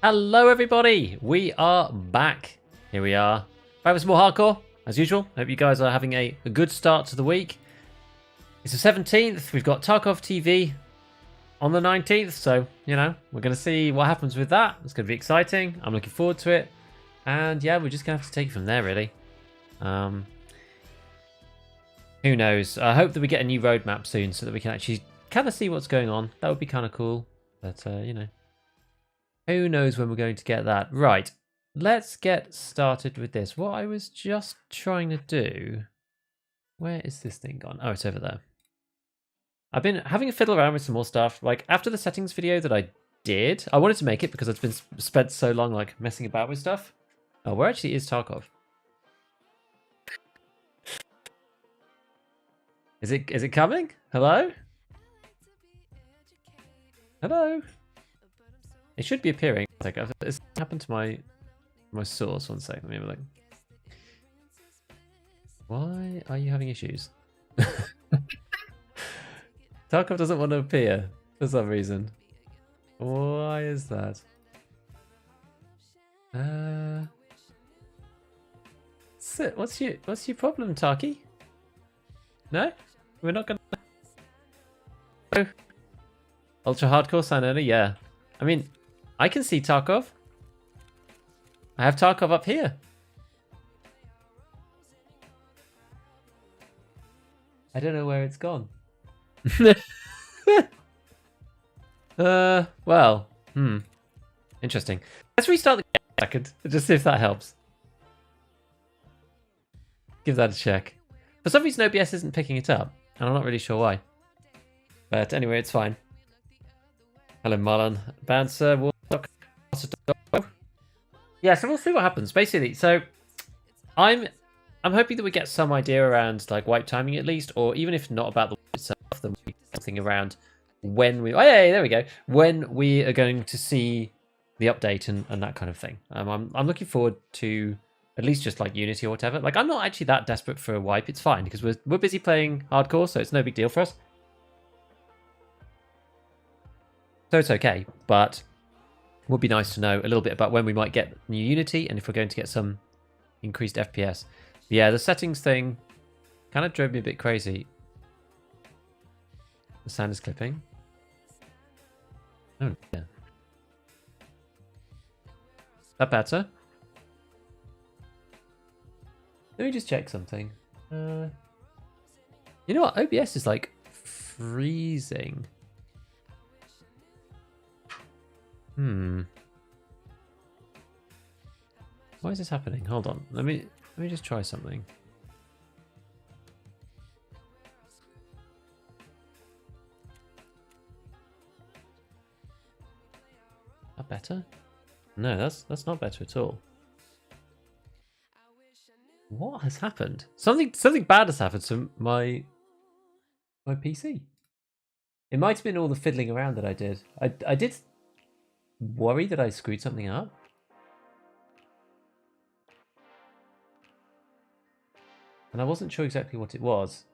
Hello everybody, we are back. Here we are, back with some more hardcore, as usual. Hope you guys are having a good start to the week. It's the 17th, we've got Tarkov TV on the 19th, so, you know, we're going to see what happens with that. It's going to be exciting, I'm looking forward to it. And yeah, we're just going to have to take it from there, really. Who knows? I hope that we get a new roadmap soon so that we can actually kind of see what's going on. That would be kind of cool, but, you know. Who knows when we're going to get that. Right, let's get started with this. What I was just trying to do... Where is this thing gone? Oh, it's over there. I've been having a fiddle around with some more stuff. Like, after the settings video that I did, I wanted to make it because I've been spent so long, like, messing about with stuff. Oh, where actually is Tarkov? Is it coming? Hello? Hello? It should be appearing. It's happened to my source. One second. Let me have a look. Why are you having issues? Tarkov doesn't want to appear for some reason. Why is that? What's your problem, Tarky? No? We're not gonna... Oh. Ultra hardcore sound early? Yeah. I mean, I can see Tarkov. I have Tarkov up here. I don't know where it's gone. Well, interesting. Let's restart the game a second, just see if that helps. Give that a check. For some reason, OBS isn't picking it up, and I'm not really sure why. But anyway, it's fine. Hello, Marlon. Bouncer, Warlock. Yeah, so we'll see what happens. Basically, so I'm hoping that we get some idea around like wipe timing at least, or even if not about the wipe itself, then we get something around when we. Oh yeah, there we go. When we are going to see the update and that kind of thing. I'm looking forward to at least just like Unity or whatever. Like I'm not actually that desperate for a wipe. It's fine because we're busy playing hardcore, so it's no big deal for us. So it's okay, but it would be nice to know a little bit about when we might get new Unity and if we're going to get some increased FPS. But yeah, the settings thing kind of drove me a bit crazy. The sound is clipping. Oh, yeah. Is that better? Let me just check something. You know what? OBS is like freezing. Why is this happening? Hold on. Let me just try something. That better? No, that's not better at all. What has happened? Something bad has happened to my PC. It might have been all the fiddling around that I did. I did worry that I screwed something up. And I wasn't sure exactly what it was.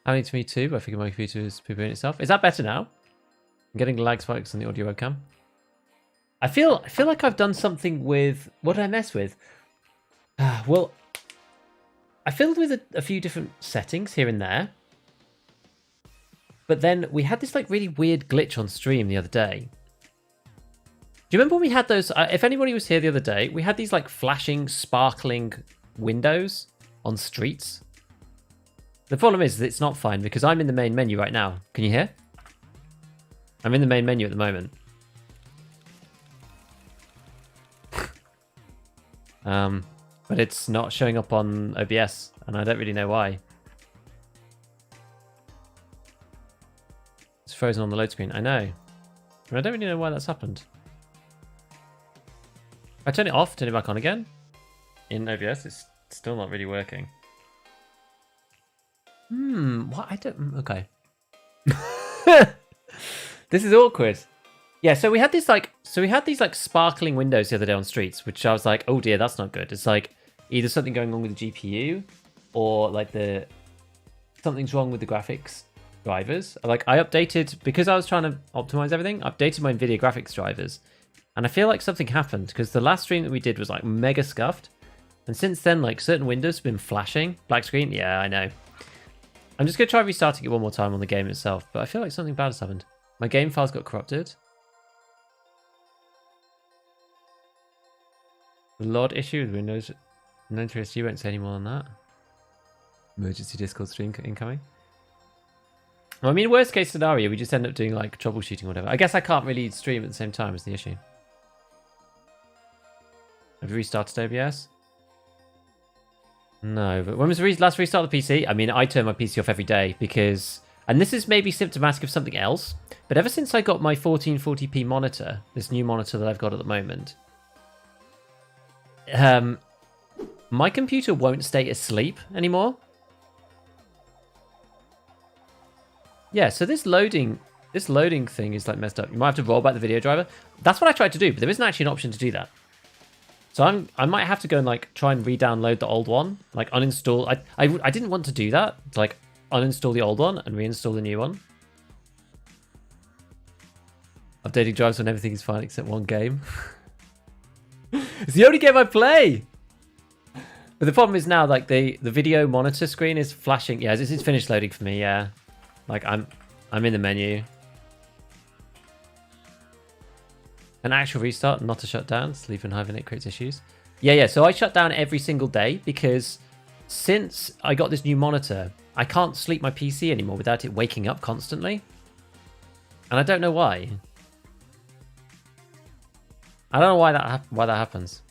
Happening to me too, I figure my computer is preparing itself. Is that better now? I'm getting lag spikes on the audio webcam. I feel like I've done something with... What did I mess with? Well, I fiddled with a few different settings here and there. But then we had this like really weird glitch on stream the other day. Do you remember when we had those... if anybody was here the other day, we had these like flashing, sparkling windows on streets. The problem is that it's not fine because I'm in the main menu right now. Can you hear? I'm in the main menu at the moment. But it's not showing up on OBS, and I don't really know why. It's frozen on the load screen. I know. But I don't really know why that's happened. If I turn it off, turn it back on again. In OBS, it's still not really working. What? I don't... Okay. This is awkward. Yeah, so we had these like sparkling windows the other day on streets, which I was like, oh dear, that's not good. It's like either something going on with the GPU, or like something's wrong with the graphics drivers. Like I updated, because I was trying to optimize everything, I updated my NVIDIA graphics drivers. And I feel like something happened because the last stream that we did was like mega scuffed. And since then, like certain windows have been flashing. Black screen? Yeah, I know. I'm just going to try restarting it one more time on the game itself. But I feel like something bad has happened. My game files got corrupted. The LOD issue with Windows. No interest, you won't say any more on that. Emergency Discord stream incoming. Well, I mean, worst case scenario, we just end up doing like troubleshooting or whatever. I guess I can't really stream at the same time as the issue. Have you restarted OBS? No, but when was the last restart of the PC? I mean, I turn my PC off every day because... And this is maybe symptomatic of something else, but ever since I got my 1440p monitor, this new monitor that I've got at the moment, my computer won't stay asleep anymore. Yeah, so this loading thing is like messed up. You might have to roll back the video driver. That's what I tried to do, but there isn't actually an option to do that. So I might have to go and like try and re-download the old one, like uninstall. I didn't want to do that. Like uninstall the old one and reinstall the new one. Updating drives when everything is fine except one game. It's the only game I play. But the problem is now, like the video monitor screen is flashing. Yeah, this is finished loading for me. Yeah, like I'm in the menu. An actual restart, not a shutdown. Sleep and hibernate creates issues. Yeah. So I shut down every single day because since I got this new monitor, I can't sleep my PC anymore without it waking up constantly. And I don't know why. I don't know why that happens.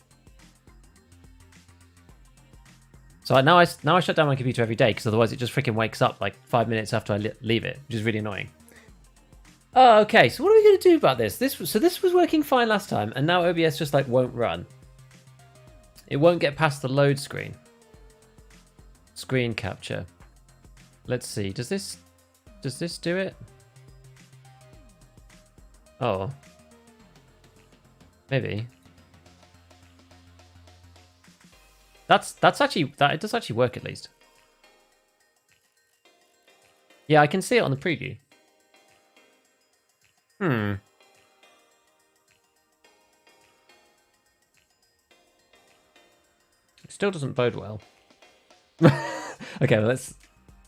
So now I shut down my computer every day because otherwise it just freaking wakes up like 5 minutes after I leave it, which is really annoying. Oh, okay. So what are we going to do about this? This was working fine last time, and now OBS just like won't run. It won't get past the load screen. Screen capture. Let's see. Does this do it? Oh. Maybe. That's actually it does actually work at least. Yeah, I can see it on the preview. It still doesn't bode well. Okay, well,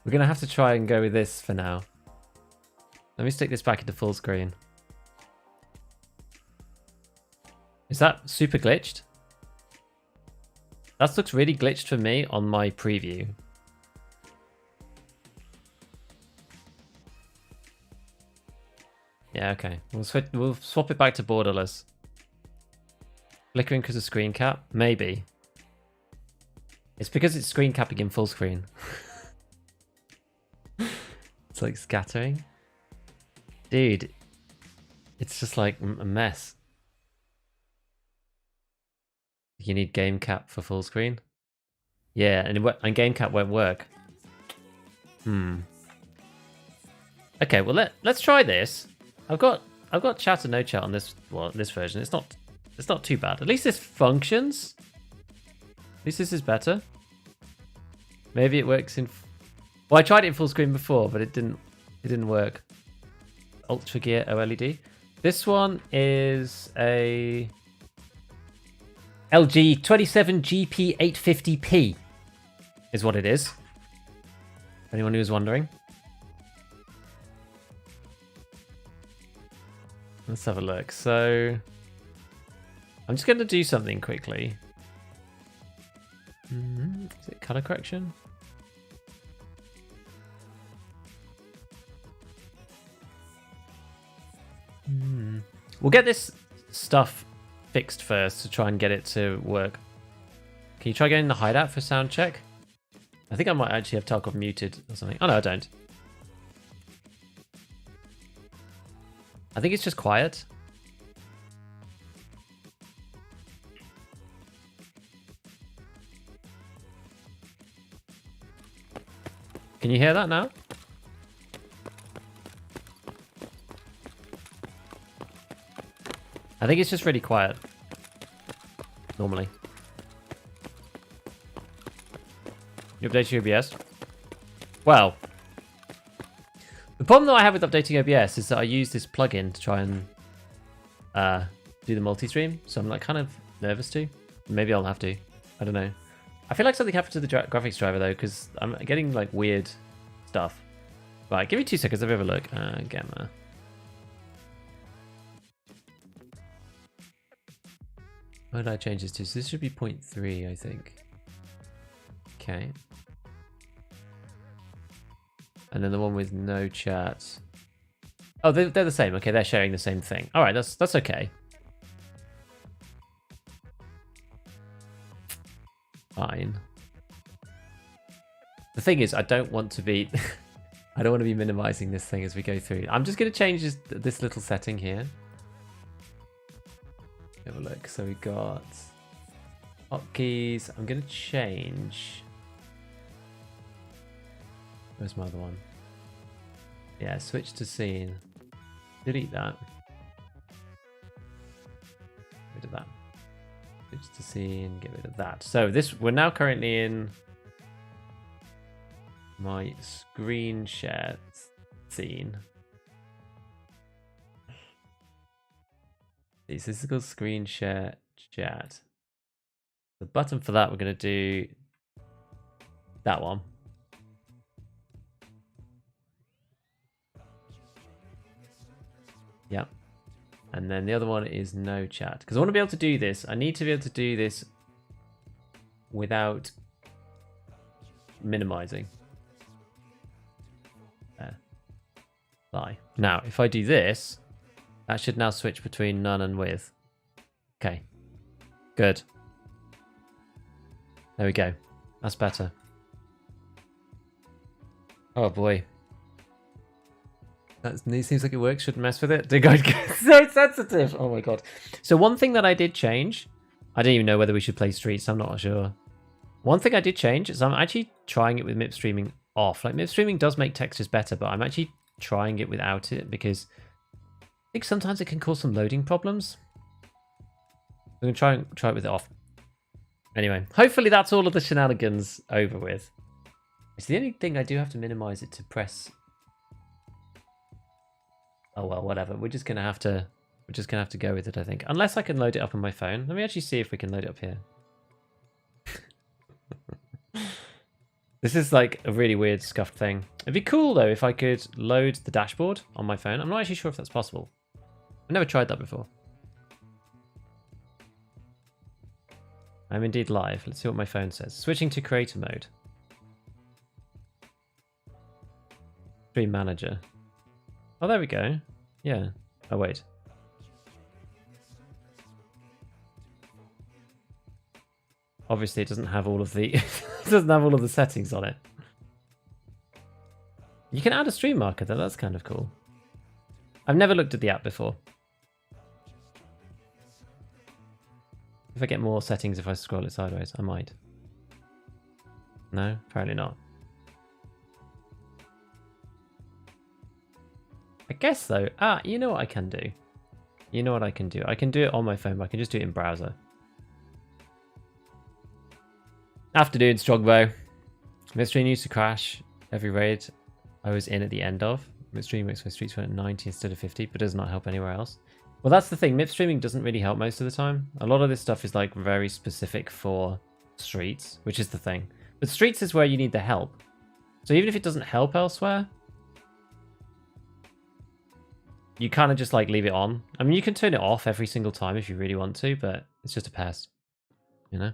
we're gonna have to try and go with this for now. Let me stick this back into full screen. Is that super glitched? That looks really glitched for me on my preview. Yeah, okay. We'll swap it back to borderless. Flickering because of screen cap? Maybe. It's because it's screen capping in full screen. It's like scattering. Dude, it's just like a mess. You need game cap for full screen? Yeah, and game cap won't work. Okay, well let's try this. I've got chat and no chat on this version. It's not too bad. At least this functions. At least this is better. Maybe it works in. Well, I tried it in full screen before, but it didn't work. Ultra Gear OLED. This one is a LG 27GP850p. Is what it is. Anyone who's wondering. Let's have a look. So I'm just going to do something quickly. Is it color correction? We'll get this stuff fixed first to try and get it to work. Can you try getting the hideout for sound check? I think I might actually have Tarkov muted or something. Oh no, I don't. I think it's just quiet. Can you hear that now? I think it's just really quiet. Normally. You updated your OBS? Well, the problem that I have with updating OBS is that I use this plugin to try and do the multi-stream, so I'm like kind of nervous to. Maybe I'll have to. I don't know. I feel like something happened to the graphics driver though, because I'm getting like weird stuff. Right, give me 2 seconds. Let me have a look. Gamma. What did I change this to? So this should be 0.3, I think. Okay. And then the one with no chat. Oh, they're the same. Okay, they're sharing the same thing. All right, that's okay. Fine. The thing is, I don't want to be I don't want to be minimizing this thing as we go through. I'm just going to change this little setting here. Have a look. So we got hotkeys. I'm going to change. Where's my other one? Yeah, switch to scene. Delete that. Get rid of that. Switch to scene. Get rid of that. So we're now currently in my screen share scene. This is called screen share chat. The button for that, we're going to do that one. Yeah. And then the other one is no chat. Because I want to be able to do this. I need to be able to do this without minimizing. There. Bye. Now, if I do this, that should now switch between none and with. Okay. Good. There we go. That's better. Oh boy. It seems like it works. Shouldn't mess with it. Dear God, so sensitive. Oh my God. So one thing that I did change, I don't even know whether we should play streets. I'm not sure. One thing I did change is I'm actually trying it with MIP streaming off. Like MIP streaming does make textures better, but I'm actually trying it without it because I think sometimes it can cause some loading problems. I'm gonna try it with it off. Anyway, hopefully that's all of the shenanigans over with. It's the only thing I do have to minimize it to press. Oh well, whatever. We're just gonna have to go with it, I think. Unless I can load it up on my phone. Let me actually see if we can load it up here. This is like a really weird scuffed thing. It'd be cool though if I could load the dashboard on my phone. I'm not actually sure if that's possible. I've never tried that before. I'm indeed live. Let's see what my phone says. Switching to creator mode. Stream manager. Oh, there we go. Yeah. Oh, wait. Obviously, it doesn't have all of the it doesn't have all of the settings on it. You can add a stream marker though. That's kind of cool. I've never looked at the app before. If I get more settings, if I scroll it sideways, I might. No, apparently not. I guess though. You know what I can do? You know what I can do? I can do it on my phone, but I can just do it in browser. Afternoon, Strongbow. Midstream used to crash every raid I was in at the end of. Midstream makes my streets run at 90 instead of 50, but does not help anywhere else. Well, that's the thing. MIP streaming doesn't really help most of the time. A lot of this stuff is like very specific for streets, which is the thing. But streets is where you need the help. So even if it doesn't help elsewhere, you kind of just like leave it on. I mean, you can turn it off every single time if you really want to, but it's just a pest, you know?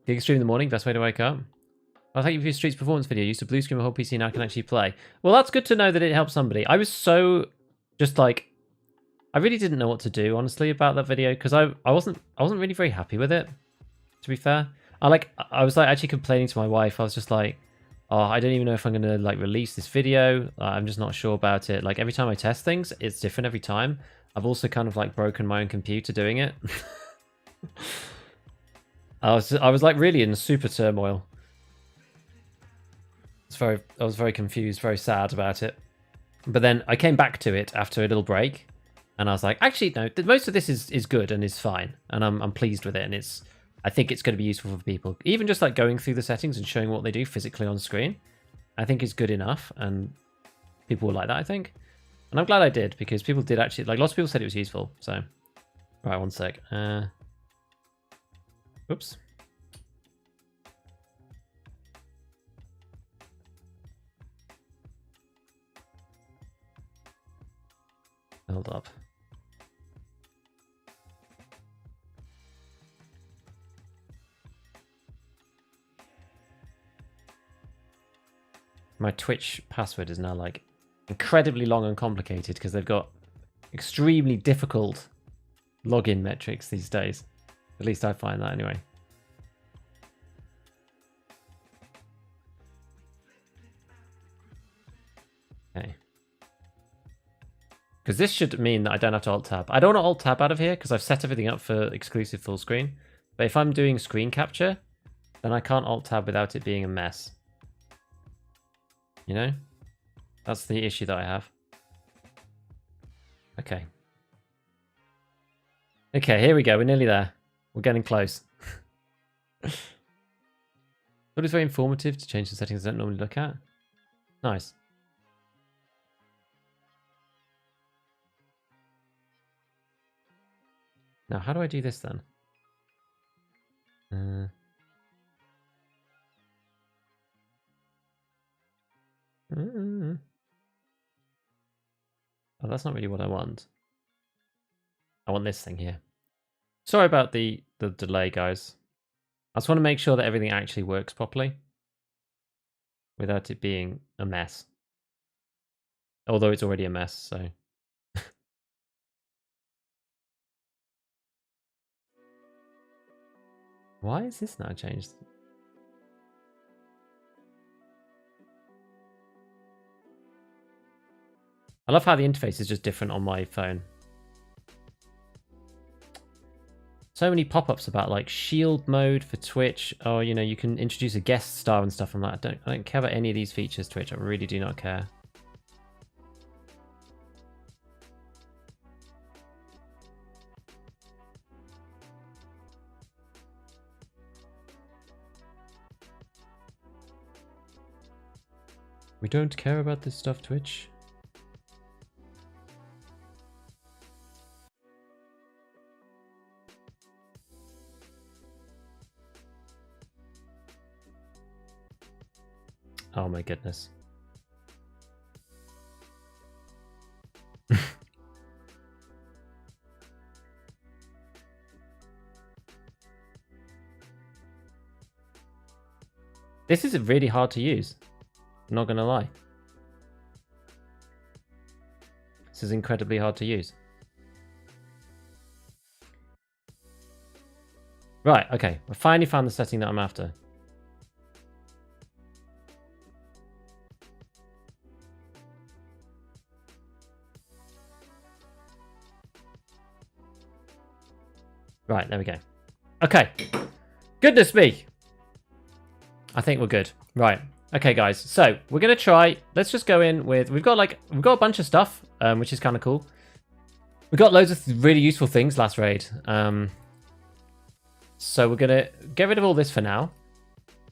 Gig stream in the morning, best way to wake up. I'll thank you for your streets performance video. Used to blue screen my whole PC, now I can actually play. Well, that's good to know that it helped somebody. I was so just like, I really didn't know what to do, honestly, about that video because I wasn't really very happy with it. To be fair, I was like actually complaining to my wife. I was just like, oh, I don't even know if I'm gonna like release this video. I'm just not sure about it. Like every time I test things, it's different every time. I've also kind of like broken my own computer doing it. I was like really in super turmoil. I was very confused, very sad about it. But then I came back to it after a little break, and I was like, actually, no, most of this is good and is fine, and I'm pleased with it, and it's I think it's going to be useful for people. Even just like going through the settings and showing what they do physically on screen, I think is good enough, and people will like that, I think. And I'm glad I did, because people did actually, like, lots of people said it was useful. So, right, one sec. Oops. Hold up. My Twitch password is now like incredibly long and complicated because they've got extremely difficult login metrics these days. At least I find that anyway. Okay. Because this should mean that I don't have to Alt-Tab. I don't want to Alt-Tab out of here because I've set everything up for exclusive full screen. But if I'm doing screen capture, then I can't Alt-Tab without it being a mess. You know? That's the issue that I have. Okay. Okay, here we go. We're nearly there. We're getting close. But it's very informative to change the settings I don't normally look at. Nice. Now, how do I do this then? Oh, that's not really what I want. I want this thing here. Sorry about the delay, guys. I just want to make sure that everything actually works properly without it being a mess. Although it's already a mess, so... Why is this now changed? I love how the interface is just different on my phone. So many pop-ups about like shield mode for Twitch. Oh, you know, you can introduce a guest star and stuff. I'm like, I don't care about any of these features, Twitch. I really do not care. We don't care about this stuff, Twitch. Oh my goodness. This is really hard to use. I'm not gonna lie. This is incredibly hard to use. Right, okay. I finally found the setting that I'm after. Right, there we go. Okay. Goodness me. I think we're good. Right. Okay, guys. So we're gonna try. Let's just go in with. We've got a bunch of stuff, which is kind of cool. We got loads of really useful things last raid. So we're gonna get rid of all this for now,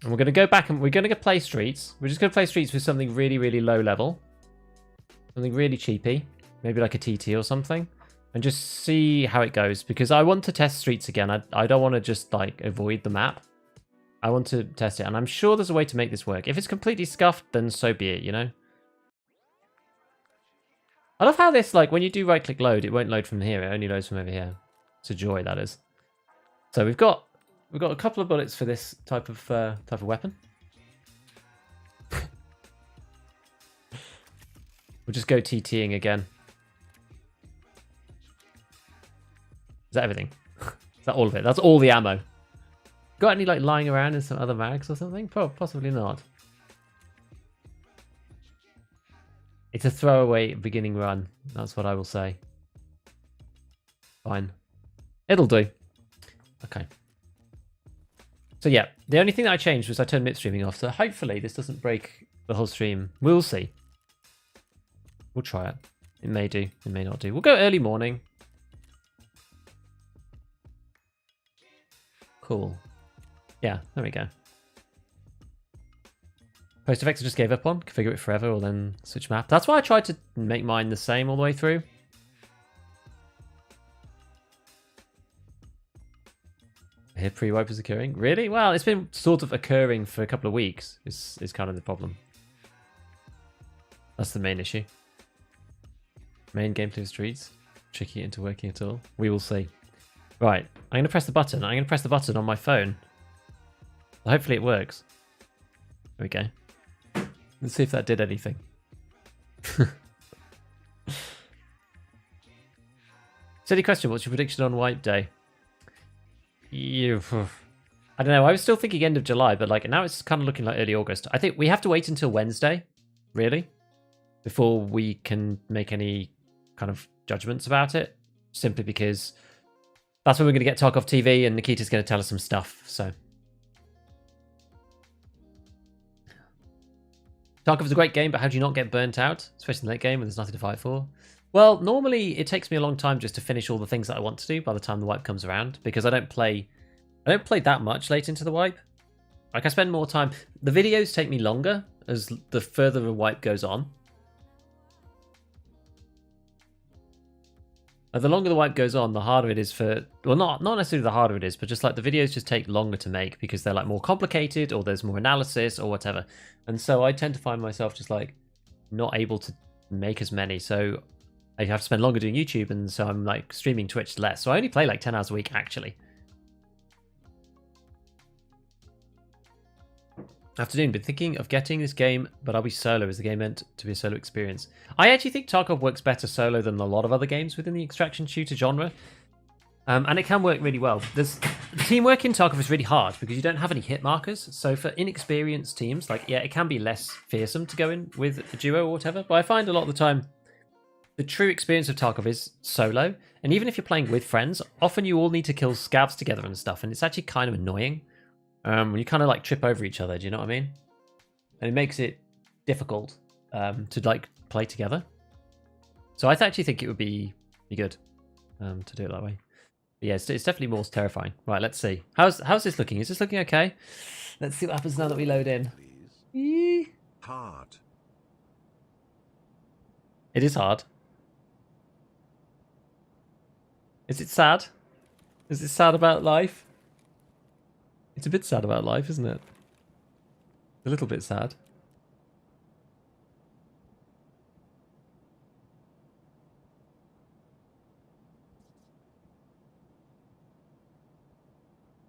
and we're gonna go back and we're gonna play streets. We're just gonna play streets with something really, really low level, something really cheapy, maybe like a TT or something, and just see how it goes. Because I want to test streets again. I don't want to just like avoid the map. I want to test it, and I'm sure there's a way to make this work. If it's completely scuffed, then so be it, you know? I love how this, like, when you do right-click load, it won't load from here. It only loads from over here. It's a joy, that is. So we've got a couple of bullets for this type of weapon. We'll just go TTing again. Is that everything? Is that all of it? That's all the ammo. Got any like lying around in some other mags or something? Possibly not. It's a throwaway beginning run. That's what I will say. Fine. It'll do. Okay. So yeah, the only thing that I changed was I turned mid-streaming off. So hopefully this doesn't break the whole stream. We'll see. We'll try it. It may do. It may not do. We'll go early morning. Cool. Yeah, there we go. Post effects I just gave up on. Configure it forever or then switch map. That's why I tried to make mine the same all the way through. I hear pre-wipe is occurring. Really? Well, it's been sort of occurring for a couple of weeks. Is kind of the problem. That's the main issue. Main gameplay streets. Tricky into working at all. We will see. Right. I'm going to press the button. I'm going to press the button on my phone. Hopefully it works. There we go. Let's see if that did anything. Silly question. What's your prediction on wipe day? I don't know. I was still thinking end of July, but like now it's kind of looking like early August. I think we have to wait until Wednesday, really, before we can make any kind of judgments about it. Simply because that's when we're going to get Tarkov TV and Nikita's going to tell us some stuff. So Tarkov is a great game, but how do you not get burnt out, especially in the late game when there's nothing to fight for? Well, normally it takes me a long time just to finish all the things that I want to do by the time the wipe comes around, because I don't play that much late into the wipe. Like I spend more time. The videos take me longer as the further the wipe goes on. The longer the wipe goes on, the harder it is for... Well, not necessarily the harder it is, but just like the videos just take longer to make because they're like more complicated or there's more analysis or whatever. And so I tend to find myself just like not able to make as many. So I have to spend longer doing YouTube, and so I'm like streaming Twitch less. So I only play like 10 hours a week, actually. Afternoon, been thinking of getting this game, but I'll be solo. Is the game meant to be a solo experience? I actually think Tarkov works better solo than a lot of other games within the extraction shooter genre. And it can work really well. Teamwork in Tarkov is really hard because you don't have any hit markers. So for inexperienced teams, like, yeah, it can be less fearsome to go in with a duo or whatever. But I find a lot of the time, the true experience of Tarkov is solo. And even if you're playing with friends, often you all need to kill scavs together and stuff. And it's actually kind of annoying. You kind of like trip over each other, do you know what I mean? And it makes it difficult to like play together. So I actually think it would be good to do it that way. But yeah, it's definitely more terrifying. Right, let's see. How's this looking? Is this looking okay? Let's see what happens now that we load in. Hard. It is hard. Is it sad? Is it sad about life? It's a bit sad about life, isn't it? A little bit sad.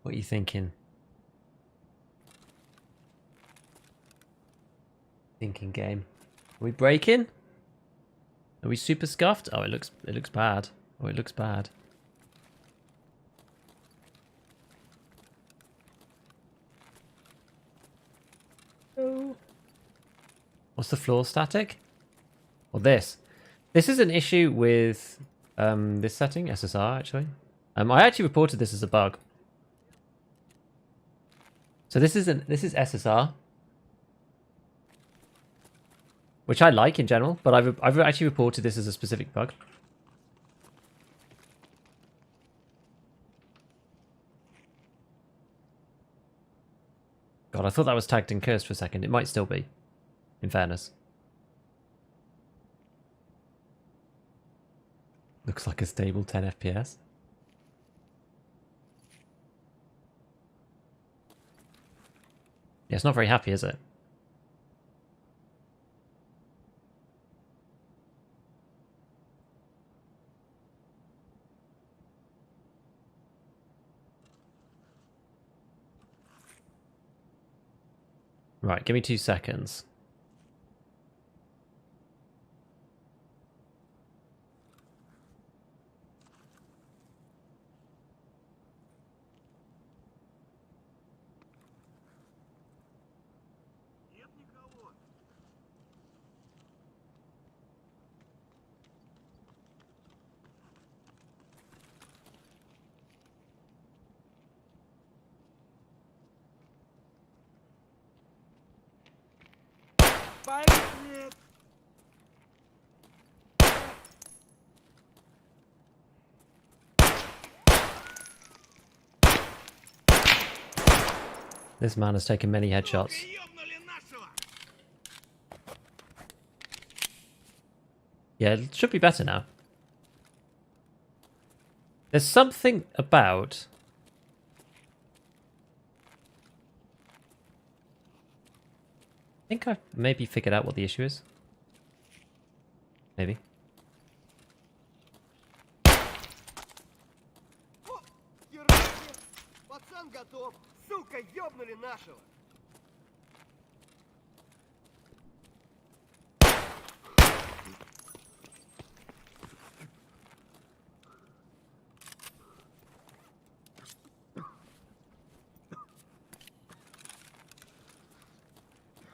What are you thinking? Thinking game. Are we breaking? Are we super scuffed? Oh, it looks bad. Oh, it looks bad. What's the floor static? Well, this. This is an issue with this setting, SSR, actually. I actually reported this as a bug. So this is SSR, which I like in general, but I've actually reported this as a specific bug. God, I thought that was tagged and cursed for a second. It might still be, in fairness. Looks like a stable 10 FPS. Yeah, it's not very happy, is it? Right, give me 2 seconds. This man has taken many headshots. Yeah, it should be better now. There's something about... I think I've maybe figured out what the issue is. Maybe.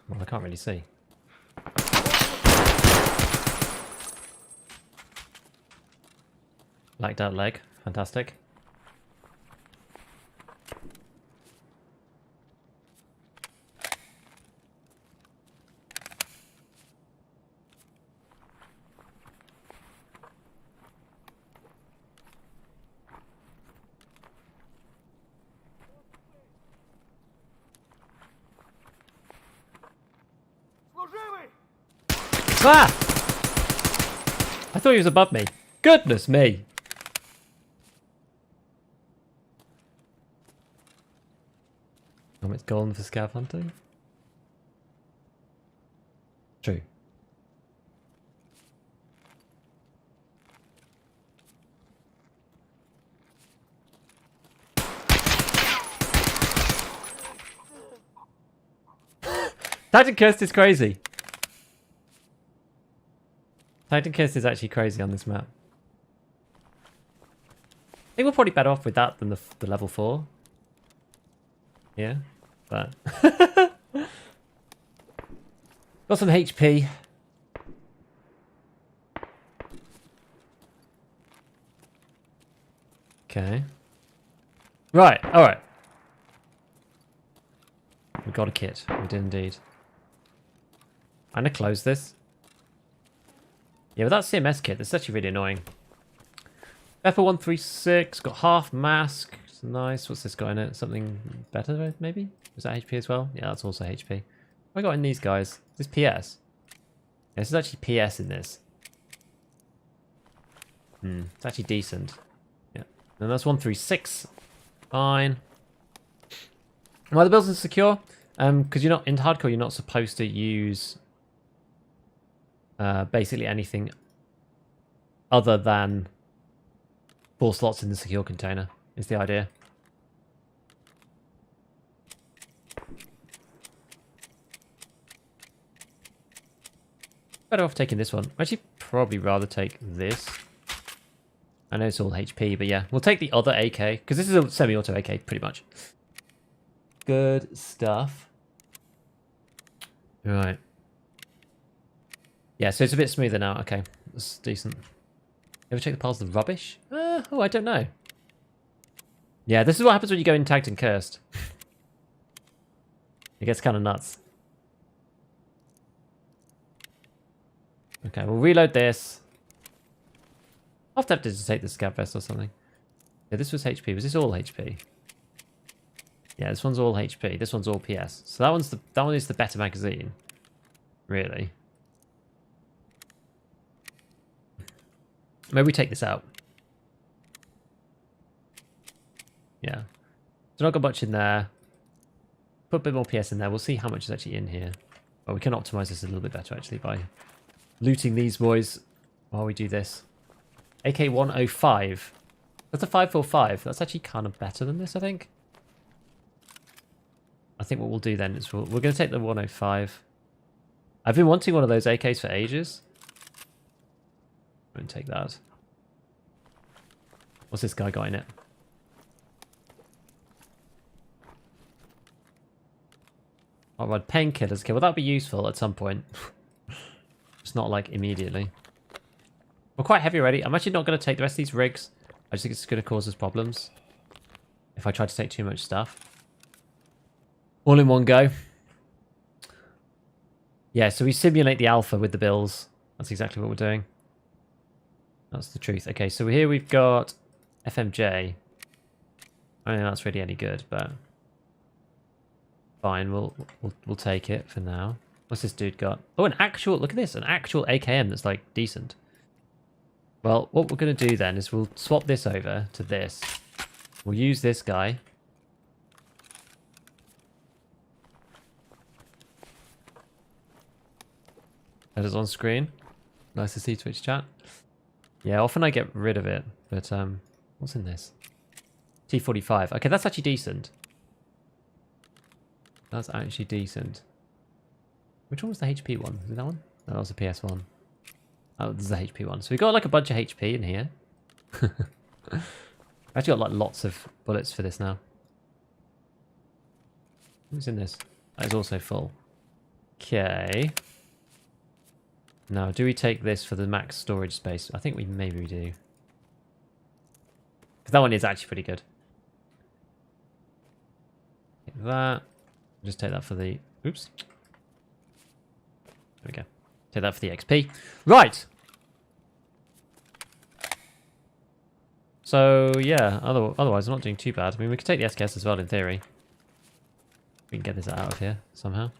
Well, I can't really see. Like that leg. Fantastic. Ah! I thought he was above me. Goodness me! It's golden for scav hunting. True. Titan Curse is crazy. Titan Curse is actually crazy on this map. I think we're probably better off with that than the level 4. Yeah, but... Got some HP. Okay. Right, alright. We got a kit. We did indeed. I'm gonna close this. Yeah, with that CMS kit, that's actually really annoying. FO136, got half mask. It's nice. What's this got in it? Something better, maybe? Is that HP as well? Yeah, that's also HP. What have I got in these guys? Is this PS? Yeah, this is actually PS in this. It's actually decent. Yeah. And that's 136. Fine. Why the build's insecure? Because you're not in hardcore, you're not supposed to use basically anything other than 4 slots in the secure container is the idea. Better off taking this one. I'd actually probably rather take this. I know it's all HP, but yeah. We'll take the other AK, because this is a semi-auto AK, pretty much. Good stuff. Right. Yeah, so it's a bit smoother now. Okay, that's decent. Ever check the piles of rubbish? Oh, I don't know. Yeah, this is what happens when you go in tagged and cursed. It gets kind of nuts. Okay, we'll reload this. I'll have to take the scav vest or something. Yeah, this was HP. Was this all HP? Yeah, this one's all HP. This one's all PS. So that one is the better magazine. Really. Maybe we take this out. Yeah. So not got much in there. Put a bit more PS in there. We'll see how much is actually in here. Well, we can optimize this a little bit better actually by looting these boys while we do this. AK-105. That's a 545. That's actually kind of better than this, I think. I think what we'll do then is we're going to take the 105. I've been wanting one of those AKs for ages. I'm going to take that. What's this guy got in it? Alright, painkillers. Okay, well that'll be useful at some point. It's not like immediately. We're quite heavy already. I'm actually not going to take the rest of these rigs. I just think it's going to cause us problems if I try to take too much stuff. All in one go. Yeah, so we simulate the alpha with the bills. That's exactly what we're doing. That's the truth. Okay, so here we've got FMJ. I don't think that's really any good, but... Fine, we'll take it for now. What's this dude got? Oh, an actual, look at this, an actual AKM that's like decent. Well, what we're going to do then is we'll swap this over to this. We'll use this guy. That is on screen. Nice to see Twitch chat. Yeah, often I get rid of it, but what's in this? T45. Okay, that's actually decent. That's actually decent. Which one was the HP one? Was it that one? No, that was the PS1. Oh, this is the HP one. So we got like a bunch of HP in here. I've actually got like lots of bullets for this now. What's in this? That is also full. Okay. Now, do we take this for the max storage space? I think maybe we do. Because that one is actually pretty good. Take that. Just take that for the... Oops. There we go. Take that for the XP. Right! So, yeah. Otherwise, I'm not doing too bad. I mean, we could take the SKS as well, in theory. We can get this out of here, somehow.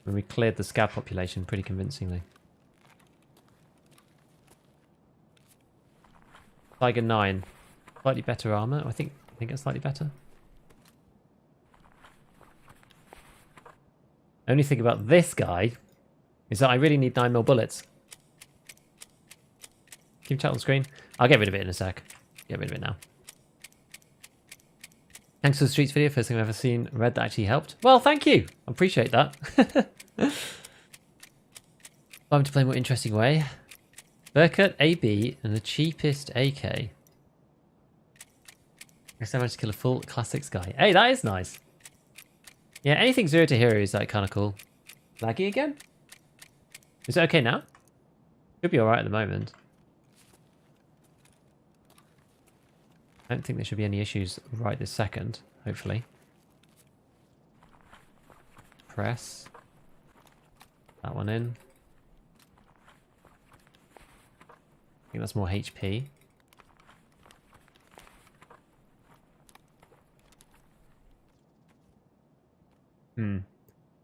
And we cleared the scav population pretty convincingly. Tiger 9. Slightly better armor. I think it's slightly better. Only thing about this guy is that I really need 9mm bullets. Keep chat on screen. I'll get rid of it in a sec. Get rid of it now. Thanks for the Streets video. First thing I've ever seen Red that actually helped. Well, thank you. I appreciate that. Time to play a more interesting way. Burkut, AB, and the cheapest AK. I guess I managed to kill a full classics guy. Hey, that is nice. Yeah, anything 0 to hero is like kind of cool. Laggy again? Is it okay now? Should be alright at the moment. I don't think there should be any issues right this second, hopefully. Press. That one in. I think that's more HP. We're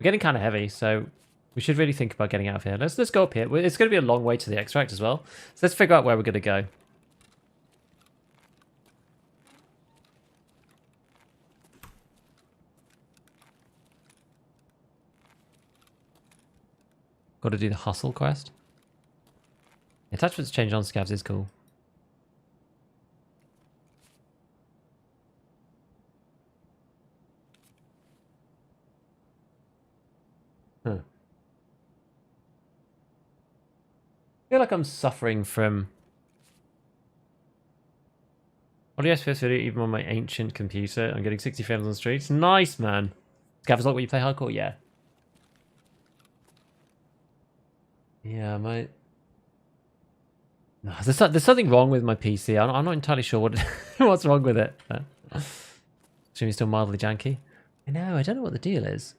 getting kind of heavy, so we should really think about getting out of here. Let's go up here. It's going to be a long way to the extract as well. So let's figure out where we're going to go. Got to do the hustle quest. Attachments change on scavs is cool. Huh. I feel like I'm suffering from audio FPS video even on my ancient computer. I'm getting 60 frames on streets. Nice, man. Scavs like when you play hardcore? Yeah. Yeah, my... No, there's something wrong with my PC. I'm not entirely sure what's wrong with it. Assuming it's still mildly janky. I know, I don't know what the deal is.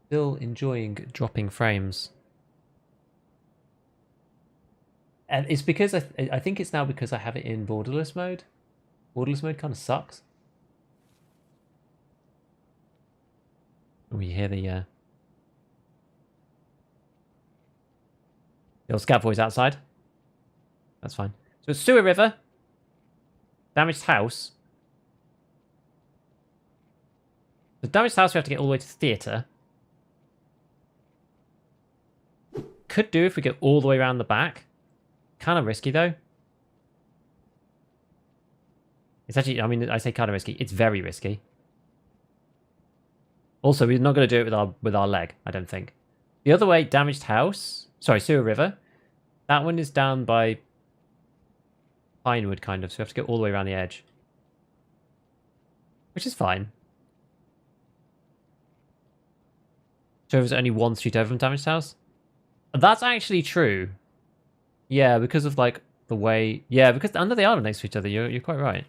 Still enjoying dropping frames. And it's because I think it's now because I have it in borderless mode. Borderless mode kind of sucks. We hear the old scav boys outside. That's fine. So it's Sewer River. Damaged house. The damaged house we have to get all the way to the theatre. Could do if we get all the way around the back. Kind of risky though. It's actually, I mean, I say kind of risky. It's very risky. Also, we're not going to do it with our leg, I don't think. The other way, damaged house. Sorry, Sewer River. That one is down by Pinewood, kind of, so we have to go all the way around the edge. Which is fine. So there's only one street over from damaged house? That's actually true. Yeah, because of, like, the way... Yeah, because under they are next to each other, you're quite right.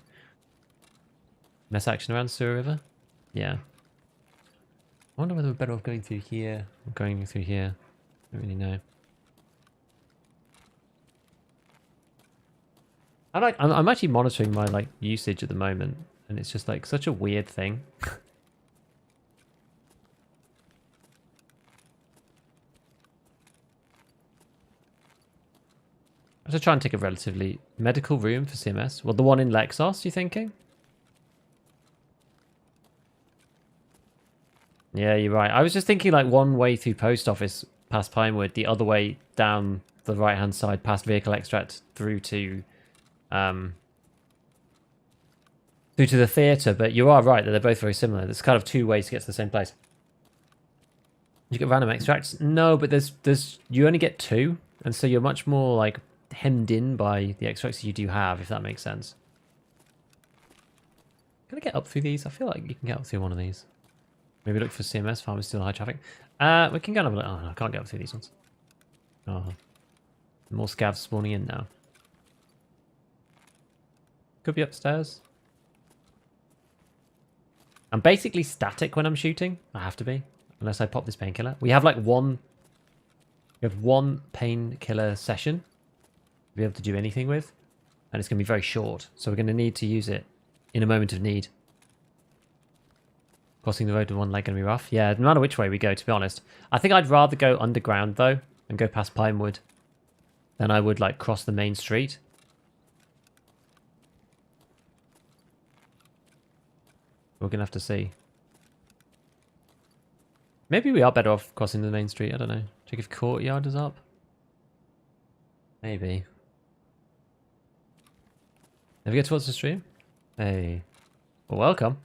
Less action around Sewer River? Yeah. I wonder whether we're better off going through here or going through here. I don't really know. I'm actually monitoring my like usage at the moment, and it's just like such a weird thing. I have to try and take a relatively medical room for CMS. Well, the one in Lexos, you thinking? Yeah, you're right. I was just thinking like one way through post office past Pinewood, the other way down the right hand side past vehicle extract through to the theatre. But you are right that they're both very similar. There's kind of two ways to get to the same place. You get random extracts? No, but there's you only get two, and so you're much more like hemmed in by the extracts you do have, if that makes sense. Can I get up through these? I feel like you can get up through one of these. Maybe look for CMS, farmers still high traffic. We can go and have a look. Oh, no, I can't get up through these ones. Oh. More scavs spawning in now. Could be upstairs. I'm basically static when I'm shooting. I have to be. Unless I pop this painkiller. We have like one painkiller session to be able to do anything with. And it's going to be very short. So we're going to need to use it in a moment of need. Crossing the road with one leg going to be rough. Yeah, no matter which way we go, to be honest. I think I'd rather go underground, though, and go past Pinewood than I would, like, cross the main street. We're going to have to see. Maybe we are better off crossing the main street. I don't know. Check if Courtyard is up. Maybe. Navigate towards the stream. Hey. Well, welcome.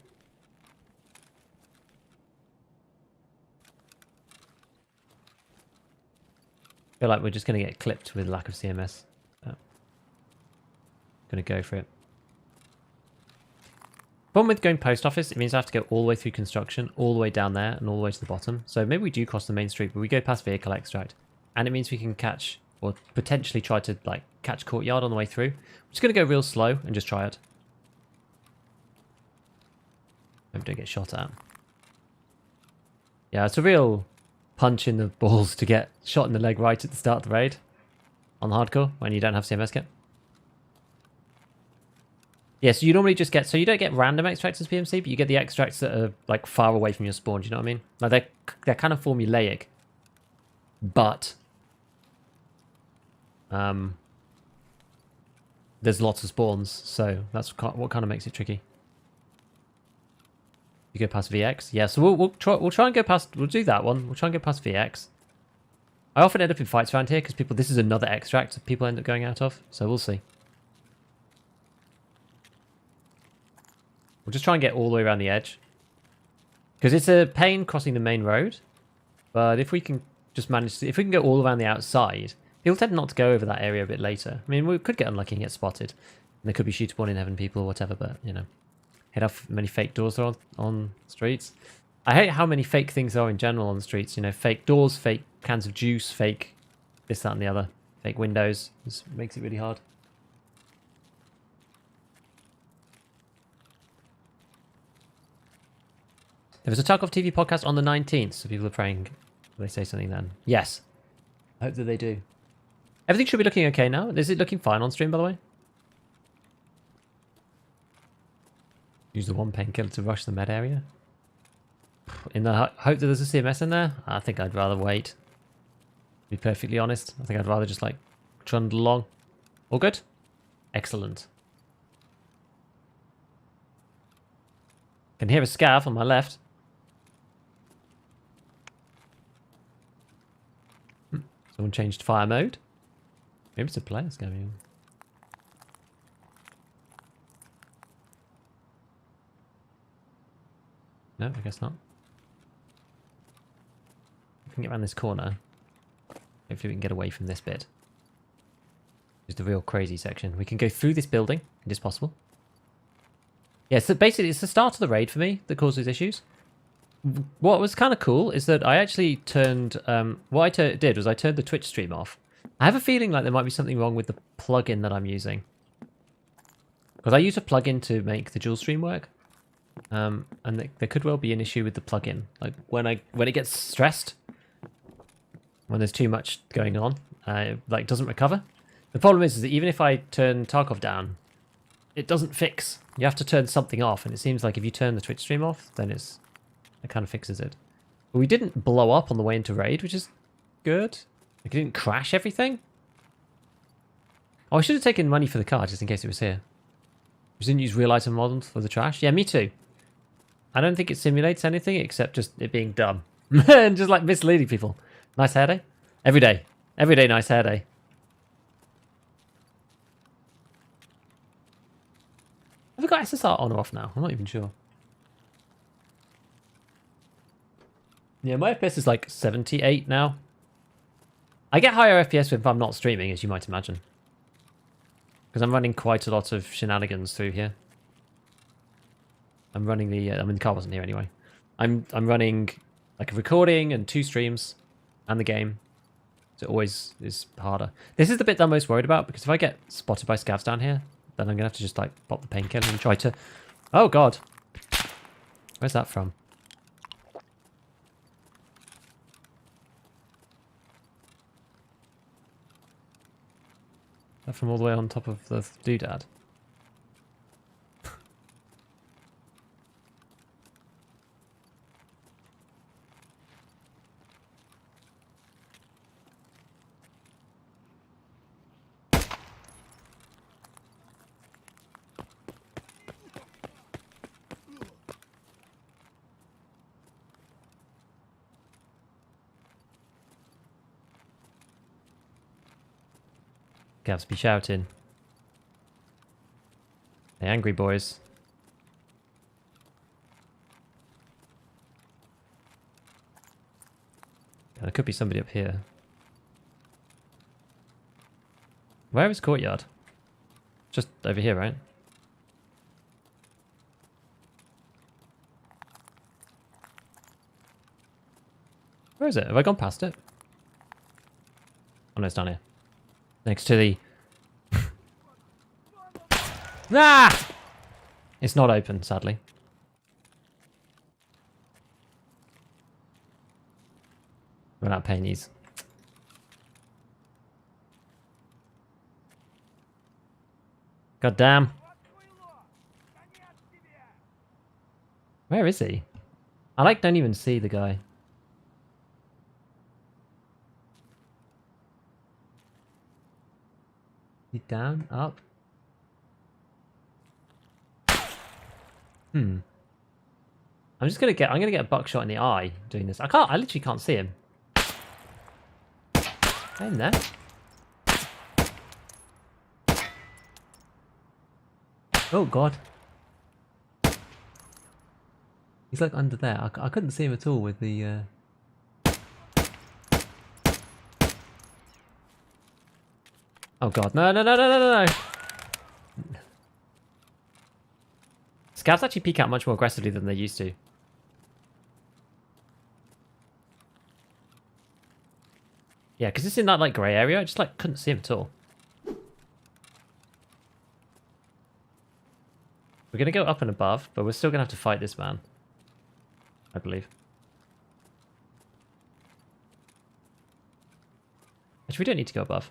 I feel like we're just going to get clipped with lack of CMS. Going to go for it. Problem with going post office, it means I have to go all the way through construction, all the way down there, and all the way to the bottom. So maybe we do cross the main street, but we go past vehicle extract. And it means we can catch, or potentially try to like catch Courtyard on the way through. I'm just going to go real slow and just try it. Hope we don't get shot at. Yeah, it's a real punch in the balls to get shot in the leg right at the start of the raid on hardcore when you don't have CMS kit. Yeah, so you normally just get, so you don't get random extracts as PMC, but you get the extracts that are like far away from your spawn, do you know what I mean? Like they're kind of formulaic, but there's lots of spawns, so that's what kind of makes it tricky. You go past VX? Yeah, so we'll try and go past, we'll do that one. We'll try and go past VX. I often end up in fights around here because this is another extract people end up going out of, so we'll see. We'll just try and get all the way around the edge. Because it's a pain crossing the main road. But if we can just manage to, if we can go all around the outside, people tend not to go over that area a bit later. I mean, we could get unlucky and get spotted. And there could be shootable in heaven people or whatever, but, you know. Hate how many fake doors there are on streets. I hate how many fake things there are in general on the streets. You know, fake doors, fake cans of juice, fake this, that, and the other. Fake windows. This makes it really hard. There was a Tarkov TV podcast on the 19th, so people are praying. Will they say something then? Yes. I hope that they do. Everything should be looking okay now. Is it looking fine on stream, by the way? Use the one painkiller to rush the med area. In the hope that there's a CMS in there? I think I'd rather wait. To be perfectly honest. I think I'd rather just, like, trundle along. All good? Excellent. Can hear a scav on my left. Someone changed fire mode. Maybe it's a player scamming. No, I guess not. We can get around this corner. Hopefully we can get away from this bit. It's the real crazy section. We can go through this building. It is possible. Yeah, so basically it's the start of the raid for me that causes issues. What was kind of cool is that I actually turned... what I did was I turned the Twitch stream off. I have a feeling like there might be something wrong with the plugin that I'm using. Because I use a plugin to make the dual stream work. And there could well be an issue with the plugin. Like when it gets stressed, when there's too much going on, like doesn't recover. The problem is that even if I turn Tarkov down, it doesn't fix. You have to turn something off, and it seems like if you turn the Twitch stream off, then it kind of fixes it. But we didn't blow up on the way into raid, which is good. Like, it didn't crash everything. Oh, I should have taken money for the car just in case it was here. We didn't use real item models for the trash. Yeah, me too. I don't think it simulates anything except just it being dumb. And just like misleading people. Nice hair day? Every day. Every day nice hair day. Have we got SSR on or off now? I'm not even sure. Yeah, my FPS is like 78 now. I get higher FPS if I'm not streaming, as you might imagine. Because I'm running quite a lot of shenanigans through here. I'm running the... I mean, the car wasn't here anyway. I'm running like a recording and 2 streams and the game. So it always is harder. This is the bit that I'm most worried about, because if I get spotted by scavs down here, then I'm going to have to just like pop the painkiller and try to... Oh, God. Where's that from? That from all the way on top of the doodad? Gavs be shouting. Hey, angry boys. There could be somebody up here. Where is courtyard? Just over here, right? Where is it? Have I gone past it? Oh no, it's down here. Next to the... Ah! It's not open, sadly. Run out of pennies. God damn. Where is he? I like don't even see the guy. He down? Up? I'm just gonna get a buckshot in the eye doing this. I literally can't see him. In there. Oh god. He's like under there. I couldn't see him at all with the Oh god. No. Scavs actually peek out much more aggressively than they used to. Yeah, because it's in that like grey area. I just like couldn't see him at all. We're gonna go up and above, but we're still gonna have to fight this man, I believe. Actually, we don't need to go above.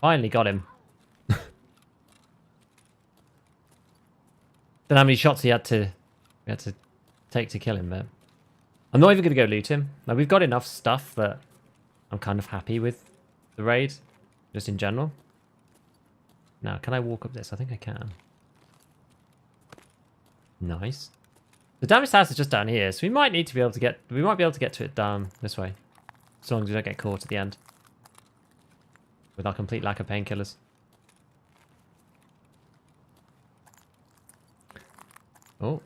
Finally got him. Don't know how many shots we had to take to kill him, but I'm not even going to go loot him. Now, we've got enough stuff that I'm kind of happy with the raid, just in general. Now, can I walk up this? I think I can. Nice. The damaged house is just down here, so we might be able to get to it down this way, as long as we don't get caught at the end with our complete lack of painkillers. Oh,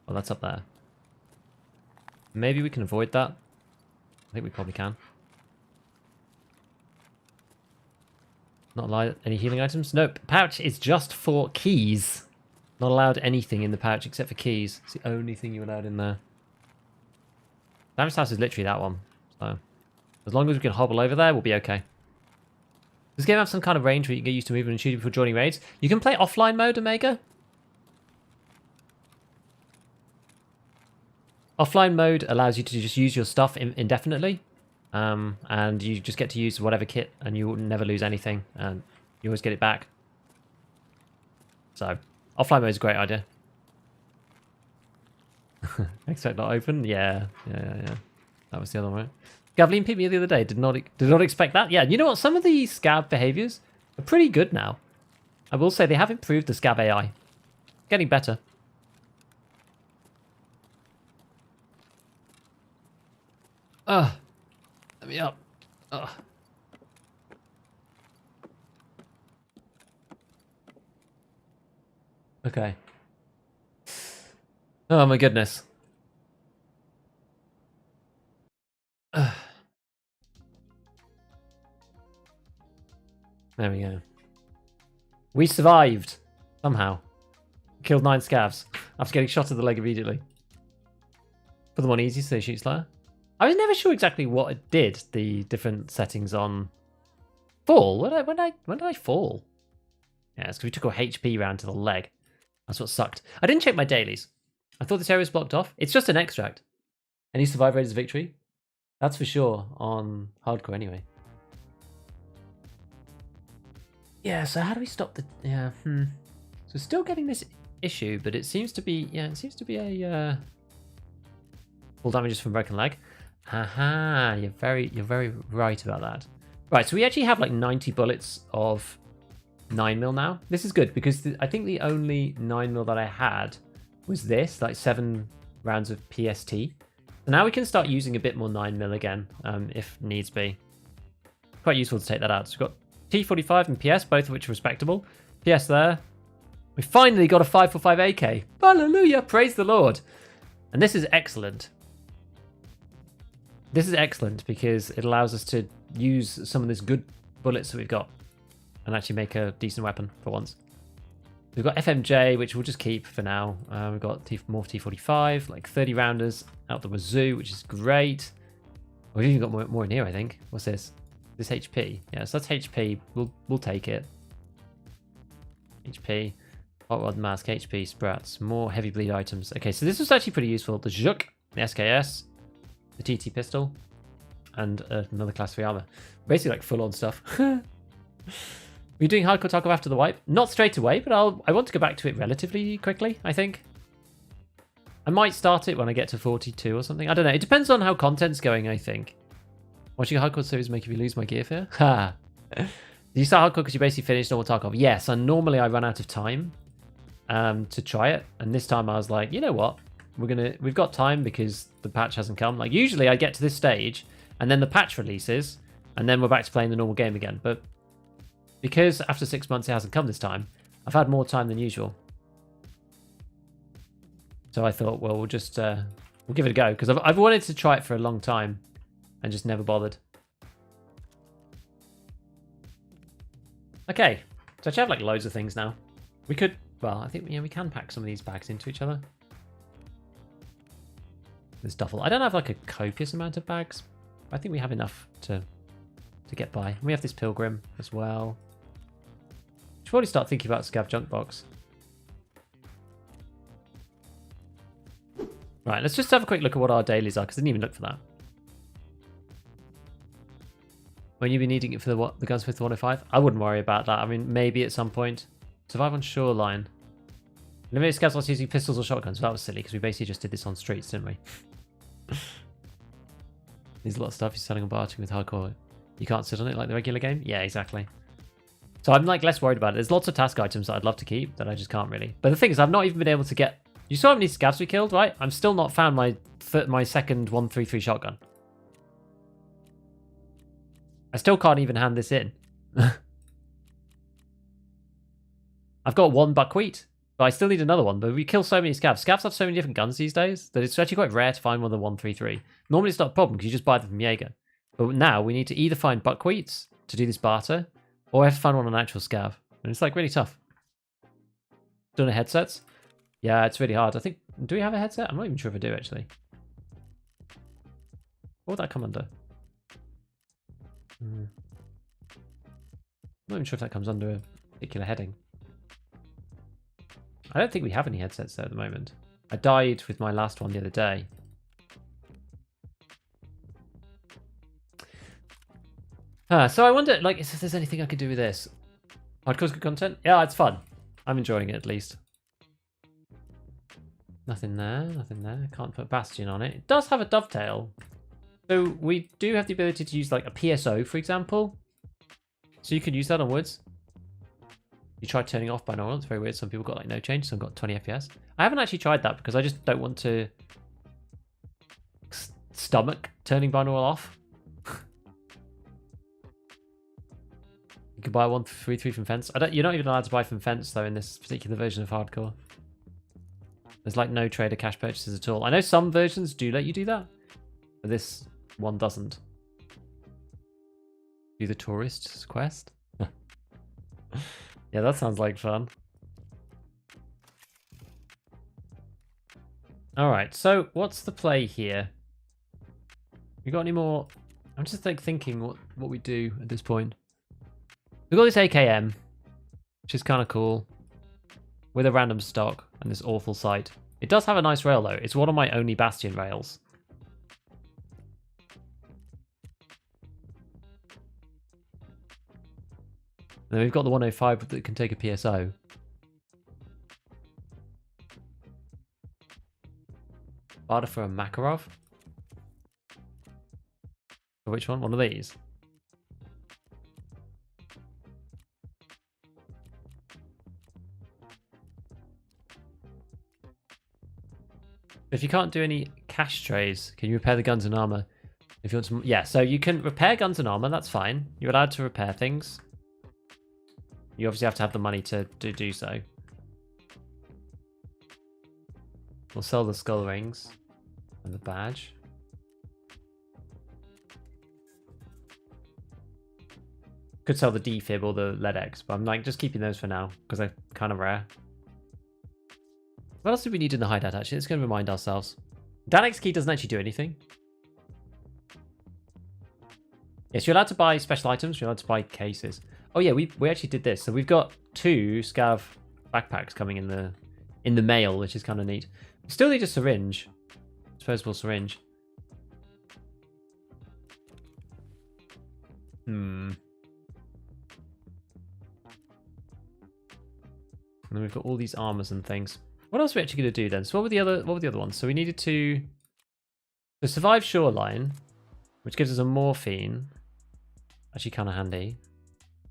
that's up there. Maybe we can avoid that. I think we probably can. Not allowed any healing items? Nope. Pouch is just for keys. Not allowed anything in the pouch except for keys. It's the only thing you're allowed in there. Damaged house is literally that one. So, as long as we can hobble over there, we'll be okay. Does this game have some kind of range where you can get used to moving and shooting before joining raids? You can play offline mode, Omega. Offline mode allows you to just use your stuff indefinitely, and you just get to use whatever kit, and you will never lose anything, and you always get it back. So, offline mode is a great idea. Expect not open? Yeah. That was the other one, right? Gavleen picked me the other day. Did not expect that. Yeah, you know what? Some of the scav behaviors are pretty good now. I will say they have improved the scav AI. Getting better. Let me up. Okay. Oh my goodness. There we go. We survived. Somehow. Killed 9 scavs after getting shot in the leg immediately. Put them on easy so they shoot slower. I was never sure exactly what it did, the different settings on fall. When did I fall? Yeah, it's because we took our HP round to the leg. That's what sucked. I didn't check my dailies. I thought this area was blocked off. It's just an extract. Any survive rate is victory. That's for sure on hardcore anyway. Yeah, so how do we stop the... Yeah, So still getting this issue, but it seems to be... Yeah, it seems to be a... Full damages from broken leg. Haha, you're very right about that. Right, so we actually have like 90 bullets of 9mm now. This is good because I think the only 9mm that I had was this, like 7 rounds of PST. So now we can start using a bit more 9mm again, if needs be. Quite useful to take that out. So we've got T45 and PS, both of which are respectable. PS there. We finally got a 545 AK. Hallelujah, praise the Lord. And this is excellent. This is excellent because it allows us to use some of these good bullets that we've got and actually make a decent weapon for once. We've got FMJ, which we'll just keep for now. We've got more T45, like 30 rounders out the wazoo, which is great. We've even got more in here, I think. What's this? This HP. Yeah, so that's HP. We'll take it. HP. Hot rod mask, HP, sprats. More heavy bleed items. Okay, so this was actually pretty useful. The Juk, the SKS, the TT pistol, and another class 3 armor. Basically like full on stuff. We're doing hardcore Tarkov after the wipe. Not straight away, but I want to go back to it relatively quickly, I think. I might start it when I get to 42 or something. I don't know. It depends on how content's going, I think. Watching a hardcore series make me lose my gear fear? Ha! Did you start hardcore because you basically finished normal Tarkov? Yes, and normally I run out of time to try it. And this time I was like, you know what? We've got time because the patch hasn't come. Like usually I get to this stage and then the patch releases and then we're back to playing the normal game again. But because after 6 months it hasn't come this time, I've had more time than usual. So I thought, well, we'll just we'll give it a go because I've wanted to try it for a long time and just never bothered. Okay, so I actually have like loads of things now. We could, well, I think we can pack some of these bags into each other. This duffel. I don't have like a copious amount of bags. I think we have enough to get by. We have this pilgrim as well. Should probably start thinking about scav junk box. Right, let's just have a quick look at what our dailies are because I didn't even look for that. When you be needing it for the gunsmith 105, I wouldn't worry about that. I mean, maybe at some point. Survive on shoreline. Limited scavs whilst using pistols or shotguns. Well, that was silly because we basically just did this on streets, didn't we? There's a lot of stuff you're selling on bartering with hardcore. You can't sit on it like the regular game? Yeah, exactly. So I'm like less worried about it. There's lots of task items that I'd love to keep that I just can't really. But the thing is, I've not even been able to get... You saw how many scavs we killed, right? I'm still not found my second 133 shotgun. I still can't even hand this in. I've got one buckwheat, but I still need another one. But we kill so many scavs. Scavs have so many different guns these days that it's actually quite rare to find one of the 133. Normally it's not a problem because you just buy them from Jaeger. But now we need to either find buckwheats to do this barter, or I have to find one on an actual scav. And it's like really tough. Don't have headsets? Yeah, it's really hard. I think, do we have a headset? I'm not even sure if I do actually. What would that come under? I'm not even sure if that comes under a particular heading. I don't think we have any headsets there at the moment. I died with my last one the other day. So I wonder, like, if there's anything I could do with this. Hardcore's good content? Yeah, it's fun. I'm enjoying it, at least. Nothing there, nothing there. Can't put Bastion on it. It does have a dovetail. So we do have the ability to use, like, a PSO, for example. So you could use that on woods. You tried turning off binaural. It's very weird. Some people got, like, no change. Some got 20 FPS. I haven't actually tried that because I just don't want to stomach turning binaural off. You can buy 133 from Fence. You're not even allowed to buy from Fence, though, in this particular version of Hardcore. There's, like, no trader cash purchases at all. I know some versions do let you do that, but this one doesn't. Do the tourist's quest? Yeah, that sounds like fun. Alright, so what's the play here? We got any more? I'm just like thinking what we do at this point. We've got this AKM, which is kind of cool, with a random stock and this awful sight. It does have a nice rail though. It's one of my only Bastion rails. And then we've got the 105 that can take a PSO. Barter for a Makarov? Which one? One of these? If you can't do any cash trays, can you repair the guns and armor? If you want to, yeah, so you can repair guns and armor, that's fine. You're allowed to repair things. You obviously have to have the money to do so. We'll sell the skull rings and the badge. Could sell the defib or the LEDX, but I'm like just keeping those for now because they're kind of rare. What else do we need in the hideout actually? Let's go and remind ourselves. Danix key doesn't actually do anything. Yes, you're allowed to buy special items. You're allowed to buy cases. Oh yeah, we actually did this. So we've got 2 scav backpacks coming in the mail, which is kind of neat. We still need a syringe. Disposable syringe. And then we've got all these armors and things. What else are we actually going to do then? So what were the other ones? So we needed to survive shoreline, which gives us a morphine. Actually kind of handy.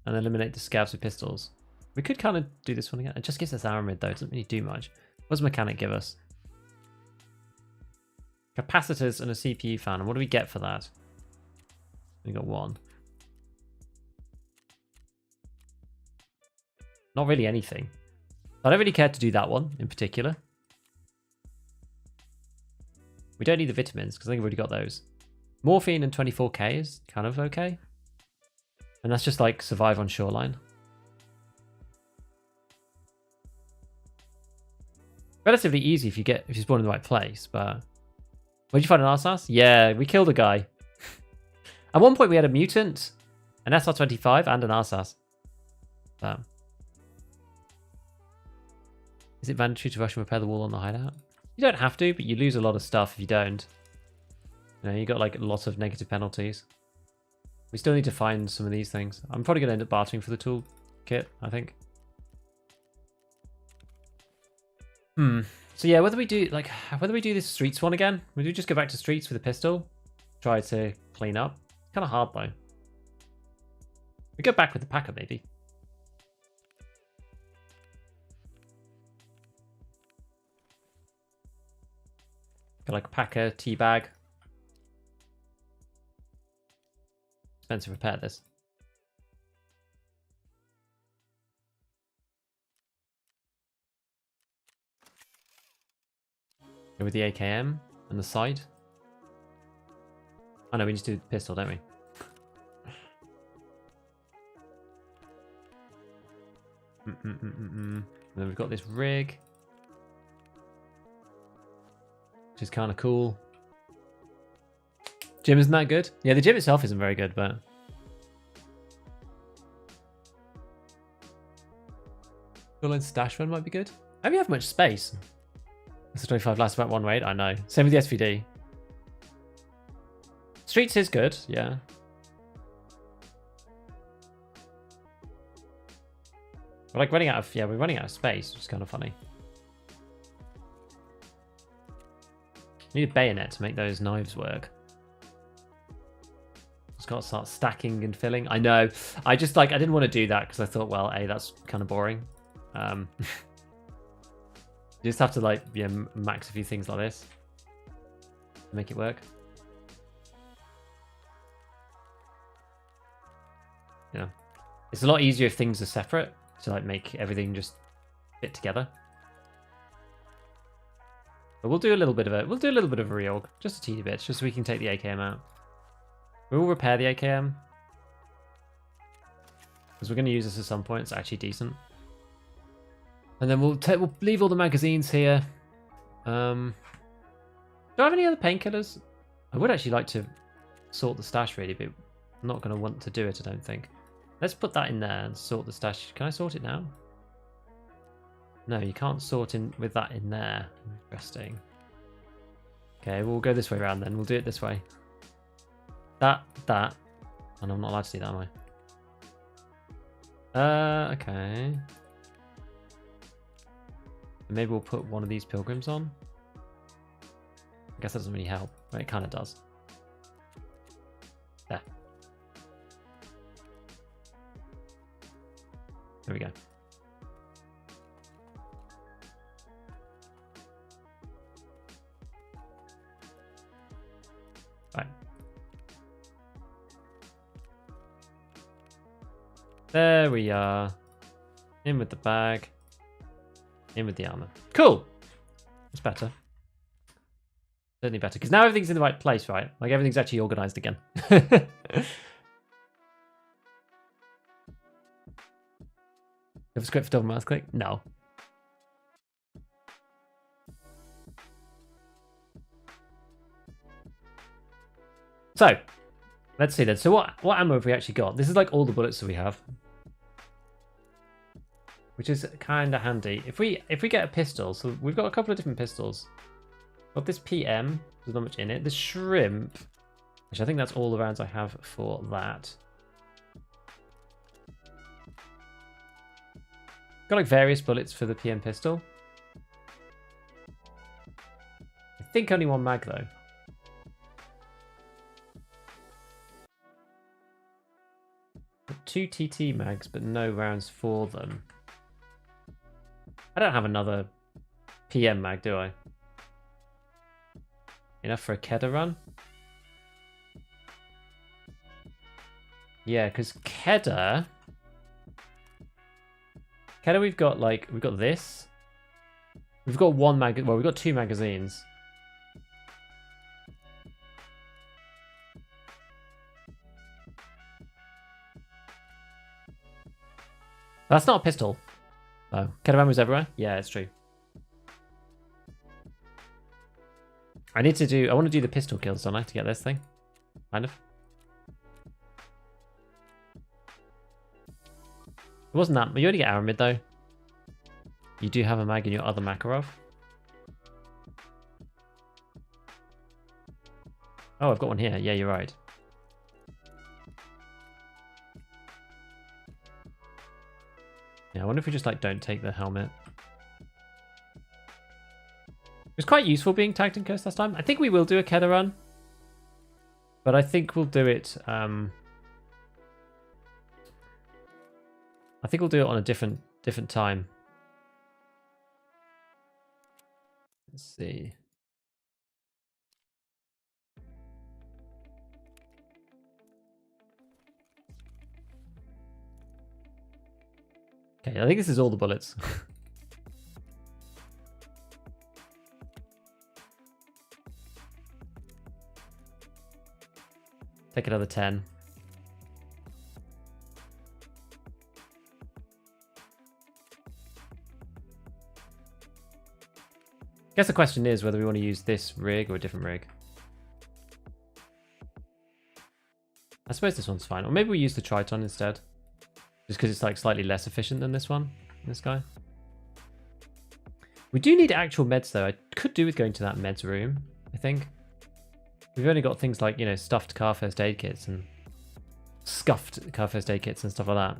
And eliminate the scavs with pistols. We could kind of do this one again. It just gives us aramid though. It doesn't really do much. What does mechanic give us? Capacitors and a CPU fan. And what do we get for that? We got 1. Not really anything. I don't really care to do that one in particular. We don't need the vitamins because I think we've already got those. Morphine and 24k is kind of okay. And that's just like survive on shoreline. Relatively easy if you spawn in the right place, but where'd you find an RSAS? Yeah, we killed a guy. At one point we had a mutant, an SR25, and an RSAS. So. Is it mandatory to rush and repair the wall on the hideout? You don't have to, but you lose a lot of stuff if you don't. You know, you got like lots of negative penalties. We still need to find some of these things. I'm probably going to end up bartering for the tool kit, I think. So yeah, whether we do this streets one again, would we just go back to streets with a pistol? Try to clean up. Kind of hard though. We go back with the packer maybe. Got like a packer, teabag. Expensive repair this. Go with the AKM and the sight. Oh no, we need to do the pistol, don't we? And then we've got this rig, which is kind of cool. Gym isn't that good? Yeah, the gym itself isn't very good, but... Shoreline stash run might be good. I don't have much space. That's 25 lasts about 1 raid, I know. Same with the SVD. Streets is good, yeah. We're like running out of, yeah, we're running out of space, which is kind of funny. Need a bayonet to make those knives work. Just got to start stacking and filling. I know. I just like, I didn't want to do that because I thought, well, A, that's kind of boring. You just have to like, yeah, max a few things like this to make it work. Yeah. It's a lot easier if things are separate to like make everything just fit together. But we'll do a little bit of a reorg, just a teeny bit, just so we can take the AKM out. We'll repair the AKM because we're going to use this at some point. It's actually decent. And then we'll leave all the magazines here. Do I have any other painkillers? I would actually like to sort the stash really, but I'm not going to want to do it, I don't think. Let's put that in there and sort the stash. Can I sort it now? No, you can't sort in with that in there. Interesting. Okay, we'll go this way around then. We'll do it this way. That. And I'm not allowed to do that, am I? Okay. Maybe we'll put one of these pilgrims on. I guess that doesn't really help, but it kind of does. There. There we go. Right. There we are. In with the bag. In with the armor. Cool. It's better. Certainly better. Because now everything's in the right place, right? Like everything's actually organized again. You have a script for double mouse click? No. So, let's see then. So what ammo have we actually got? This is like all the bullets that we have. Which is kind of handy. If we get a pistol, so we've got a couple of different pistols. Got this PM, there's not much in it. The shrimp, which I think that's all the rounds I have for that. Got like various bullets for the PM pistol. I think only one mag though. Got 2 TT mags, but no rounds for them. I don't have another PM mag, do I? Enough for a Kedda run? Yeah, because Kedda, we've got this. We've got one mag. Well, we've got 2 magazines. That's not a pistol. Oh, Kedda ammo's everywhere? Yeah, it's true. I want to do the pistol kills, don't I, to get this thing? Kind of. It wasn't that, but you only get Aramid though. You do have a mag in your other Makarov. Oh, I've got one here. Yeah, you're right. Yeah, I wonder if we just like don't take the helmet. It was quite useful being tagged and cursed last time. I think we will do a Kedda run. But I think we'll do it I think we'll do it on a different time. Let's see. Okay, I think this is all the bullets. Take another 10. Guess the question is whether we want to use this rig or a different rig. I suppose this one's fine. Or maybe we use the Triton instead. Just because it's like slightly less efficient than this one. This guy. We do need actual meds though. I could do with going to that meds room, I think. We've only got things like, you know, stuffed car first aid kits and scuffed car first aid kits and stuff like that.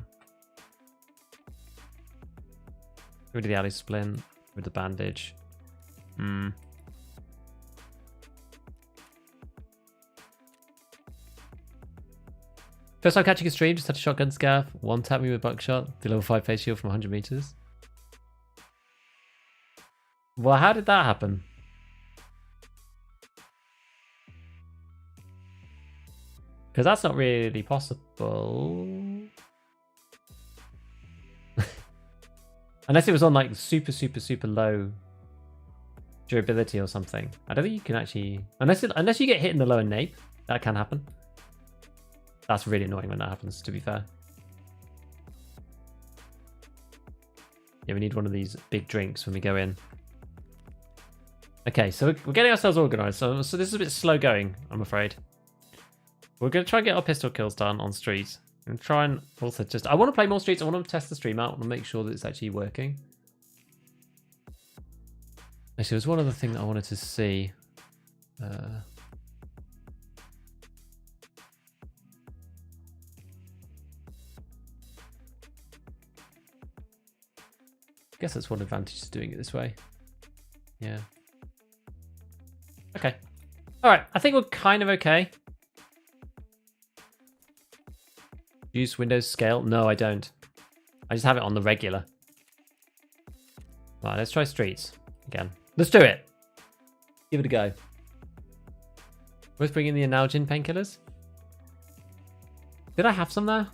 rid of the alley splint. With the bandage. First time catching a stream, just had a shotgun scav. One tap me with buckshot. The level 5 face shield from 100 meters. Well, how did that happen? Because that's not really possible. Unless it was on like super low durability or something. I don't think you can actually... Unless you get hit in the lower nape, that can happen. That's really annoying when that happens, to be fair. Yeah, we need one of these big drinks when we go in. Okay, so we're getting ourselves organized. So this is a bit slow going, I'm afraid. We're going to try and get our pistol kills done on street. And try and also just... I want to play more streets. I want to test the stream out. I want to make sure that it's actually working. Actually, there's one other thing that I wanted to see. I guess that's one advantage to doing it this way. Yeah. Okay. All right. I think we're kind of okay. Use Windows scale? No, I don't. I just have it on the regular. Right, let's try streets again. Let's do it. Give it a go. Let's bring in the Analgin painkillers. Did I have some there?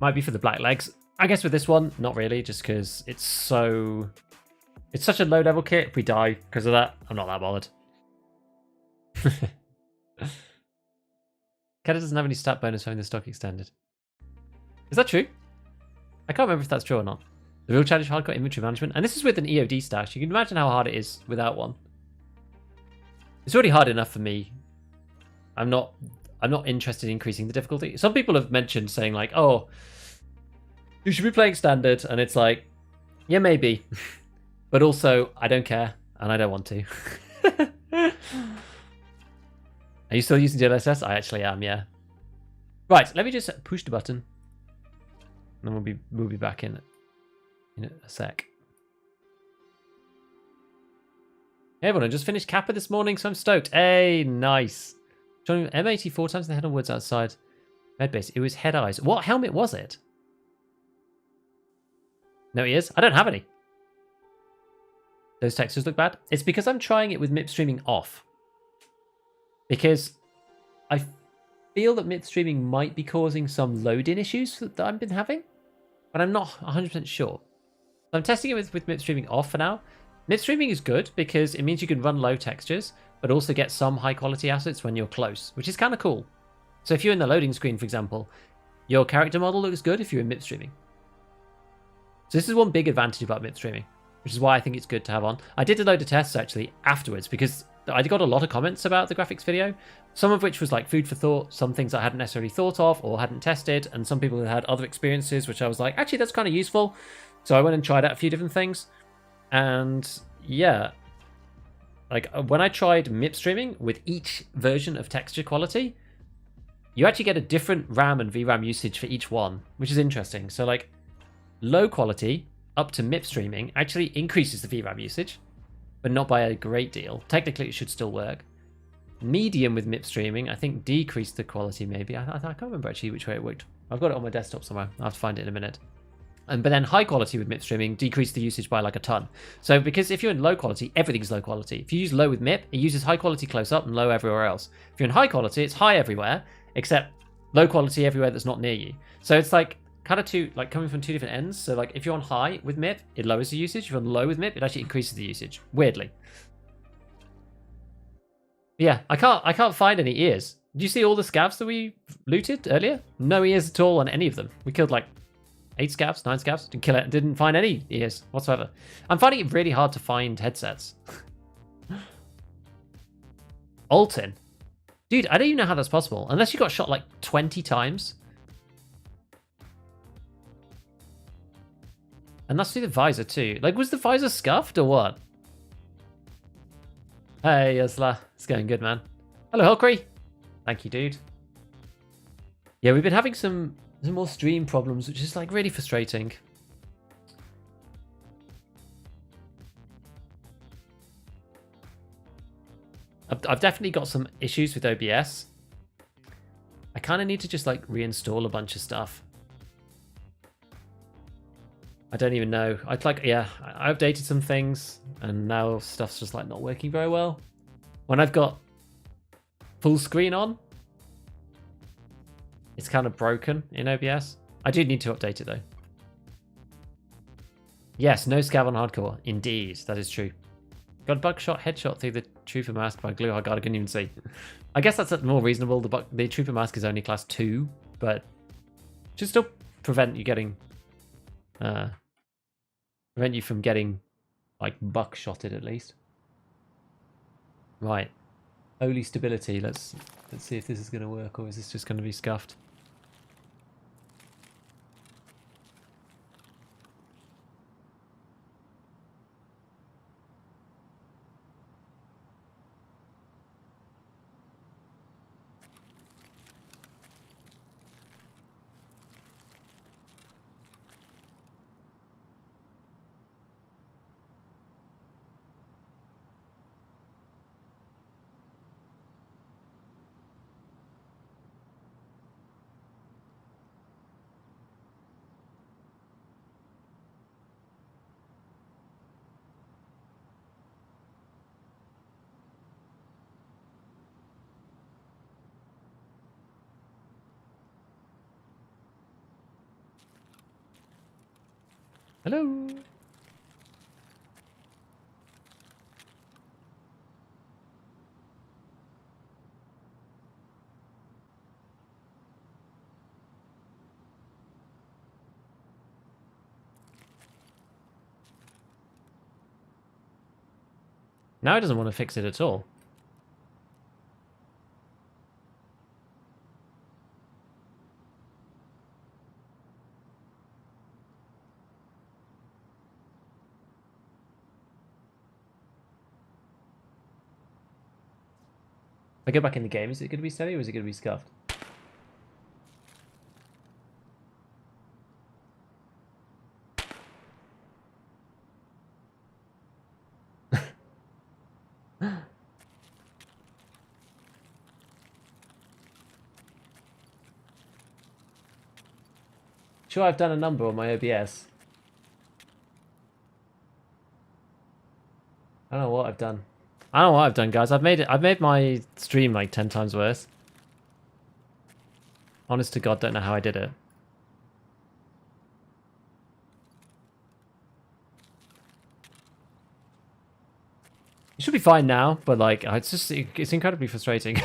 Might be for the black legs. I guess with this one, not really, just because it's such a low level kit. If we die because of that, I'm not that bothered. Keta doesn't have any stat bonus having the stock extended. Is that true? I can't remember if that's true or not. The real challenge for hardcore inventory management, and this is with an EOD stash. You can imagine how hard it is without one. It's already hard enough for me. I'm not interested in increasing the difficulty. Some people have mentioned saying like, "Oh, you should be playing standard," and it's like, yeah, maybe, but also I don't care and I don't want to. Are you still using DLSS? I actually am, yeah. Right, let me just push the button. And then we'll be back in a sec. Hey everyone, I just finished Kappa this morning, so I'm stoked. Hey, nice. Joining M80 4 times in the head onwards outside medbase. It was head eyes. What helmet was it? No ears? I don't have any. Those textures look bad. It's because I'm trying it with MIP streaming off. Because I feel that MIP streaming might be causing some load-in issues that I've been having, but I'm not 100% sure. So I'm testing it with MIP streaming off for now. MIP streaming is good because it means you can run low textures, but also get some high-quality assets when you're close, which is kind of cool. So if you're in the loading screen, for example, your character model looks good if you're in MIP streaming. So this is one big advantage about MIP streaming, which is why I think it's good to have on. I did a load of tests actually afterwards because I got a lot of comments about the graphics video, some of which was like food for thought, some things I hadn't necessarily thought of or hadn't tested, and some people had other experiences, which I was like, actually, that's kind of useful. So I went and tried out a few different things. And yeah, like when I tried MIP streaming with each version of texture quality, you actually get a different RAM and VRAM usage for each one, which is interesting. So like low quality up to MIP streaming actually increases the VRAM usage, but not by a great deal. Technically, it should still work. Medium with MIP streaming, I think decreased the quality maybe. I can't remember actually which way it worked. I've got it on my desktop somewhere. I'll have to find it in a minute. But then high quality with MIP streaming decreased the usage by like a ton. So because if you're in low quality, everything's low quality. If you use low with MIP, it uses high quality close up and low everywhere else. If you're in high quality, it's high everywhere, except low quality everywhere that's not near you. So it's like kind of coming from two different ends. So like if you're on high with MIP, it lowers the usage. If you're on low with MIP, it actually increases the usage. Weirdly. Yeah, I can't find any ears. Did you see all the scavs that we looted earlier? No ears at all on any of them. We killed like 8 scavs, 9 scavs. Didn't find any ears whatsoever. I'm finding it really hard to find headsets. Altin. Dude, I don't even know how that's possible. Unless you got shot like 20 times. And that's through the visor too. Like, was the visor scuffed or what? Hey, Yasla. It's going good, man. Hello, Hulkry. Thank you, dude. Yeah, we've been having some more stream problems, which is like really frustrating. I've definitely got some issues with OBS. I kind of need to just like reinstall a bunch of stuff. I don't even know. I updated some things and now stuff's just like not working very well. When I've got full screen on, it's kind of broken in OBS. I do need to update it though. Yes, no scav on hardcore. Indeed, that is true. Got a buckshot headshot through the trooper mask by glue. Oh god, I couldn't even see. I guess that's more reasonable. The trooper mask is only class 2, but should still prevent you getting prevent you from getting like buckshotted at least. Right. Holy stability. Let's see if this is going to work, or is this just going to be scuffed? Hello. Now it doesn't want to fix it at all. If I go back in the game, is it going to be steady or is it going to be scuffed? Sure, I've done a number on my OBS. I don't know what I've done. I don't know what I've done, guys. I've made my stream like 10 times worse. Honest to God, don't know how I did it. It should be fine now, but like, it's incredibly frustrating.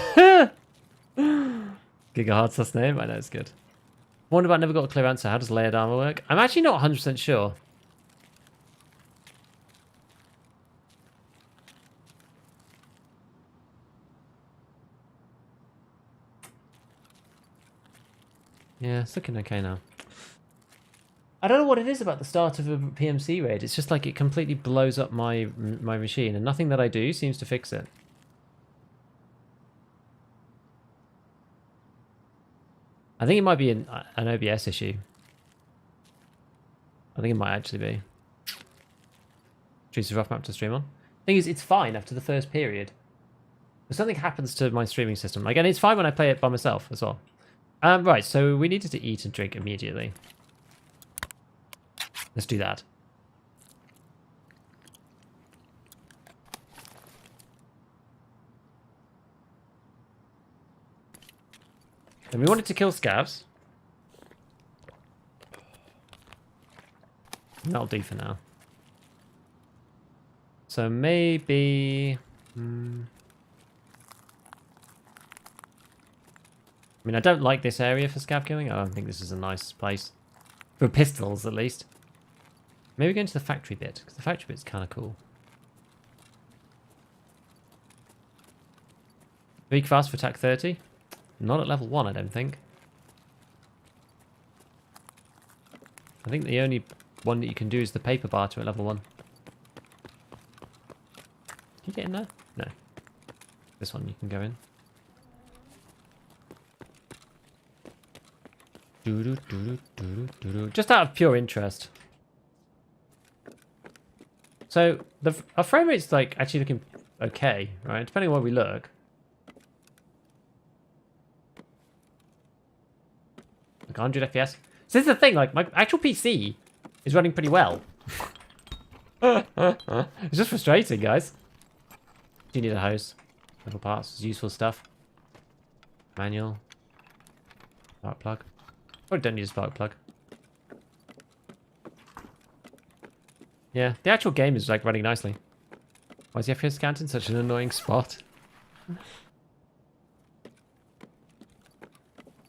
Gigahertz, that's name. I know it's good. Wonder about never got a clear answer. How does layered armor work? I'm actually not 100% sure. Yeah, it's looking okay now. I don't know what it is about the start of a PMC raid. It's just like it completely blows up my machine, and nothing that I do seems to fix it. I think it might be an OBS issue. I think it might actually be. Choose a rough map to stream on. Thing is, it's fine after the first period. If something happens to my streaming system, again, it's fine when I play it by myself as well. Right, so we needed to eat and drink immediately. Let's do that. And we wanted to kill scavs. That'll do for now. So maybe... I mean, I don't like this area for scav killing. I don't think this is a nice place. For pistols, at least. Maybe go into the factory bit, because the factory bit's kind of cool. Weak fast for attack 30. Not at level 1, I don't think. I think the only one that you can do is the paper barter at level 1. Can you get in there? No. This one you can go in. Just out of pure interest. So our frame rate's like actually looking okay, right? Depending on where we look. Like 100 FPS. So this is the thing, like, my actual PC is running pretty well. It's just frustrating, guys. Do you need a hose? Little parts, useful stuff. Manual. Spark plug. Probably don't need a spark plug. Yeah, the actual game is like running nicely. Why is the FPS count in such an annoying spot?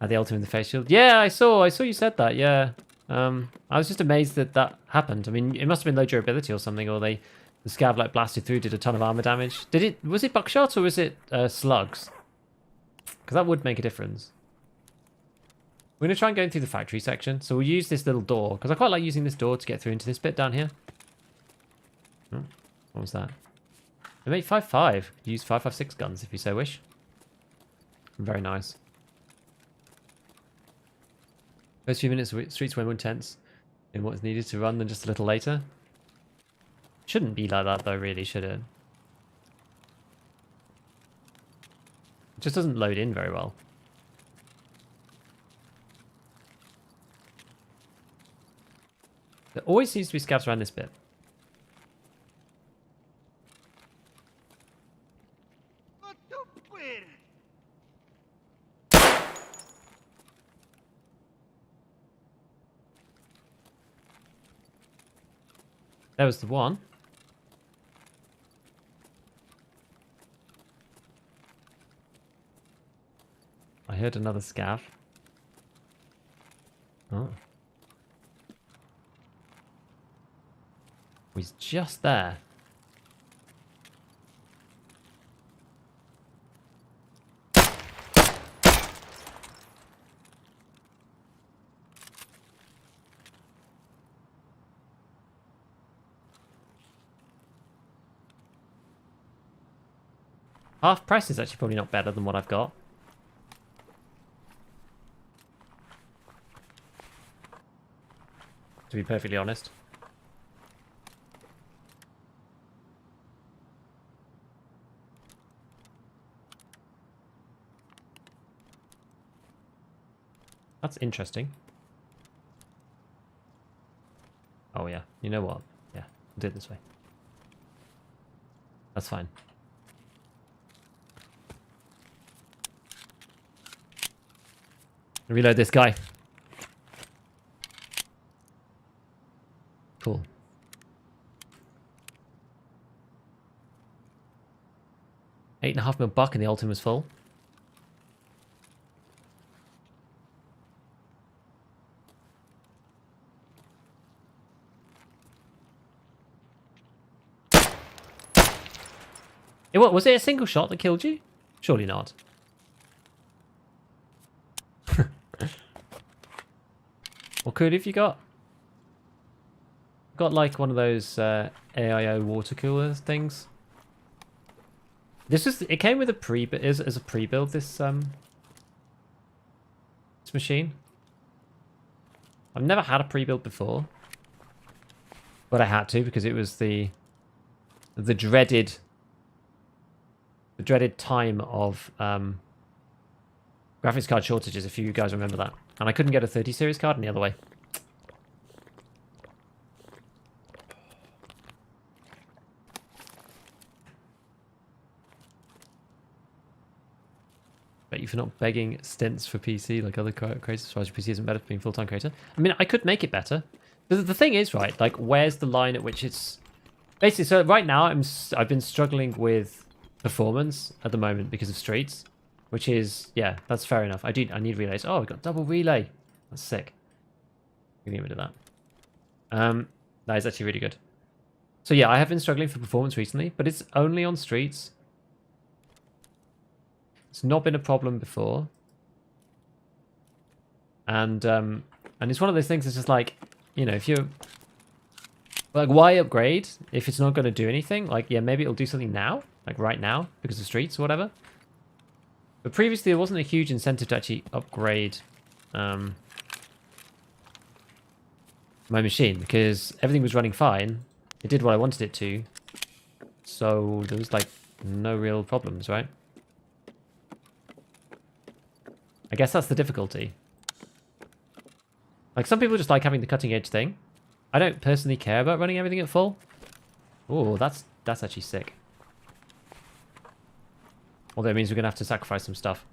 The ultimate in the face shield. Yeah, I saw you said that, yeah. I was just amazed that that happened. I mean, it must have been low durability or something, or the scav like blasted through, did a ton of armor damage. Was it buckshot or was it slugs? Because that would make a difference. We're going to try and go in through the factory section. So we'll use this little door, because I quite like using this door to get through into this bit down here. Oh, what was that? They make 5.5. Use 5.56 guns if you so wish. Very nice. First few minutes of streets were more intense in what is needed to run than just a little later. Shouldn't be like that though, really, should it? It just doesn't load in very well. There always seems to be scavs around this bit. There was the one. I heard another scav. Oh. He's just there. Half press is actually probably not better than what I've got. To be perfectly honest. That's interesting. Oh yeah, you know what? Yeah, we'll do it this way. That's fine. Reload this guy. Cool. $8.5 mil buck and the ultimate was full. What was it a single shot that killed you? Surely not. What cooler have you got? Got like one of those AIO water cooler things. It came with a as a pre-build this machine. I've never had a pre-build before, but I had to because it was the dreaded time of graphics card shortages, if you guys remember that. And I couldn't get a 30 series card any other way. Bet you for not begging stints for PC like other creators, as far as your PC isn't better for being full-time creator. I mean, I could make it better. The thing is, right, like, where's the line at which it's... Basically, so right now, I've been struggling with performance at the moment because of streets. Which is, yeah, that's fair enough. I need relays. Oh, I've got double relay. That's sick. We can get rid of that. That is actually really good. So yeah, I have been struggling for performance recently, but it's only on streets. It's not been a problem before. And it's one of those things that's just like, you know, if you're... Like, why upgrade if it's not going to do anything? Like, yeah, maybe it'll do something now. Like, right now, because of streets or whatever. But previously, there wasn't a huge incentive to actually upgrade my machine because everything was running fine. It did what I wanted it to. So there was like no real problems, right? I guess that's the difficulty. Like, some people just like having the cutting edge thing. I don't personally care about running everything at full. Oh, that's actually sick. Although it means we're going to have to sacrifice some stuff.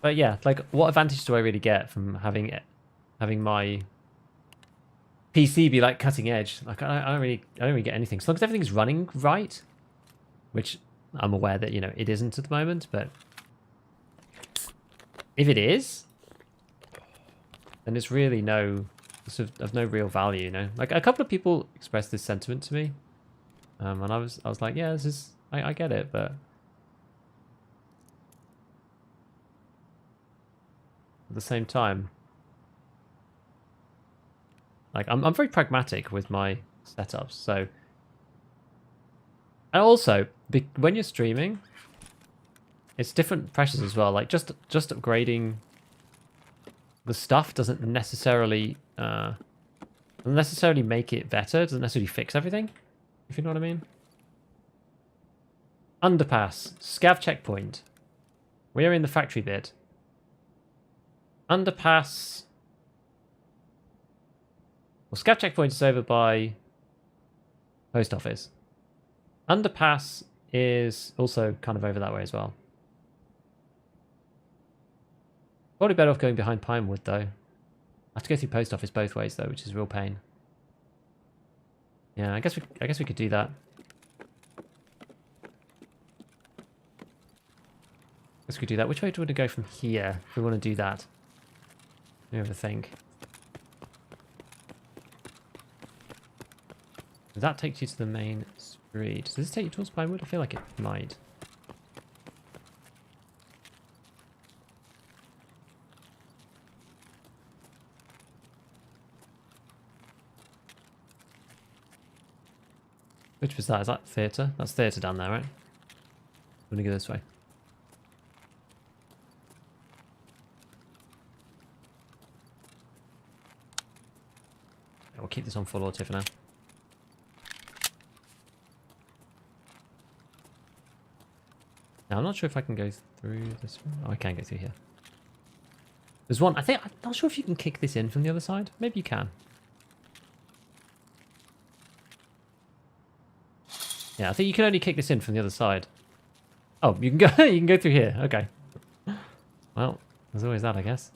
But yeah, like, what advantage do I really get from having my PC be like cutting edge? Like, I don't really get anything. As long as everything's running right, which I'm aware that, you know, it isn't at the moment, but if it is, then it's really sort of no real value, you know? Like, a couple of people expressed this sentiment to me, and I was like, yeah, this is, I get it, but at the same time, like, I'm very pragmatic with my setups, so, and also when you're streaming, it's different pressures as well. Like, just upgrading the stuff doesn't necessarily make it better. It doesn't necessarily fix everything, if you know what I mean. Underpass, scav checkpoint. We are in the factory bit. Underpass. Well, scav checkpoint is over by post office. Underpass is also kind of over that way as well. Probably better off going behind Pinewood, though. I have to go through post office both ways, though, which is a real pain. Yeah, I guess we could do that. I guess we could do that. Which way do we want to go from here if we want to do that? Let me have a think. Does that take you to the main street? Does this take you towards Pinewood? I feel like it might. Which was that? Is that theatre? That's theatre down there, right? I'm gonna go this way. Yeah, we'll keep this on full auto for now. Now, I'm not sure if I can go through this one. Oh, I can go through here. There's one. I'm not sure if you can kick this in from the other side. Maybe you can. Yeah, I think you can only kick this in from the other side. Oh, you can go. You can go through here. Okay. Well, there's always that, I guess.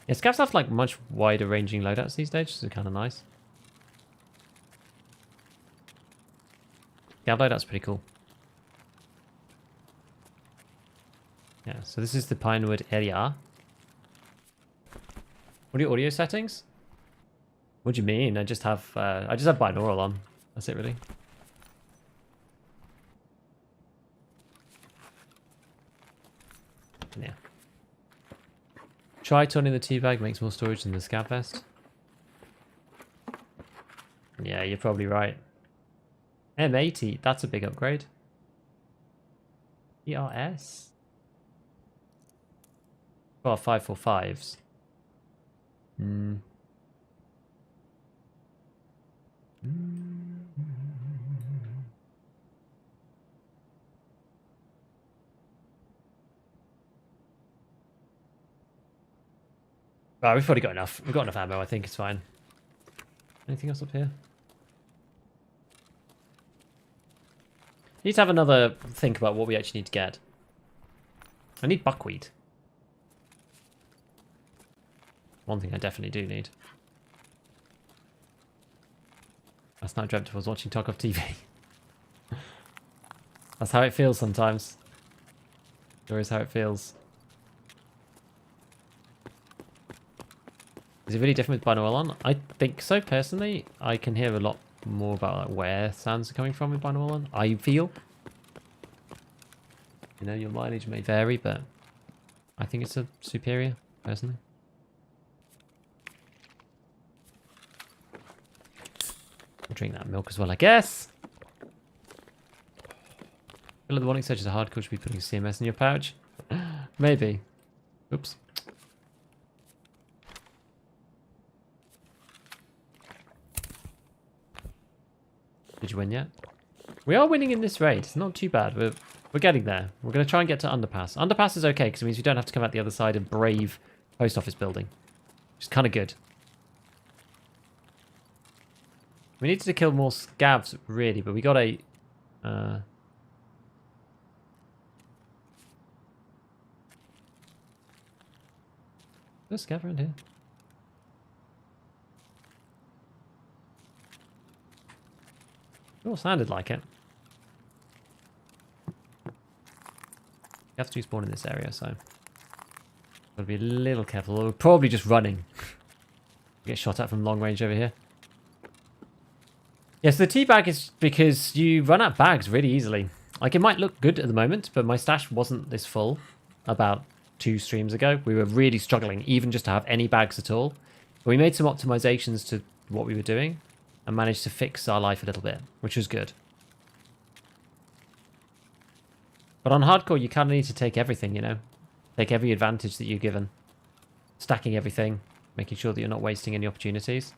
Yeah, Scavs have like much wider ranging loadouts these days, which is kind of nice. Yeah, loadout's pretty cool. Yeah, so this is the Pinewood area. What are your audio settings? What do you mean? I just have binaural on. That's it, really. Yeah. Try turning the teabag makes more storage than the scav vest. Yeah, you're probably right. M80, that's a big upgrade. ERS? Well, 545s. Hmm. Right, we've already got enough. We've got enough ammo, I think it's fine. Anything else up here? Need to have another think about what we actually need to get. I need buckwheat. One thing I definitely do need. Last night I dreamt I was watching Tarkov TV. That's how it feels sometimes. Sure is how it feels. Is it really different with binaural on? I think so, personally. I can hear a lot more about like, where sounds are coming from with binaural on. I feel. You know, your mileage may vary, but I think it's a superior, personally. I'll drink that milk as well, I guess. Feel like the wanting search is a hardcore should be putting CMS in your pouch. Maybe. Oops. Did you win yet? We are winning in this raid. It's not too bad. We're getting there. We're going to try and get to Underpass. Underpass is okay because it means we don't have to come out the other side and brave post office building. Which is kind of good. We needed to kill more scavs, really, but we got a... There's a scav around here. It all sounded like it. You have to spawn in this area, so gotta be a little careful. We're probably just running. Get shot at from long range over here. Yes, the tea bag is because you run out bags really easily. Like, it might look good at the moment, but my stash wasn't this full about 2 streams ago. We were really struggling, even just to have any bags at all. But we made some optimizations to what we were doing and managed to fix our life a little bit, which was good. But on hardcore, you kind of need to take everything, you know? Take every advantage that you're given. Stacking everything, making sure that you're not wasting any opportunities.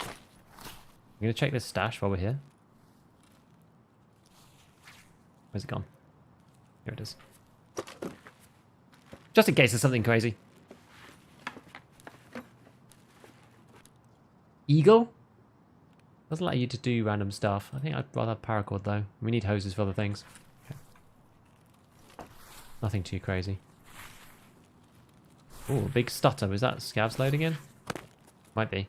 I'm going to check this stash while we're here. Where's it gone? Here it is. Just in case there's something crazy. Eagle? Doesn't allow you to do random stuff. I think I'd rather have paracord though. We need hoses for other things. Okay. Nothing too crazy. Oh, a big stutter. Was that scavs loading in? Might be.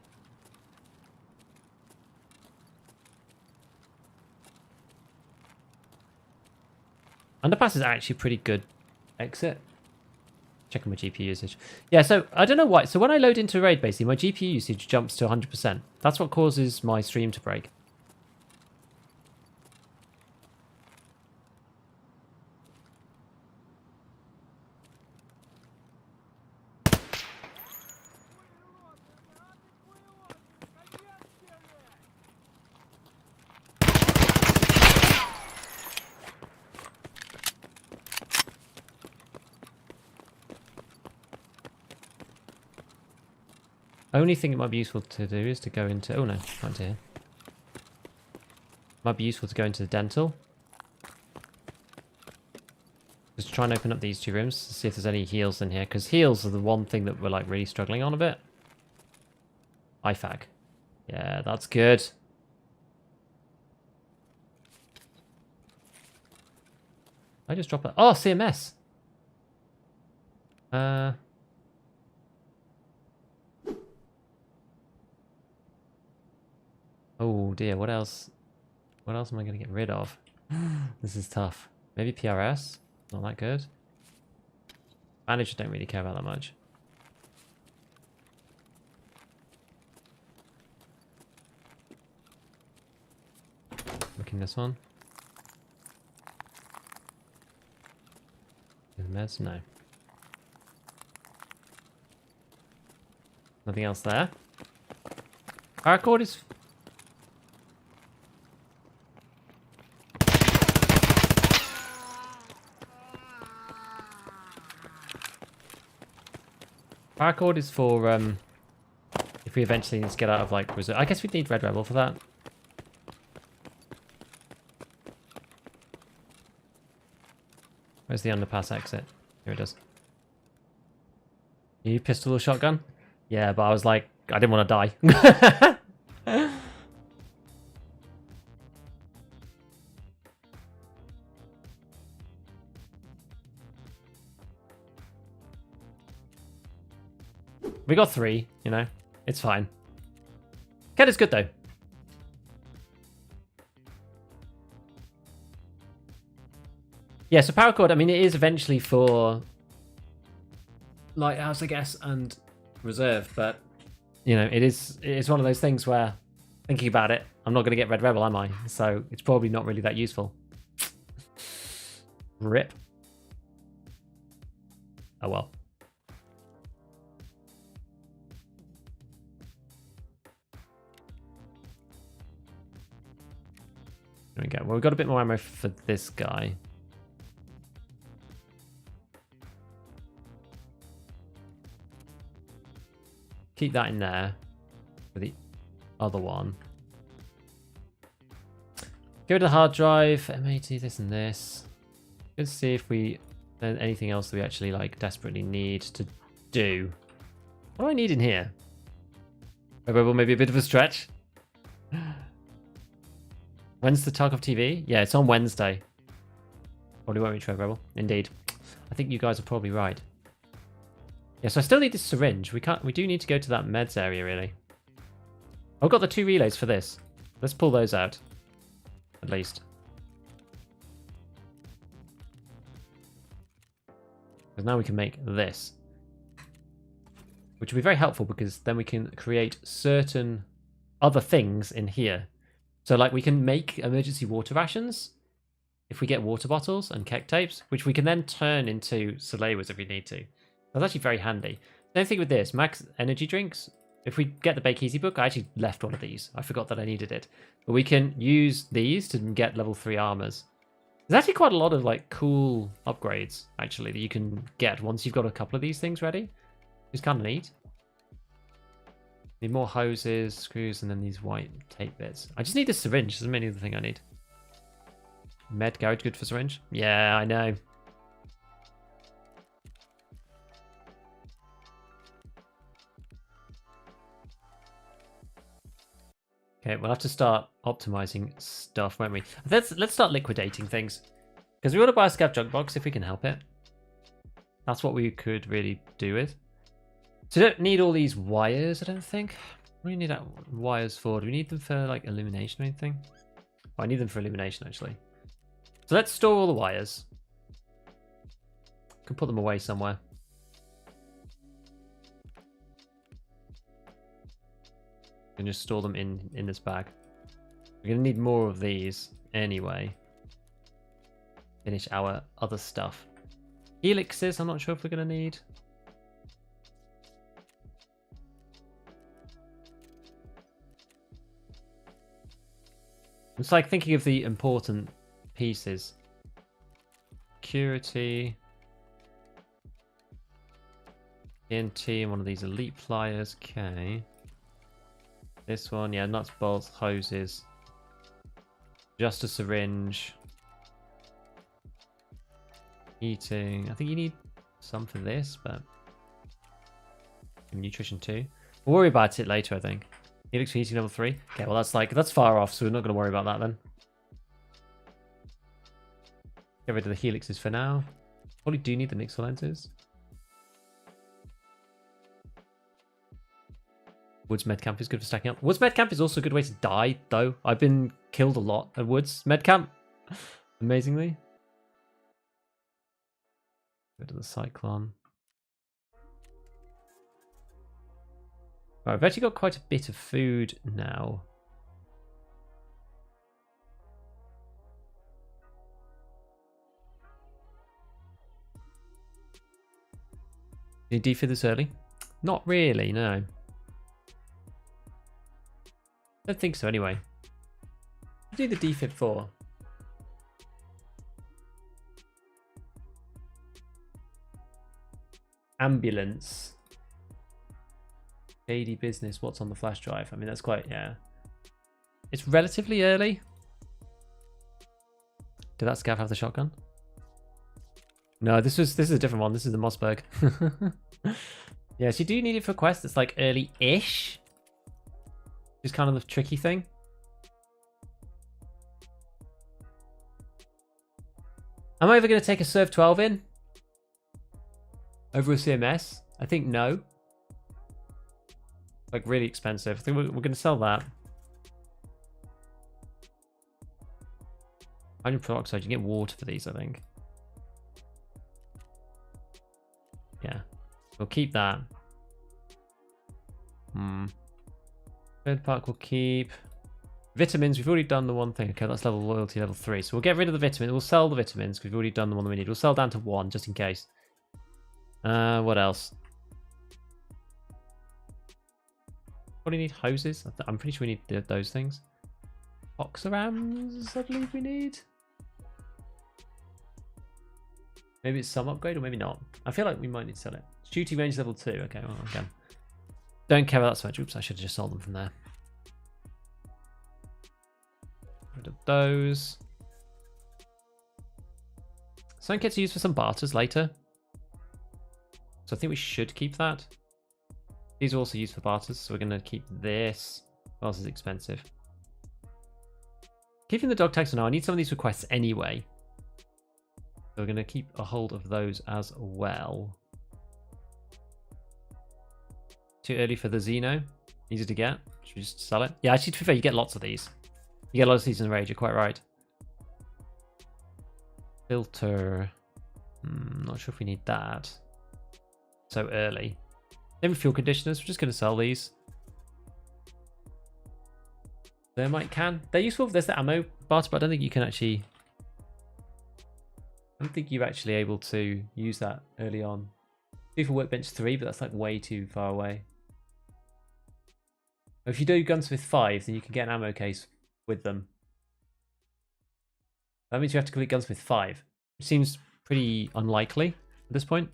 Underpass is actually pretty good exit. Checking my GPU usage. Yeah, so I don't know why. So when I load into raid, basically, my GPU usage jumps to 100%. That's what causes my stream to break. Only thing it might be useful to do is to go into... Oh no, can't here. Might be useful to go into the dental. Just try and open up these 2 rooms to see if there's any heals in here. Because heals are the one thing that we're like really struggling on a bit. IFAG. Yeah, that's good. I just drop it. Oh, CMS. Oh dear, what else? What else am I going to get rid of? This is tough. Maybe PRS? Not that good. Bandage, don't really care about that much. Looking this one. The meds? No. Nothing else there. Paracord is... Paracord is for, if we eventually need to get out of, like, reserve. I guess we'd need Red Rebel for that. Where's the underpass exit? Here it is. You pistol or shotgun? Yeah, but I was like, I didn't want to die. We got 3, you know. It's fine. Cat is good, though. Yeah, so paracord, I mean, it is eventually for Lighthouse, I guess, and Reserve, but, you know, it's one of those things where, thinking about it, I'm not going to get Red Rebel, am I? So it's probably not really that useful. RIP. Oh well. There we go. Well, we've got a bit more ammo for this guy. Keep that in there for the other one. Go to the hard drive, MAT, this and this. Let's see if we anything else that we actually like desperately need to do. What do I need in here? Well, maybe a bit of a stretch. When's the Tarkov TV? Yeah, it's on Wednesday. Probably won't be Trev Rebel. Indeed. I think you guys are probably right. Yeah, so I still need this syringe. We do need to go to that meds area, really. I've got the 2 relays for this. Let's pull those out. At least. Because now we can make this. Which will be very helpful because then we can create certain other things in here. So like we can make emergency water rations if we get water bottles and keg tapes, which we can then turn into Salewers if we need to. That's actually very handy. Same thing with this, max energy drinks. If we get the Bake Easy book, I actually left one of these. I forgot that I needed it. But we can use these to get level 3 armors. There's actually quite a lot of like cool upgrades actually that you can get once you've got a couple of these things ready. It's kind of neat. Need more hoses, screws, and then these white tape bits. I just need this syringe. There's many other thing I need. Med garage, good for syringe. Yeah, I know. Okay, we'll have to start optimizing stuff, won't we? Let's start liquidating things. Because we want to buy a scav junk box if we can help it. That's what we could really do with. So we don't need all these wires, I don't think. What do we need wires for? Do we need them for like illumination or anything? Oh, I need them for illumination actually. So let's store all the wires. Can put them away somewhere. And just store them in this bag. We're gonna need more of these anyway. Finish our other stuff. Helixes, I'm not sure if we're gonna need. It's like thinking of the important pieces. Security. TNT and one of these elite pliers. Okay. This one, yeah, nuts, bolts, hoses. Just a syringe. Heating. I think you need some for this, but nutrition too. We'll worry about it later, I think. Helix for heating level 3. Okay, well that's far off, so we're not going to worry about that then. Get rid of the helixes for now. Probably do need the Nixel lenses. Woods med camp is good for stacking up. Woods med camp is also a good way to die, though. I've been killed a lot at Woods med camp. Amazingly. Go to the Cyclone. Right, I've actually got quite a bit of food now. Did you defib this early? Not really, no. Don't think so anyway. What do you do the defib for? Ambulance. Shady business, what's on the flash drive? I mean, that's quite, yeah. It's relatively early. Did that scav have the shotgun? No, this is a different one. This is the Mossberg. Yeah, so you do need it for quests. It's like early-ish. Is kind of the tricky thing. Am I ever going to take a Serve 12 in? Over a CMS? I think no. Like really expensive. I think we're going to sell that. Hydrogen peroxide, you can get water for these, I think. Yeah. We'll keep that. Third park we'll keep. Vitamins, we've already done the one thing. Okay, that's loyalty level 3. So we'll get rid of the vitamins. We'll sell the vitamins because we've already done the one that we need. We'll sell down to 1 just in case. What else? What do you need? Hoses? I'm pretty sure we need those things. Oxorams, I believe we need. Maybe it's some upgrade or maybe not. I feel like we might need to sell it. Shooting range level 2. Okay, well, again. Don't care about that so much. Oops, I should have just sold them from there. Rid of those. Some kits are used for some barters later. So I think we should keep that. These are also used for barters, so we're going to keep this. What else is expensive? Keeping the dog tags for now. I need some of these requests anyway. So we're going to keep a hold of those as well. Too early for the Xeno. Easy to get. Should we just sell it? Yeah, actually, to be fair, you get lots of these. You get a lot of these in Rage, you're quite right. Filter. Not sure if we need that. So early. Maybe fuel conditioners. We're just going to sell these. Thermite can. They're useful. There's the ammo barter, but I don't think you can actually... I don't think you're actually able to use that early on. Do for workbench 3, but that's like way too far away. If you do gunsmith 5, then you can get an ammo case with them. That means you have to complete gunsmith 5. Which seems pretty unlikely at this point.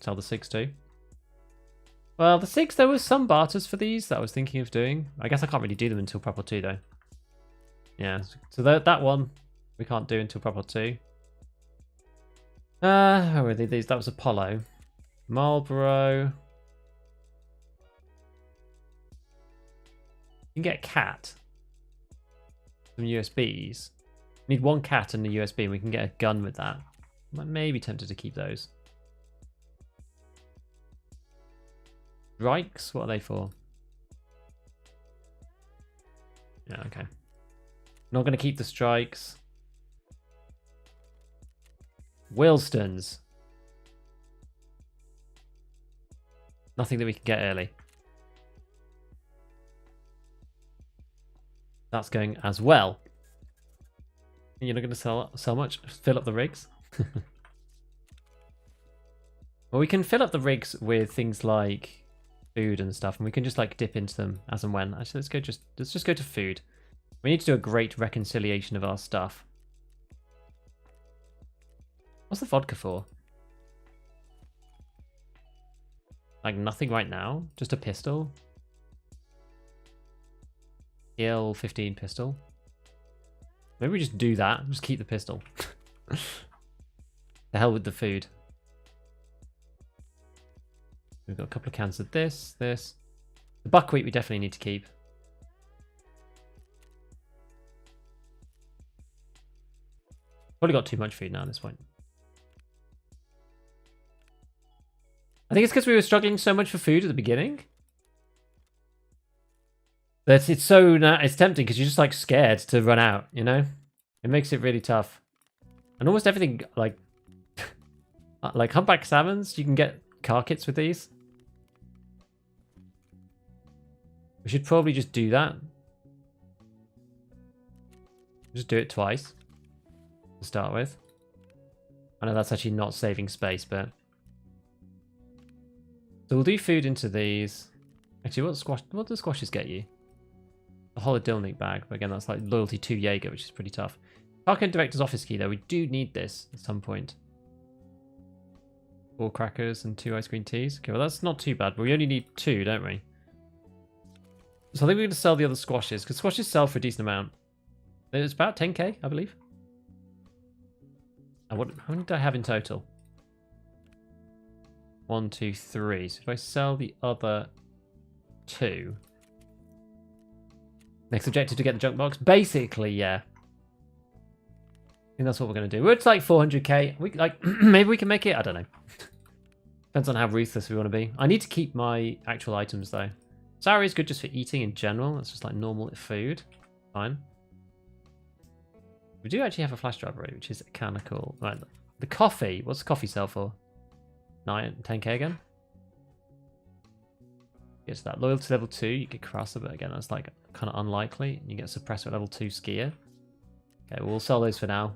Sell the 6 too. Well, the 6, there was some barters for these that I was thinking of doing. I guess I can't really do them until Proper 2 though. Yeah, so that one we can't do until Proper 2. How were these? That was Apollo. Marlboro. You can get a cat. Some USBs. We need one cat and a USB and we can get a gun with that. I may be tempted to keep those. Strikes? What are they for? Yeah, okay. Not going to keep the strikes. Wilstons. Nothing that we can get early. That's going as well. You're not going to sell much? Fill up the rigs? Well, we can fill up the rigs with things like food and stuff, and we can just like dip into them as and when. Actually, let's just go to food. We need to do a great reconciliation of our stuff. What's the vodka for? Like nothing right now? Just a pistol? EL 15 pistol. Maybe we just do that. Just keep the pistol. The hell with the food. We've got a couple of cans of this. The buckwheat we definitely need to keep. Probably got too much food now at this point. I think it's because we were struggling so much for food at the beginning. That it's tempting because you're just like scared to run out, you know? It makes it really tough. And almost everything, like humpback salmons, you can get car kits with these. We should probably just do that. Just do it twice to start with. I know that's actually not saving space, but... So we'll do food into these. Actually, what do squashes get you? A holodilnic bag, but again, that's like loyalty to Jaeger, which is pretty tough. Tarkov Director's Office key, though. We do need this at some point. 4 crackers and 2 ice cream teas. Okay, well, that's not too bad, but we only need 2, don't we? So I think we're going to sell the other squashes, because squashes sell for a decent amount. It's about 10k, I believe. And how many did I have in total? 1, 2, 3. So if I sell the other 2... Next objective to get the junk box. Basically, yeah. I think that's what we're going to do. It's like 400k. We like maybe we can make it. I don't know. Depends on how ruthless we want to be. I need to keep my actual items though. Sour is good just for eating in general. It's just like normal food. Fine. We do actually have a flash drive already, which is kind of cool. Right. The coffee. What's the coffee sell for? 10k again. Get to that. Loyalty level 2, you get Crusher, but again, that's like kind of unlikely. You get Suppressor at level 2 Skier. Okay, we'll sell those for now.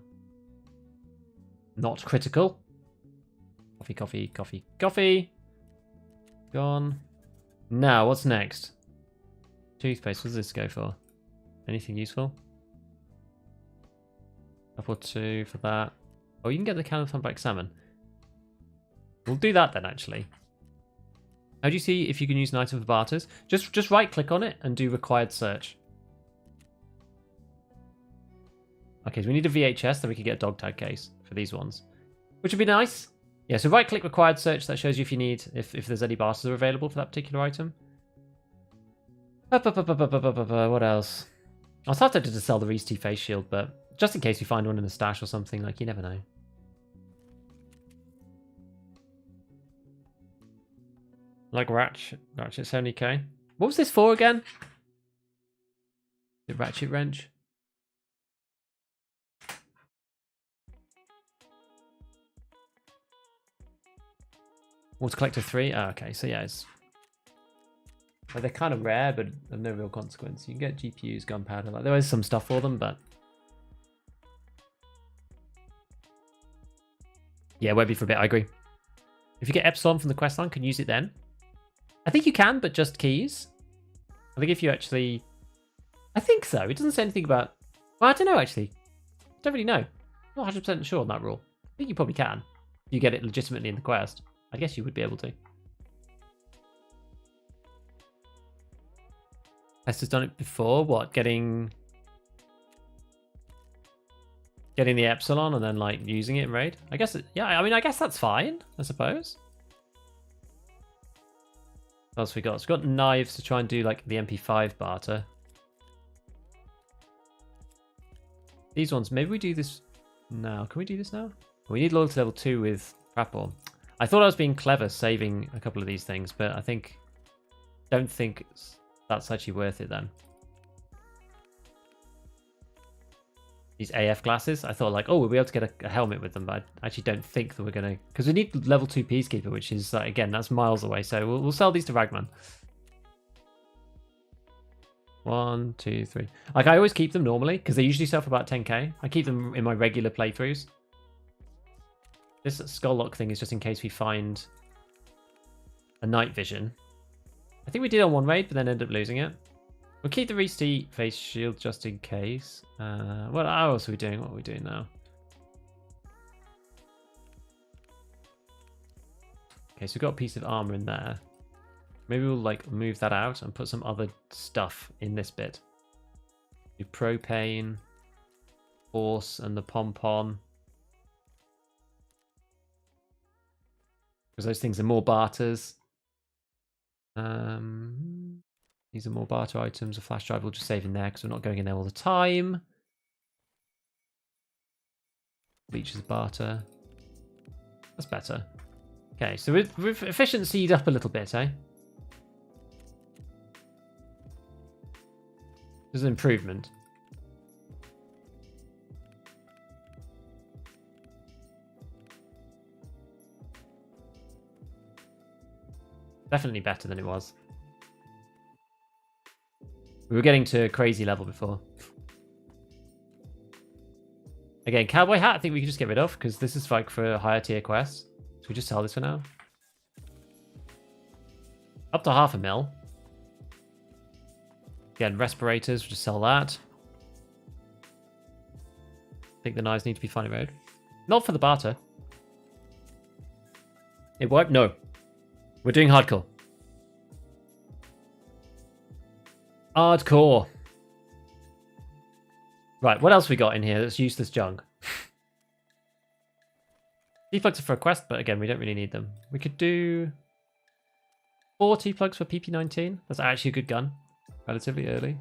Not critical. Coffee, coffee, coffee, coffee. Gone. Now, what's next? Toothpaste, what does this go for? Anything useful? Up or two for that. Oh, you can get the can of humpback salmon. We'll do that then, actually. How do you see if you can use an item for barters? Just right click on it and do required search. Okay, so we need a VHS, then we can get a dog tag case for these ones, which would be nice. Yeah, so right click required search, that shows you if you need, if there's any barters available for that particular item. What else? I was tempted to sell the Reese T face shield, but just in case we find one in the stash or something, like, you never know. Like Ratchet 70k. What was this for again? The Ratchet wrench? Water Collector 3? Oh, okay, so yeah, it's... Like, they're kind of rare, but of no real consequence. You can get GPUs, gunpowder, like, there is some stuff for them, but... Yeah, Webby for a bit, I agree. If you get Epsilon from the quest line, can you use it then? I think you can, but just keys. I think if you actually... I think so. It doesn't say anything about... Well, I don't know, actually. I don't really know. I'm not 100% sure on that rule. I think you probably can. If you get it legitimately in the quest. I guess you would be able to. Hester's done it before. What? Getting the Epsilon and then, like, using it in raid? I guess it... Yeah, I mean, I guess that's fine, I suppose. What else we got? So we've got knives to try and do, like, the MP5 barter. These ones, maybe we do this now. Can we do this now? We need loyalty level 2 with Rapport. I thought I was being clever saving a couple of these things, but I don't think that's actually worth it then. These AF glasses, I thought like, oh, we'll be able to get a helmet with them, but I actually don't think that we're going to... Because we need level 2 Peacekeeper, which is, again, that's miles away, so we'll sell these to Ragman. 1, 2, 3. Like, I always keep them normally, because they usually sell for about 10k. I keep them in my regular playthroughs. This skull lock thing is just in case we find a night vision. I think we did on one raid, but then ended up losing it. We'll keep the Reese T face shield just in case. What else are we doing? What are we doing now? Okay, so we've got a piece of armor in there. Maybe we'll like move that out and put some other stuff in this bit. Do propane, horse, and the pom-pom. Because those things are more barters. These are more barter items. A flash drive we'll just save in there because we're not going in there all the time. Bleach is barter. That's better. Okay, so we've efficiency'd up a little bit, eh? There's an improvement. Definitely better than it was. We were getting to a crazy level before. Again, cowboy hat I think we can just get rid of because this is like for higher tier quests. So we just sell this for now. Up to 500,000. Again, respirators, we'll just sell that. I think the knives need to be finely road. Not for the barter. It won't? No. We're doing hardcore. Hardcore. Right, what else we got in here that's useless junk? T-plugs are for a quest, but again, we don't really need them. We could do 4 T-plugs for PP19. That's actually a good gun. Relatively early.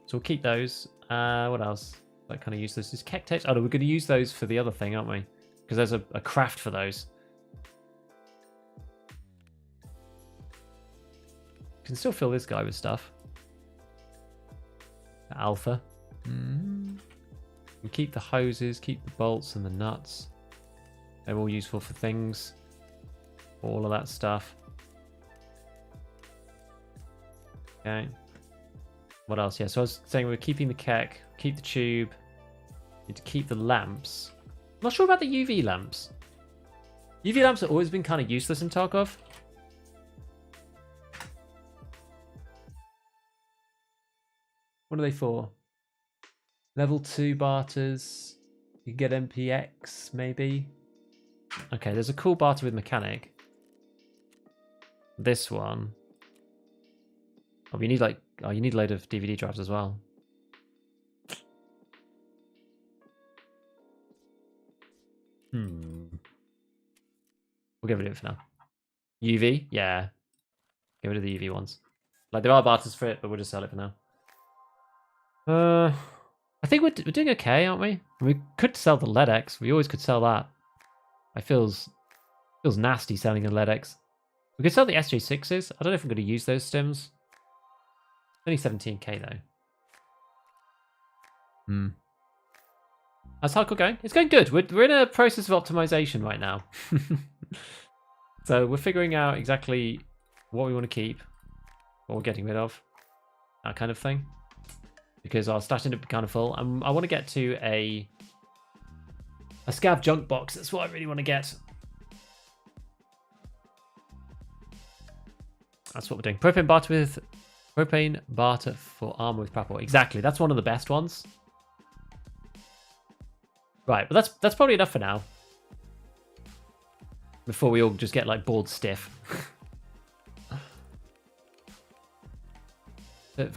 So we'll keep those. What else? That kind of useless. Is Keck tapes? Oh, no, we're going to use those for the other thing, aren't we? Because there's a craft for those. Can still fill this guy with stuff. Alpha. And keep the hoses, keep the bolts and the nuts. They're all useful for things. All of that stuff. Okay. What else? Yeah, so I was saying we're keeping the keck, keep the tube. Need to keep the lamps. I'm not sure about the UV lamps. UV lamps have always been kind of useless in Tarkov. What are they for? Level 2 barters. You can get MPX, maybe. Okay, there's a cool barter with mechanic. This one. Oh, you need like... Oh, you need a load of DVD drives as well. We'll get rid of it for now. UV? Yeah. Get rid of the UV ones. Like, there are barters for it, but we'll just sell it for now. I think we're doing okay, aren't we? We could sell the LEDX. We always could sell that. It feels nasty selling a LEDX. We could sell the SJ6s. I don't know if I'm going to use those stims. Only 17k though. How's hardcore going? It's going good. We're in a process of optimization right now. So we're figuring out exactly what we want to keep, what we're getting rid of, that kind of thing. Because our stash ended up kind of full. And I want to get to a scav junk box. That's what I really want to get. That's what we're doing. Propane barter for armor with Prapor. Exactly. That's one of the best ones. Right, but that's probably enough for now. Before we all just get like bored stiff.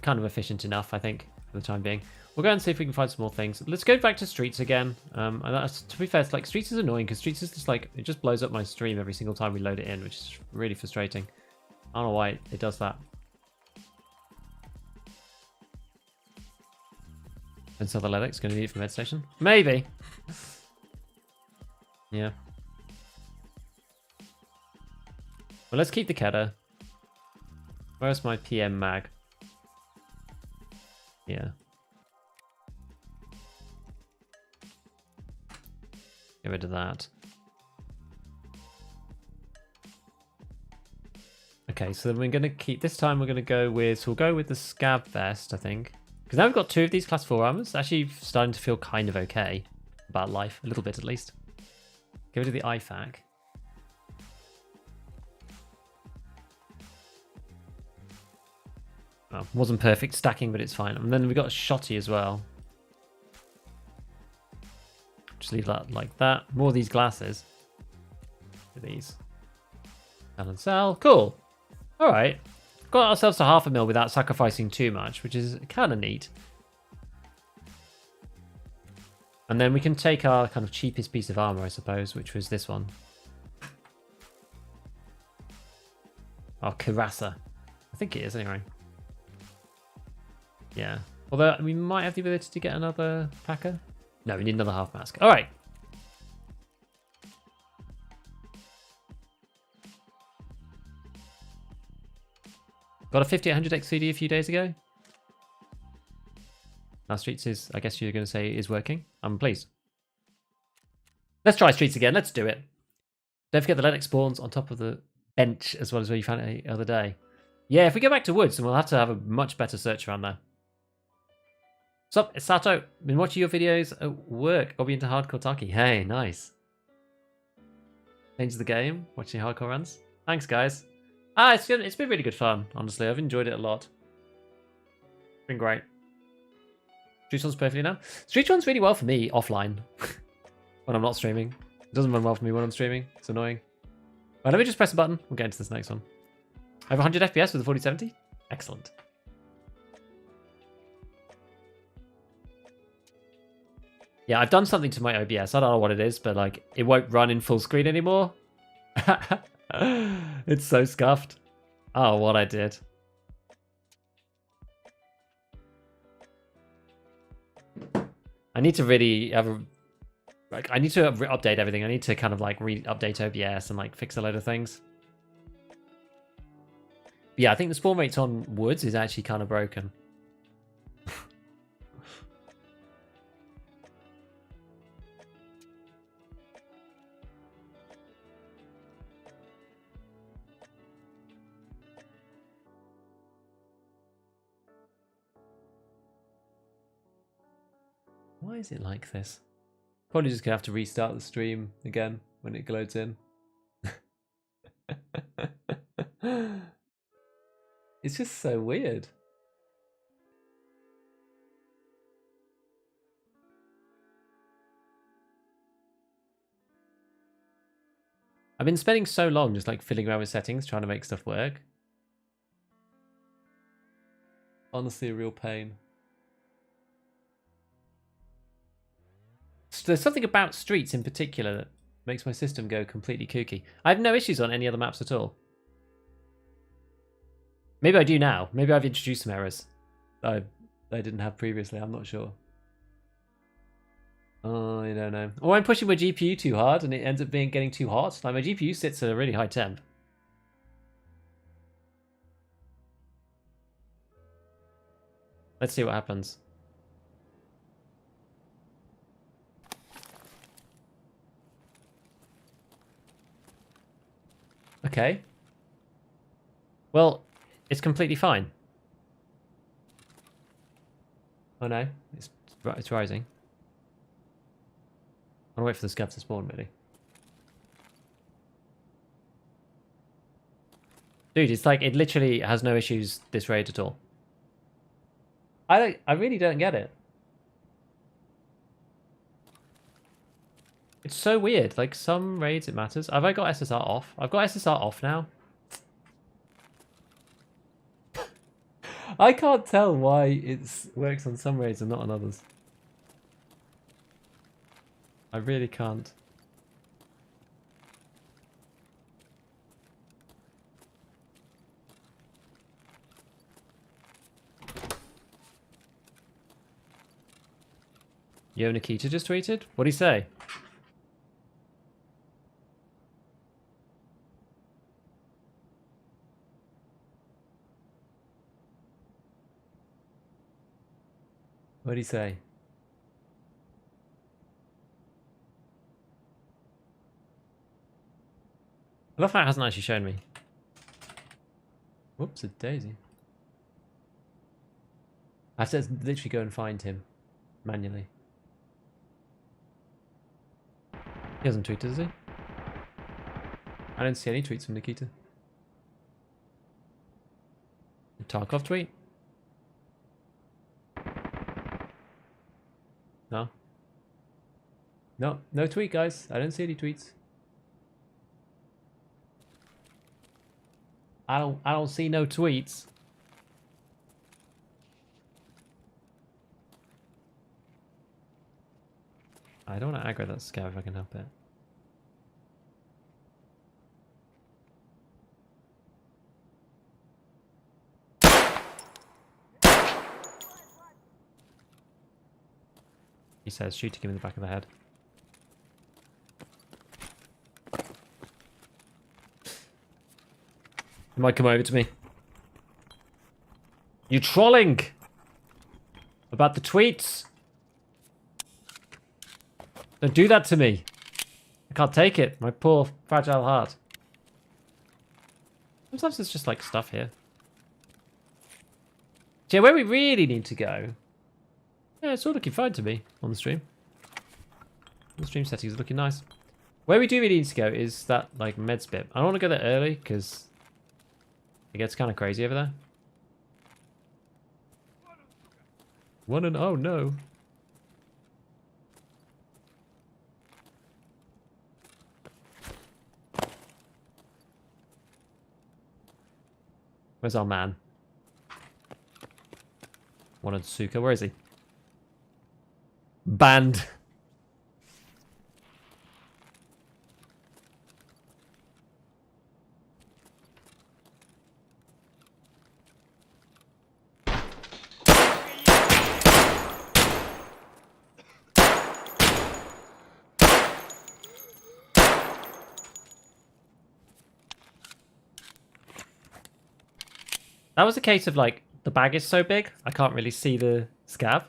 Kind of efficient enough, I think, for the time being. We'll go and see if we can find some more things. Let's go back to Streets again. And that's, to be fair, it's like Streets is annoying because Streets is just like, it just blows up my stream every single time we load it in, which is really frustrating. I don't know why it does that. And so the LEDX going to need it for med station? Maybe. Yeah. Well, let's keep the Kedda. Where's my PM mag? Yeah. Get rid of that. Okay, so then we're going to keep... This time we're going to go with... So we'll go with the Scav Vest, I think. Because now we've got 2 of these Class 4 armors. Actually starting to feel kind of okay about life. A little bit, at least. Get rid of the IFAC. Oh, wasn't perfect stacking, but it's fine. And then we got a Shotty as well. Just leave that like that. More of these glasses. These. Sell and sell. Cool. Alright. Got ourselves to 500,000 without sacrificing too much, which is kind of neat. And then we can take our kind of cheapest piece of armor, I suppose, which was this one. Our Kirasa. I think it is, anyway. Yeah. Although, we might have the ability to get another packer. No, we need another half mask. Alright. Got a 5800 XCD a few days ago. Now Streets is, I guess you're going to say, is working. I'm pleased. Let's try Streets again. Let's do it. Don't forget the LEDX spawns on top of the bench as well as where you found it the other day. Yeah, if we go back to Woods, then we'll have to have a much better search around there. What's up? It's Sato. Been watching your videos at work. Got me into hardcore Taki. Hey, nice. Change the game. Watching hardcore runs. Thanks, guys. It's been really good fun, honestly. I've enjoyed it a lot. It's been great. Street runs perfectly now. Street runs really well for me offline. When I'm not streaming. It doesn't run well for me when I'm streaming. It's annoying. Right, let me just press a button. We'll get into this next one. Over 100 FPS with the 4070. Excellent. Yeah, I've done something to my OBS. I don't know what it is, but like it won't run in full screen anymore. It's so scuffed. Oh, what I did. I need to really have a... Like, I need to update everything. I need to kind of like update OBS and like fix a load of things. But yeah, I think the spawn rates on Woods is actually kind of broken. Why is it like this? Probably just gonna have to restart the stream again when it loads in. It's just so weird. I've been spending so long just like fiddling around with settings, trying to make stuff work. Honestly, a real pain. So there's something about streets in particular that makes my system go completely kooky. I have no issues on any other maps at all. Maybe I do now. Maybe I've introduced some errors that I didn't have previously. I'm not sure. Oh, I don't know. Or I'm pushing my GPU too hard and it ends up getting too hot. Like my GPU sits at a really high temp. Let's see what happens. Okay. Well, it's completely fine. Oh no, it's rising. I'll wait for the scavs to spawn, really. Dude, it's like it literally has no issues this raid at all. I really don't get it. It's so weird. Like some raids it matters. Have I got SSR off? I've got SSR off now. I can't tell why it works on some raids and not on others. I really can't. Yo Nikita just tweeted? What'd he say? What'd he say? I love how it hasn't actually shown me. Whoops, a daisy. I have to literally go and find him manually. He hasn't tweeted, does he? I don't see any tweets from Nikita. Did Tarkov tweet? No. No, no tweet, guys. I don't see any tweets. I don't see no tweets. I don't want to aggro that scav if I can help it. He says, shooting him in the back of the head. He might come over to me. You trolling about the tweets? Don't do that to me. I can't take it. My poor, fragile heart. Sometimes there's just like stuff here. Yeah, where we really need to go. Yeah, it's all looking fine to me on the stream. The stream settings are looking nice. Where we do really need to go is that like meds bit. I don't want to go there early because it gets kind of crazy over there. Oh no. Where's our man? Wanted Suka. Where is he? Banned. That was a case of like the bag is so big I can't really see the scav.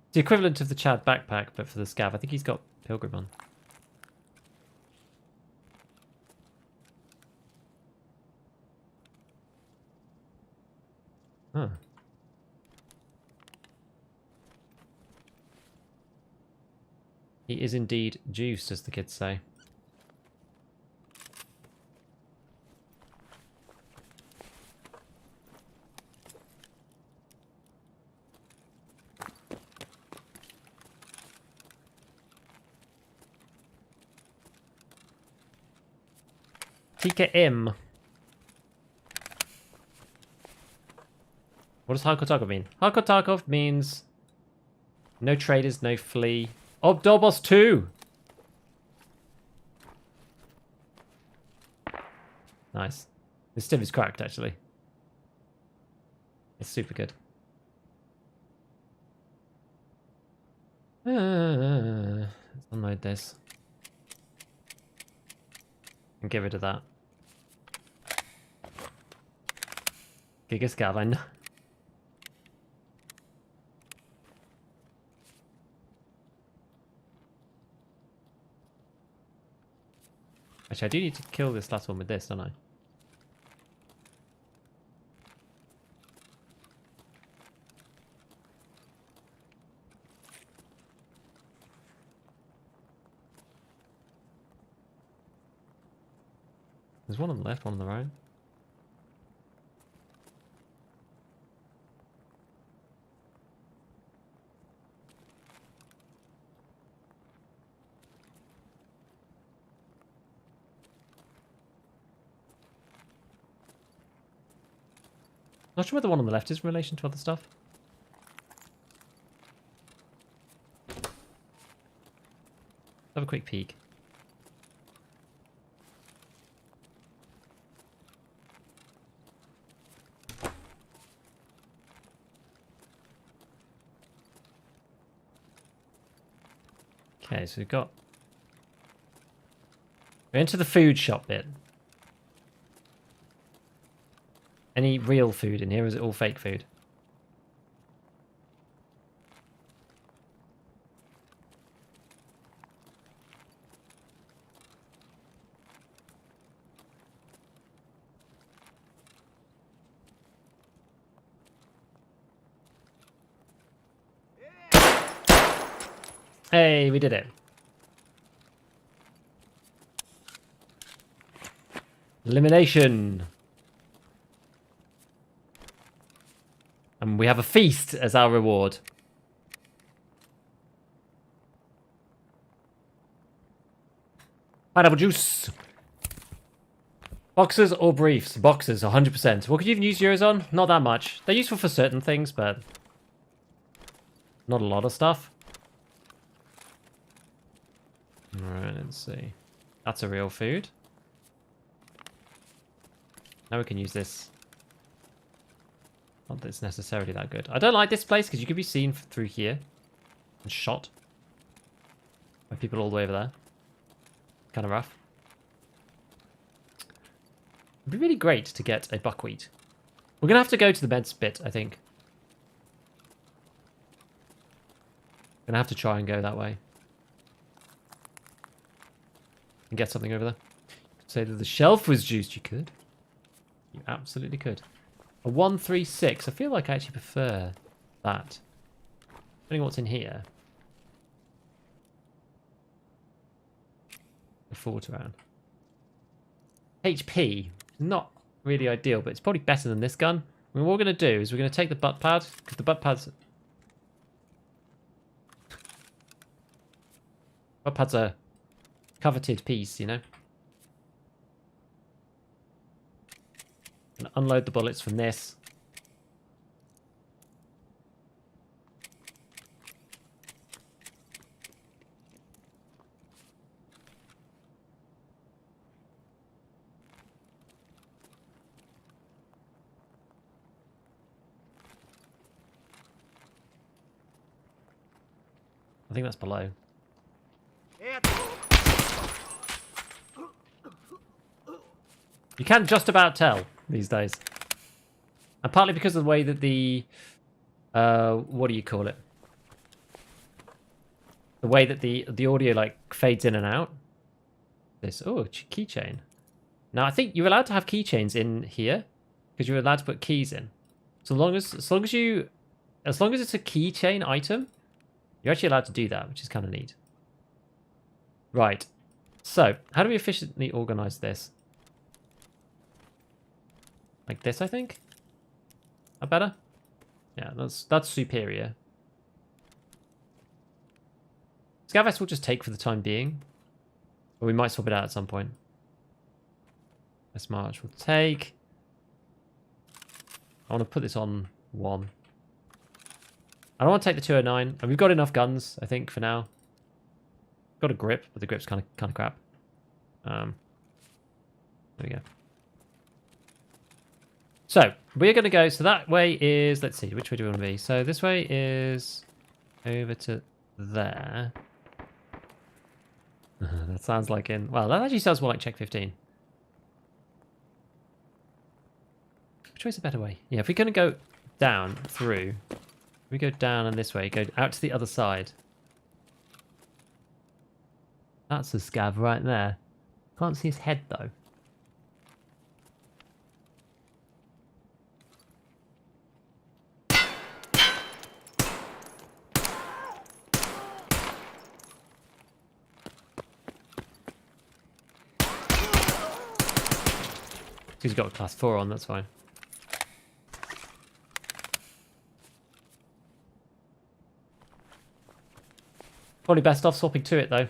It's the equivalent of the Chad backpack, but for the scav. I think he's got Pilgrim on. Huh. He is indeed juiced, as the kids say. TKM. What does Hardcore Tarkov mean? Hardcore Tarkov means no traders, no flee. Oh, Dobos 2! Nice. This Civ is cracked, actually. It's super good. Let's unload this. And get rid of that. Gigascav, I know. Actually, I do need to kill this last one with this, don't I? There's one on the left, one on the right. Not sure where the one on the left is in relation to other stuff. Have a quick peek. Okay, so we're into the food shop bit. Any real food in here, or is it all fake food? Hey, we did it. Elimination. And we have a feast as our reward. Pineapple juice. Boxers or briefs? Boxers, 100%. What could you even use euros on? Not that much. They're useful for certain things, but not a lot of stuff. Alright, let's see. That's a real food. Now we can use this. Not that it's necessarily that good. I don't like this place because you could be seen through here and shot by people all the way over there. Kind of rough. It'd be really great to get a buckwheat. We're going to have to go to the meds bit, I think. Going to have to try and go that way. And get something over there. Say that the shelf was juiced. You could. You absolutely could. A 136. I feel like I actually prefer that. Depending on what's in here. A 4 round. HP. Not really ideal, but it's probably better than this gun. I mean, what we're going to do is we're going to take the butt pad, because the butt pad's a coveted piece, you know. And unload the bullets from this. I think that's below. You can just about tell these days. And partly because of the way that the... what do you call it? The way that the audio, like, fades in and out. This... Oh, keychain. Now, I think you're allowed to have keychains in here. Because you're allowed to put keys in. So as long as it's a keychain item, you're actually allowed to do that, which is kind of neat. Right. So, how do we efficiently organize this? Like this, I think? That better? Yeah, that's superior. Scavest will just take for the time being. But we might swap it out at some point. This march will take. I want to put this on 1. I don't want to take the 209. And we've got enough guns, I think, for now. Got a grip, but the grip's kind of crap. There we go. So we're going to go. So that way is. Let's see. Which way do we want to be? So this way is over to there. That sounds like in. Well, that actually sounds more like check 15. Which way's a better way? Yeah, if we're going to go down through, we go down and this way, go out to the other side. That's a scav right there. Can't see his head though. He's got a class 4 on, that's fine. Probably best off swapping to it though.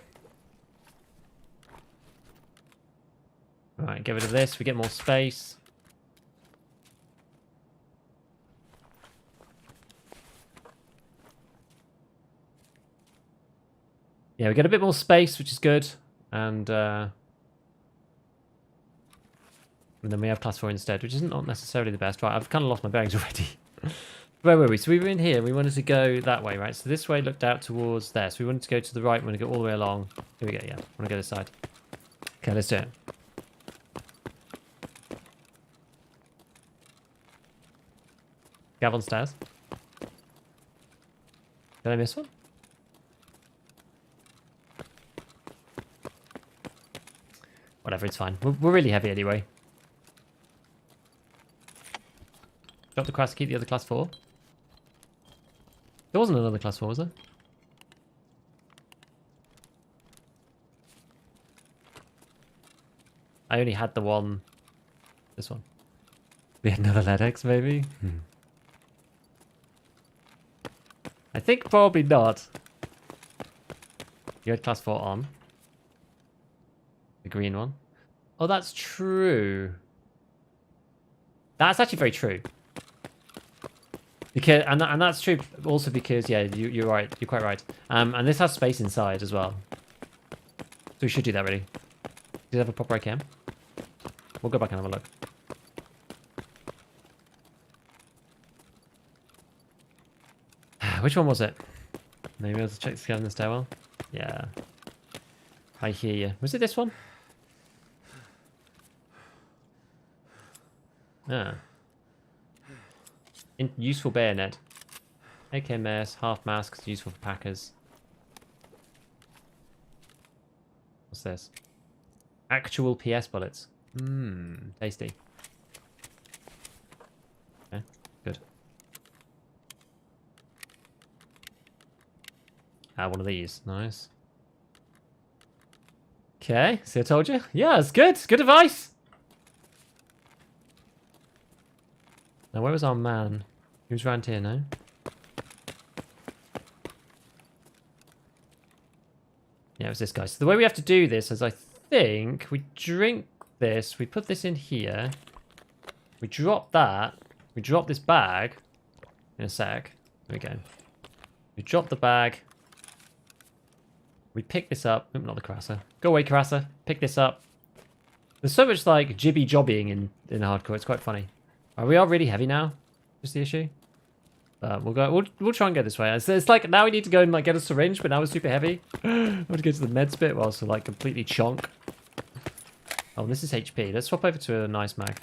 Alright, get rid of this, we get more space. Yeah, we get a bit more space, which is good. And then we have class 4 instead, which isn't not necessarily the best. Right, I've kind of lost my bearings already. Where were we? So we were in here. We wanted to go that way, right? So this way looked out towards there. So we wanted to go to the right. We want to go all the way along. Here we go, yeah. I want to go this side. Okay, let's do it. Gav on stairs. Did I miss one? Whatever, it's fine. We're really heavy anyway. Drop the class, keep the other class 4. There wasn't another class 4, was there? I only had the one. This one. We had another LEDX, maybe? I think probably not. You had class 4 on. The green one. Oh, that's true. That's actually very true. Because and that's true also because yeah, you're right. You're quite right. And this has space inside as well. So we should do that really. Does it have a proper ICAM? We'll go back and have a look. Which one was it? Maybe I'll check the scan in the stairwell. Yeah. I hear you. Was it this one? Ah. Useful bayonet. AKMS, half masks, useful for packers. What's this? Actual PS bullets. Tasty. Okay, good. One of these. Nice. Okay, see I told you? Yeah, it's good. Good advice. Now, where was our man? He was around here, no? Yeah, it was this guy. So the way we have to do this is I think we drink this, we put this in here, we drop that, we drop this bag in a sec. There we go. We drop the bag. We pick this up. Oop, not the Crasser. Go away, Crasser. Pick this up. There's so much like jibby jobbying in hardcore. It's quite funny. We are really heavy now. Is the issue? We'll try and go this way. It's like now we need to go and like get a syringe, but now we're super heavy. I want to go to the meds bit whilst we're like completely chonk. Oh, this is HP. Let's swap over to a nice mag.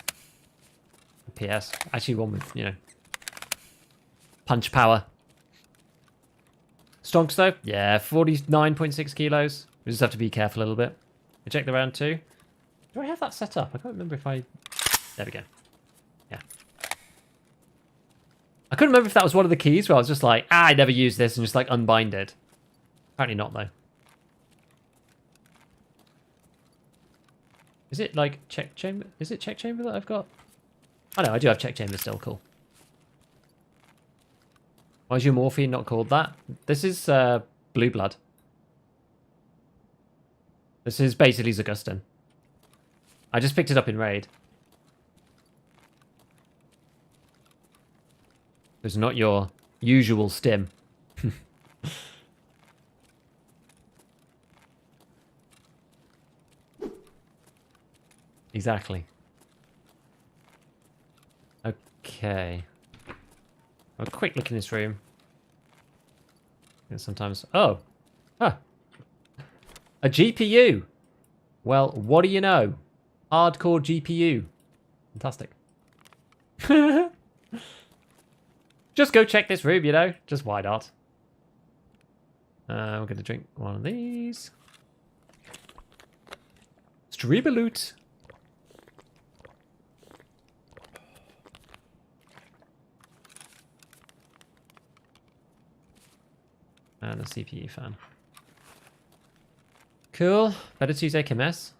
PS. Actually, one with punch power. Stonks though? Yeah, 49.6 kilos. We just have to be careful a little bit. I check the round 2. Do I have that set up? I can't remember if I... There we go. Yeah. I couldn't remember if that was one of the keys where I was just like, I never use this and just like unbind it. Apparently not though. Is it like check chamber? Is it check chamber that I've got? Oh no, I do have check chamber still. Cool. Why is your morphine not called that? This is blue blood. This is basically Zagustin. I just picked it up in raid. It's not your usual stim. Exactly. Okay. A quick look in this room. And sometimes... Oh! Huh. A GPU! Well, what do you know? Hardcore GPU. Fantastic. Just go check this room, you know? Just why not? We're going to drink one of these. Streamaloot. And a CPU fan. Cool. Better to use AKMS.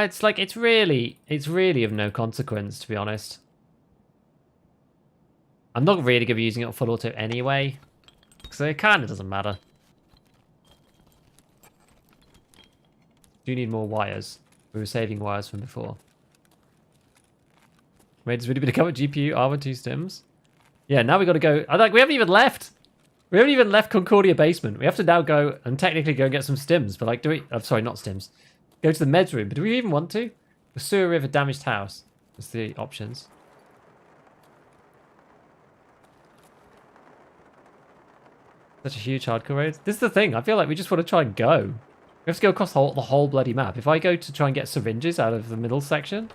It's like it's really of no consequence, to be honest. I'm not really gonna be using it on full auto anyway, so it kind of doesn't matter. Do need more wires. We were saving wires from before. Wait, has really become a GPU armor 2 stims? Yeah, now we got to go. We haven't even left. We haven't even left Concordia basement. We have to now go and technically go and get some stims. But like, do we? I'm sorry, not stims. Go to the meds room. But do we even want to? The sewer river damaged house. That's the options. Such a huge hardcore raid. This is the thing. I feel like we just want to try and go. We have to go across the whole bloody map. If I go to try and get syringes out of the middle section.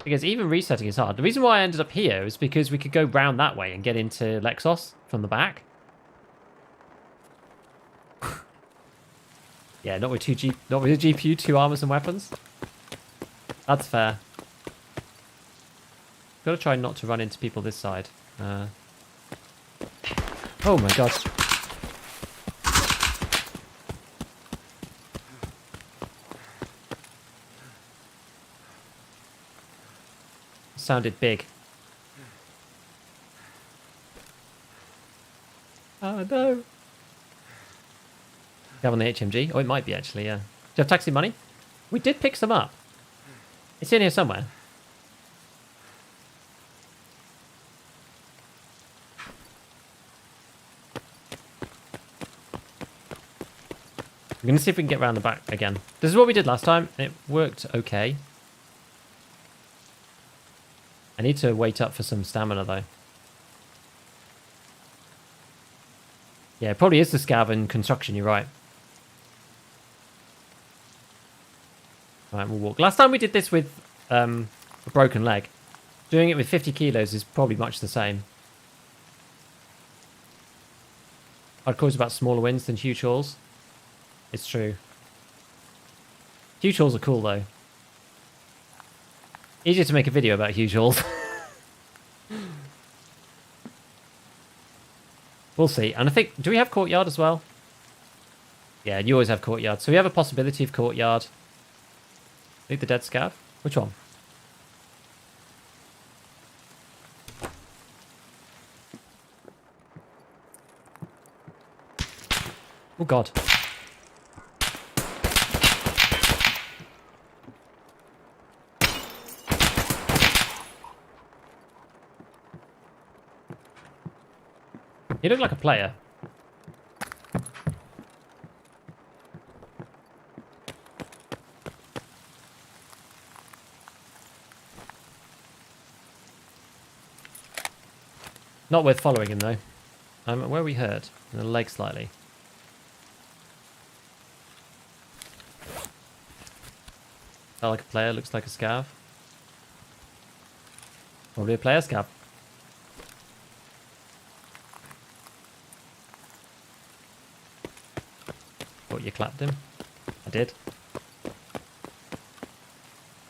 Because even resetting is hard. The reason why I ended up here is because we could go round that way and get into Lexos from the back. Yeah, not with a GPU, 2 armors and weapons. That's fair. Got to try not to run into people this side. Oh my god. Sounded big. Oh no. You have on the HMG? Oh, it might be actually, yeah. Do you have taxi money? We did pick some up. It's in here somewhere. I'm going to see if we can get around the back again. This is what we did last time. It worked okay. I need to wait up for some stamina, though. Yeah, it probably is the scav and construction, you're right. Alright, we'll walk. Last time we did this with a broken leg. Doing it with 50 kilos is probably much the same. Hardcore is about smaller wins than huge hauls. It's true. Huge hauls are cool, though. Easier to make a video about huge hauls. We'll see. And I think... Do we have courtyard as well? Yeah, you always have courtyard. So we have a possibility of courtyard. I think the dead scav. Which one? Oh, God. You look like a player. Not worth following him, though. Where are we hurt? In the leg slightly. Not like a player, looks like a scav. Probably a player scav. Thought you clapped him. I did.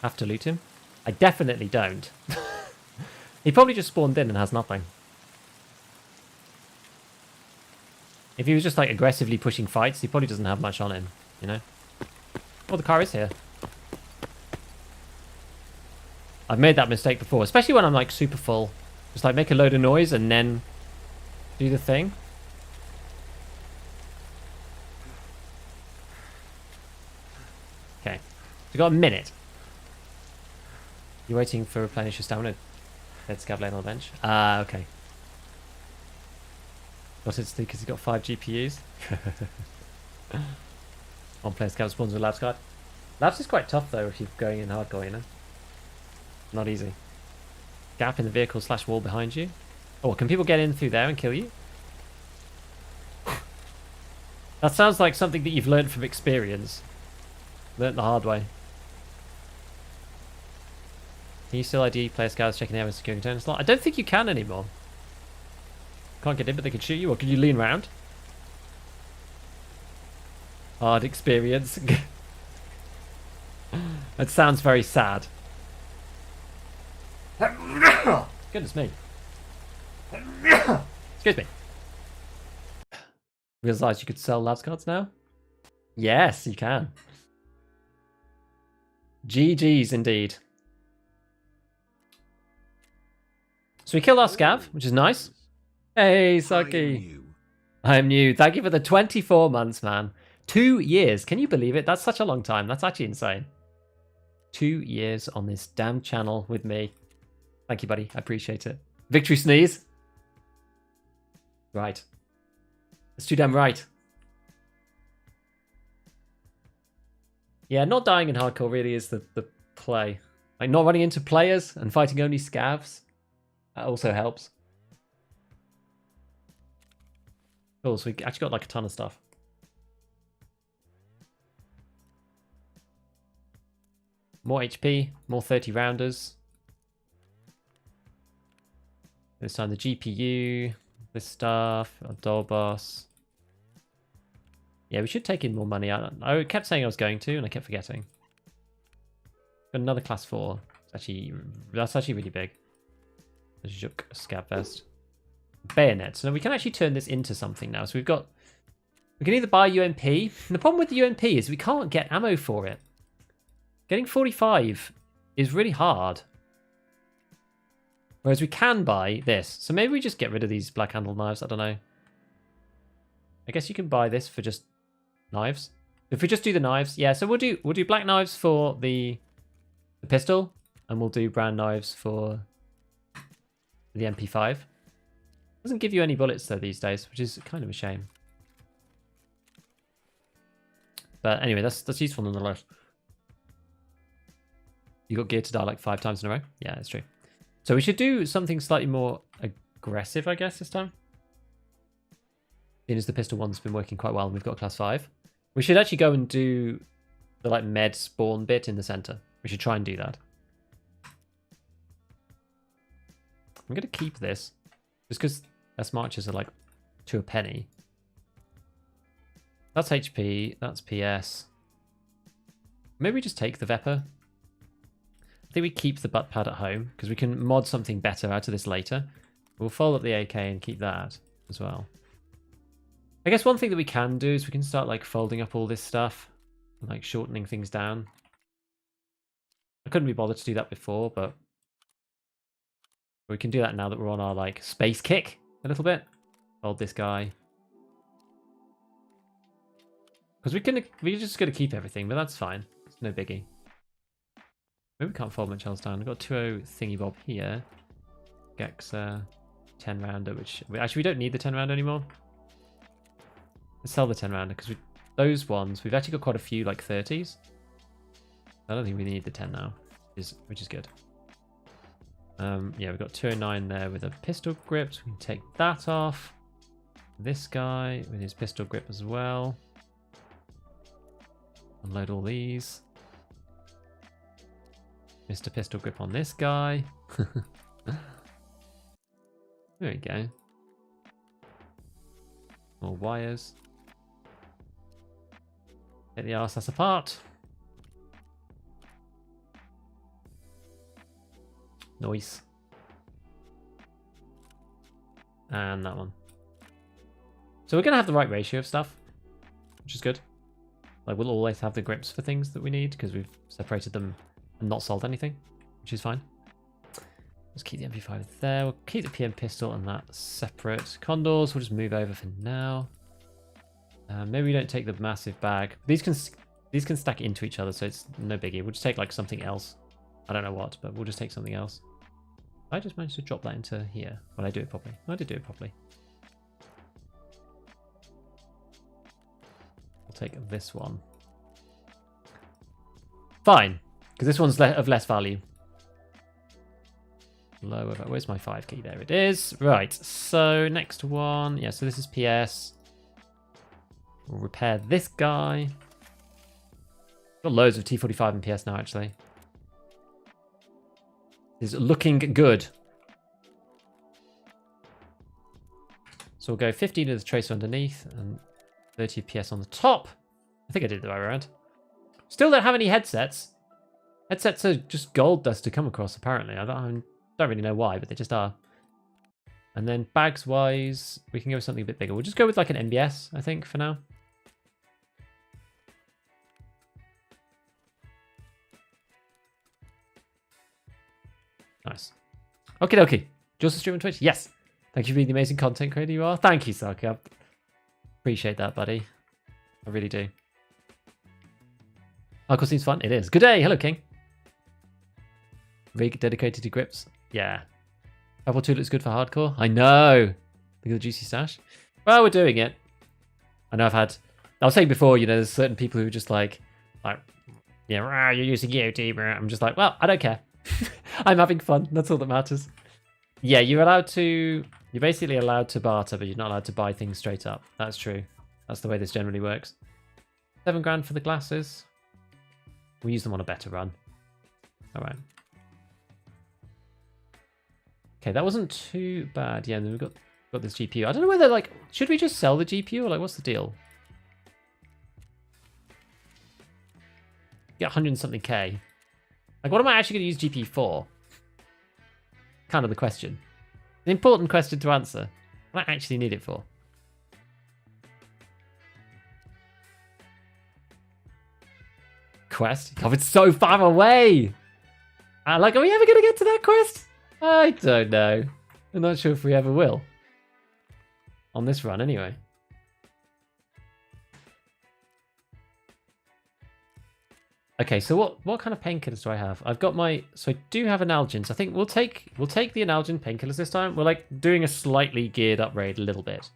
Have to loot him? I definitely don't. He probably just spawned in and has nothing. If he was just like aggressively pushing fights, he probably doesn't have much on him, you know? Oh, the car is here. I've made that mistake before, especially when I'm like super full. Just like make a load of noise and then do the thing. We've got a minute. You're waiting for replenish your stamina. Let's scav lane on the bench. Ah, okay. Got it because he's got 5 GPUs. On player scout spawns with Labs card. Labs is quite tough though if you're going in hardcore, you know. Not easy. Gap in the vehicle / wall behind you. Oh, can people get in through there and kill you? That sounds like something that you've learned from experience. Learned the hard way. Can you still ID player scouts checking the air and securing turn slot? I don't think you can anymore. Can't get in, but they can shoot you, or can you lean round? Hard experience. That sounds very sad. Goodness me. Excuse me. Realised you could sell labs cards now? Yes, you can. GG's indeed. So we killed our scav, which is nice. Hey, Saki. I'm new. Thank you for the 24 months, man. 2 years. Can you believe it? That's such a long time. That's actually insane. 2 years on this damn channel with me. Thank you, buddy. I appreciate it. Victory sneeze. Right. It's too damn right. Yeah, not dying in hardcore really is the play. Like, not running into players and fighting only scavs. That also helps. Cool, so we actually got like a ton of stuff. More HP, more 30 rounders. This time the GPU, this stuff, a doll boss. Yeah, we should take in more money. I kept saying I was going to, and I kept forgetting. Got another class 4. That's actually really big. A Juk Scab Vest. Bayonet. So we can actually turn this into something now. So we can either buy UMP. The problem with the UMP is we can't get ammo for it. Getting 45 is really hard. Whereas we can buy this. So maybe we just get rid of these black handled knives. I don't know. I guess you can buy this for just knives. If we just do the knives, yeah. So we'll do black knives for the pistol, and we'll do brown knives for the MP5. Doesn't give you any bullets though these days, which is kind of a shame. But anyway, that's useful nonetheless. You got gear to die like 5 times in a row. Yeah, that's true. So we should do something slightly more aggressive, I guess, this time. Seeing as the pistol one's been working quite well and we've got class 5. We should actually go and do the like med spawn bit in the center. We should try and do that. I'm going to keep this. Just because S marches are like 2 a penny. That's HP. That's PS. Maybe we just take the Vepr. I think we keep the butt pad at home because we can mod something better out of this later. We'll fold up the AK and keep that as well. I guess one thing that we can do is we can start like folding up all this stuff and like shortening things down. I couldn't be bothered to do that before, but we can do that now that we're on our like space kick a little bit. Fold this guy. Because we're just going to keep everything, but that's fine. It's no biggie. Maybe we can't fold much else down. We've got 2 thingy bob here. Gex 10 rounder, which actually we don't need the 10 rounder anymore. Let's sell the 10 rounder because those ones we've actually got quite a few like 30s. I don't think we need the 10 now, which is good. Yeah, we've got 209 there with a pistol grip, so we can take that off. This guy with his pistol grip as well. Unload all these. Mr. Pistol Grip on this guy. There we go. More wires. Get the RSS apart. Nice. And that one. So we're going to have the right ratio of stuff, which is good. Like we'll always have the grips for things that we need because we've separated them and not sold anything, which is fine. Let's keep the MP5 there. We'll keep the PM pistol and that separate. Condors, we'll just move over for now. Maybe we don't take the massive bag. These can These can stack into each other, so it's no biggie. We'll just take like something else. I don't know what, but we'll just take something else. I just managed to drop that into here. Well, I do it properly. I did do it properly. I'll take this one. Fine, because this one's of less value. Lower, where's my 5 key? There it is. Right, so next one. Yeah, so this is PS. We'll repair this guy. Got loads of T45 and PS now, actually. Is looking good. So we'll go 15 of the tracer underneath and 30 PS on the top. I think I did it the right way around. Still don't have any headsets. Headsets are just gold dust to come across, apparently. I don't really know why, but they just are. And then bags-wise, we can go with something a bit bigger. We'll just go with like an MBS, I think, for now. Nice. Okie dokie. Just a stream on Twitch? Yes. Thank you for being the amazing content creator you are. Thank you, Saki. I appreciate that, buddy. I really do. Hardcore seems fun. It is. Good day. Hello, King. Rig dedicated to grips. Yeah. Apple 2 looks good for hardcore. I know. Look at the juicy stash. Well, we're doing it. I know I was saying before, you know, there's certain people who are just like, yeah, you're using YouTube. I'm just like, well, I don't care. I'm having fun. That's all that matters. Yeah, you're basically allowed to barter, but you're not allowed to buy things straight up. That's true. That's the way this generally works. 7 grand for the glasses. We'll use them on a better run. All right. Okay, that wasn't too bad. Yeah, and then we've got this GPU. I don't know whether, like, should we just sell the GPU or, like, what's the deal? Get 100 and something K. Like, what am I actually going to use GPU for? Kind of the question. An important question to answer. What do I actually need it for? Quest? Oh, it's so far away! Like, are we ever going to get to that quest? I don't know. I'm not sure if we ever will. On this run, anyway. Okay, so what kind of painkillers do I have? I've got so I do have analgens. I think we'll take the analgen painkillers this time. We're like doing a slightly geared up raid a little bit.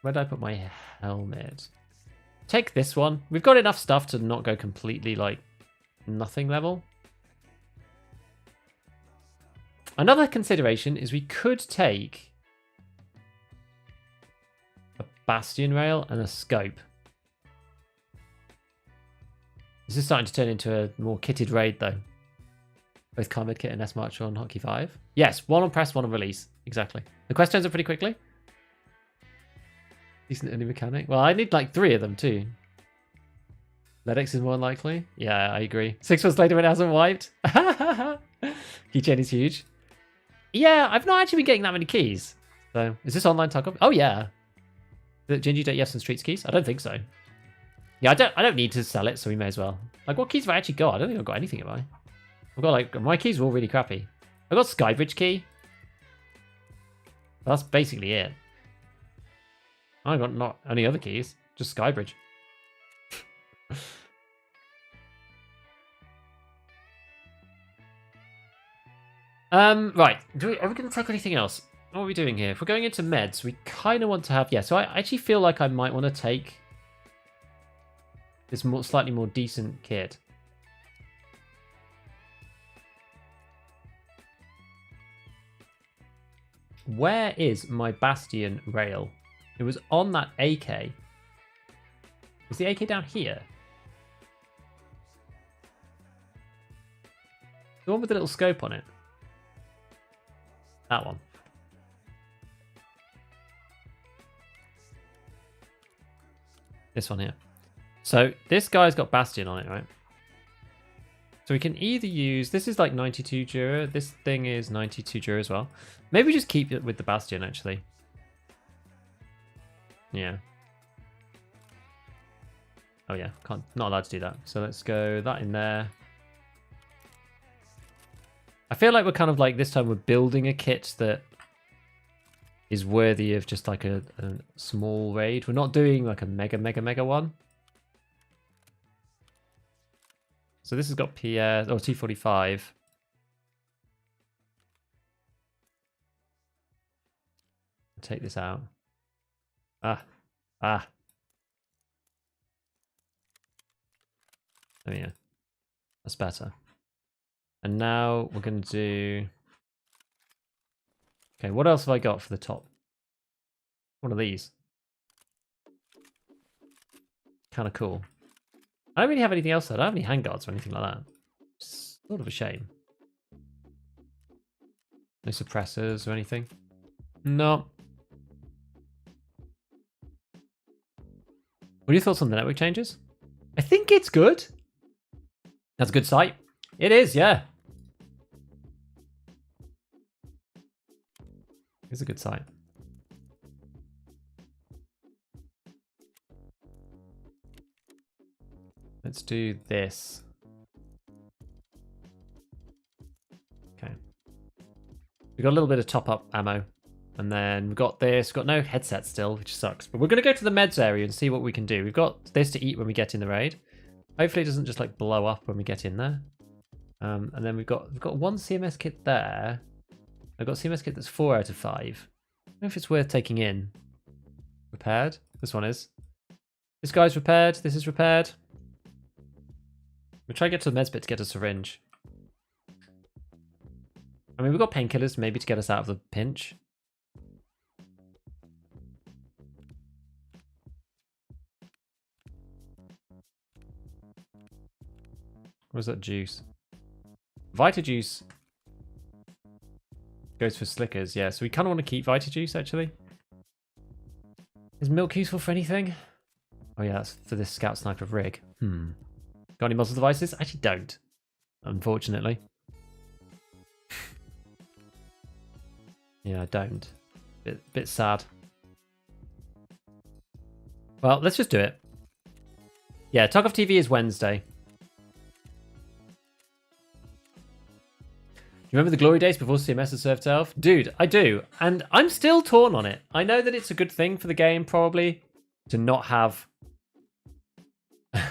Where did I put my helmet? Take this one. We've got enough stuff to not go completely like nothing level. Another consideration is we could take a bastion rail and a scope. This is starting to turn into a more kitted raid though. Both Carmed Kit and S-March on Hotkey 5. Yes, one on press, one on release. Exactly. The quest turns up pretty quickly. Decent early mechanic. Well, I need like 3 of them too. Ledix is more likely. Yeah, I agree. 6 months later when it hasn't wiped. Keychain is huge. Yeah, I've not actually been getting that many keys. So, is this online Tarkov? Oh yeah. The Gingy don't you have some streets keys? I don't think so. Yeah, I don't need to sell it, so we may as well. Like, what keys have I actually got? I don't think I've got anything, have I? I've got like my keys are all really crappy. I've got Skybridge key. That's basically it. I got not any other keys, just Skybridge. Right. Are we going to take anything else? What are we doing here? If we're going into meds, we kind of want to have... Yeah, so I actually feel like I might want to take this slightly more decent kit. Where is my Bastion rail? It was on that AK. Is the AK down here? The one with the little scope on it. That one. This one here. So this guy's got Bastion on it, right? So we can either use... This is like 92 Dura. This thing is 92 Dura as well. Maybe we just keep it with the Bastion, actually. Yeah. Oh yeah, not allowed to do that. So let's go that in there. I feel like we're kind of like, this time we're building a kit that is worthy of just like a small raid. We're not doing like a mega one. So this has got PS or T45. Take this out. Ah. Oh yeah. That's better. And now we're going to do... Okay, what else have I got for the top? One of these. Kind of cool. I don't really have anything else. I don't have any handguards or anything like that. It's sort of a shame. No suppressors or anything. No. What are your thoughts on the network changes? I think it's good. That's a good site. It is, yeah. It's a good site. Let's do this. Okay. We've got a little bit of top-up ammo. And then we've got this. We've got no headset still, which sucks. But we're going to go to the meds area and see what we can do. We've got this to eat when we get in the raid. Hopefully it doesn't just like blow up when we get in there. And then we've got one CMS kit there. I've got a CMS kit that's 4 out of 5. I don't know if it's worth taking in. Repaired? This one is. This guy's repaired. This is repaired. We'll try to get to the meds bit to get a syringe. I mean, we've got painkillers maybe to get us out of the pinch. Where's that juice? Vita Juice goes for slickers, yeah. So we kind of want to keep Vita Juice, actually. Is milk useful for anything? Oh yeah, that's for this Scout Sniper rig. Got any muzzle devices? Actually don't, unfortunately. Yeah, I don't. Bit sad. Well, let's just do it. Yeah, Tarkov TV is Wednesday. You remember the glory days before CMS had served Elf? Dude, I do. And I'm still torn on it. I know that it's a good thing for the game, probably, to not have... to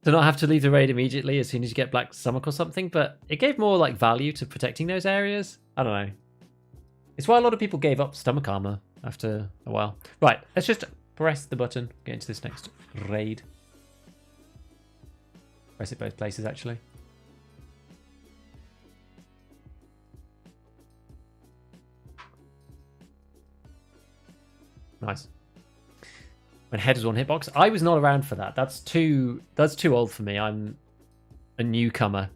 not have to leave the raid immediately as soon as you get Black Stomach or something, but it gave more like value to protecting those areas. I don't know. It's why a lot of people gave up stomach armor after a while. Right, let's just press the button, get into this next raid. Press it both places, actually. Nice. When head was one hitbox, I was not around for that. That's too old for me. I'm a newcomer.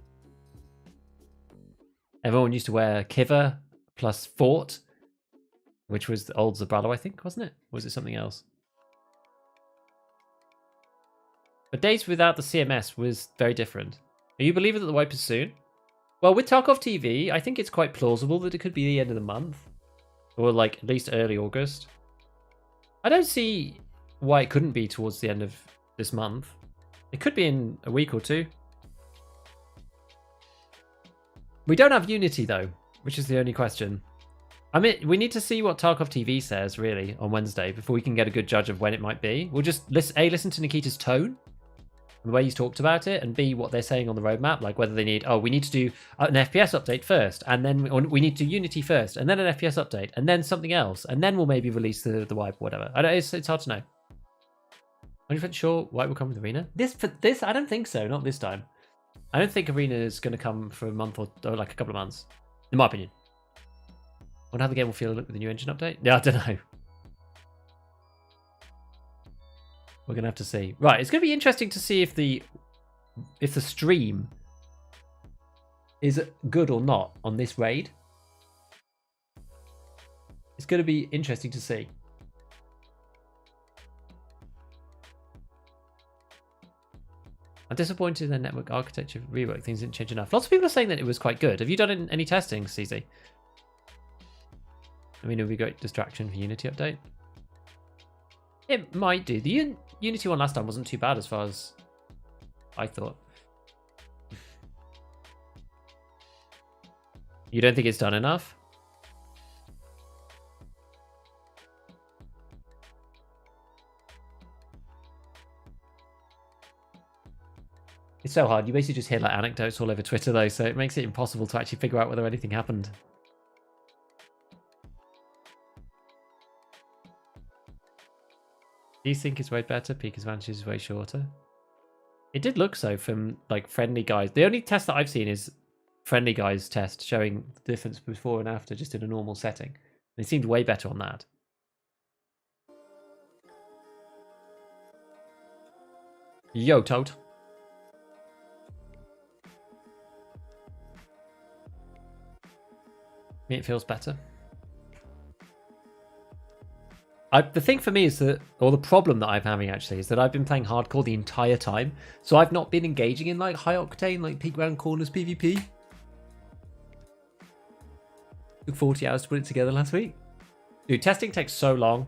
Everyone used to wear Kiva plus Fort, which was the old Zabralo, I think, wasn't it? Or was it something else? But days without the CMS was very different. Are you a believer that the wipe is soon? Well, with Tarkov TV, I think it's quite plausible that it could be the end of the month. Or like at least early August. I don't see why it couldn't be towards the end of this month. It could be in a week or two. We don't have Unity though, which is the only question. I mean, we need to see what Tarkov TV says really on Wednesday before we can get a good judge of when it might be. We'll just listen to Nikita's tone, the way he's talked about it, and B, what they're saying on the roadmap, like whether they need, we need to do an FPS update first, and then we need to do Unity first, and then an FPS update, and then something else, and then we'll maybe release the wipe, whatever. It's hard to know. 100% sure wipe will come with Arena? This, I don't think so, not this time. I don't think Arena is going to come for a month or like a couple of months, in my opinion. I wonder how the game will feel with the new engine update. Yeah, I don't know. We're gonna have to see. Right, it's gonna be interesting to see if the stream is good or not on this raid. It's gonna be interesting to see. I'm disappointed in the network architecture rework. Things didn't change enough. Lots of people are saying that it was quite good. Have you done any testing, CZ? I mean, it would be a great distraction for Unity update. It might do. The Unity one last time wasn't too bad as far as I thought. You don't think it's done enough? so hard. You basically just hear like anecdotes all over Twitter though, so it makes it impossible to actually figure out whether anything happened. Desync is way better, peak advantage is way shorter. It did look so from like friendly guys. The only test that I've seen is friendly guys test showing the difference before and after just in a normal setting. It seemed way better on that. Yo, Toad. Me, it feels better. The thing for me is that, or the problem that I'm having actually, is that I've been playing hardcore the entire time. So I've not been engaging in like high octane, like peak round corners PvP. Took 40 hours to put it together last week. Dude, testing takes so long.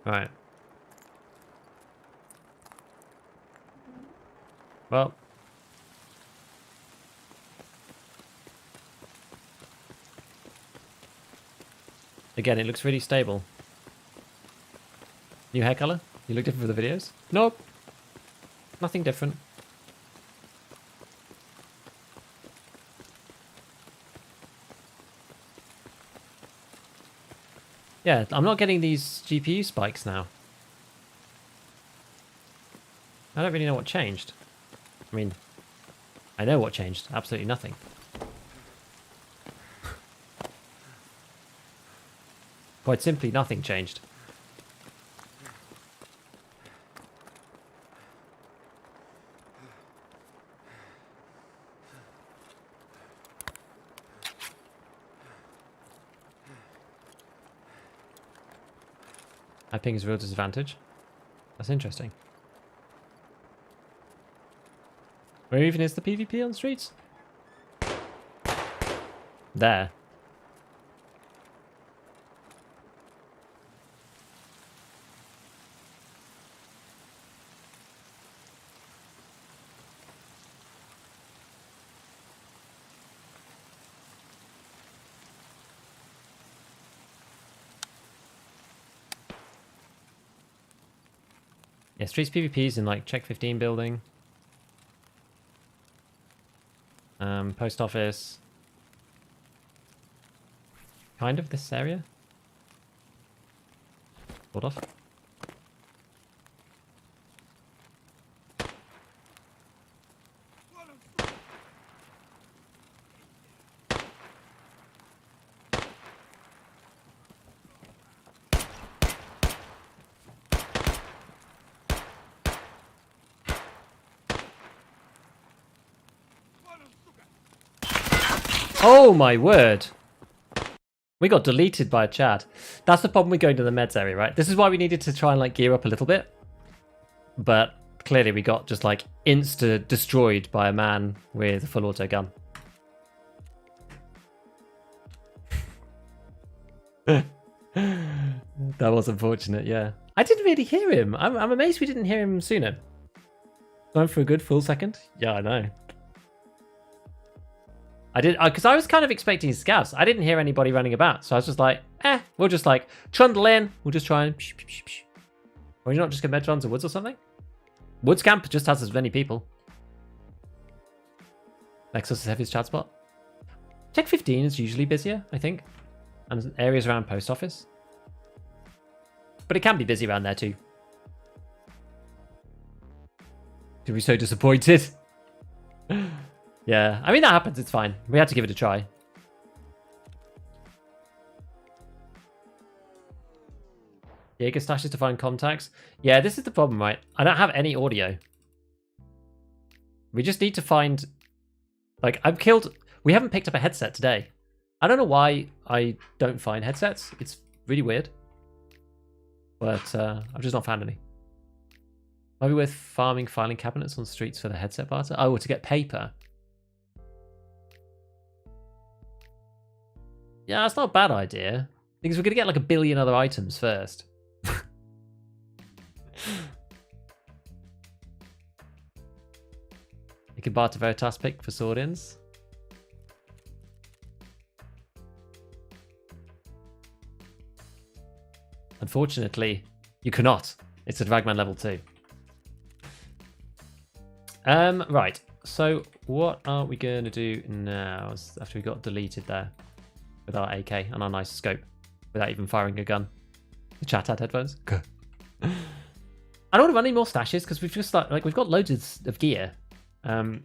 Right. Well. Again, it looks really stable. New hair color? You look different for the videos? Nope. Nothing different. Yeah, I'm not getting these GPU spikes now. I don't really know what changed. I mean, I know what changed. Absolutely nothing. Quite simply, nothing changed. My ping is a real disadvantage. That's interesting. Where even is the PvP on the streets? There. Yeah, streets PvPs in like Check 15 building. Post office. Kind of this area. Sort of. Oh my word. We got deleted by a chat. That's the problem with going to the meds area, right? This is why we needed to try and like gear up a little bit. But clearly we got just like insta destroyed by a man with a full auto gun. That was unfortunate, yeah. I didn't really hear him. I'm amazed we didn't hear him sooner. Going for a good full second? Yeah, I know. I did, because I was kind of expecting scavs. I didn't hear anybody running about, so I was just like, we'll just like trundle in. We'll just try and. Or you not just get med runs in woods or something? Woods camp just has as many people. Nexus' heaviest chat spot. Tech 15 is usually busier, I think, and areas around post office. But it can be busy around there too. To be so disappointed. Yeah, I mean, that happens. It's fine. We had to give it a try. Jaeger stashes to find contacts. Yeah, this is the problem, right? I don't have any audio. We just need to find... Like, I've killed... We haven't picked up a headset today. I don't know why I don't find headsets. It's really weird. But I've just not found any. Might be worth farming filing cabinets on streets for the headset barter. Oh, to get paper. Yeah, that's not a bad idea. Because we're going to get like 1 billion other items first. We can barter Veritas pick for sword-ins. Unfortunately, you cannot. It's a Dragman level 2. Right. So what are we going to do now after we got deleted there with our AK and our nice scope without even firing a gun? The chat had headphones. I don't want to run any more stashes because we've just like we've got loads of gear. Let's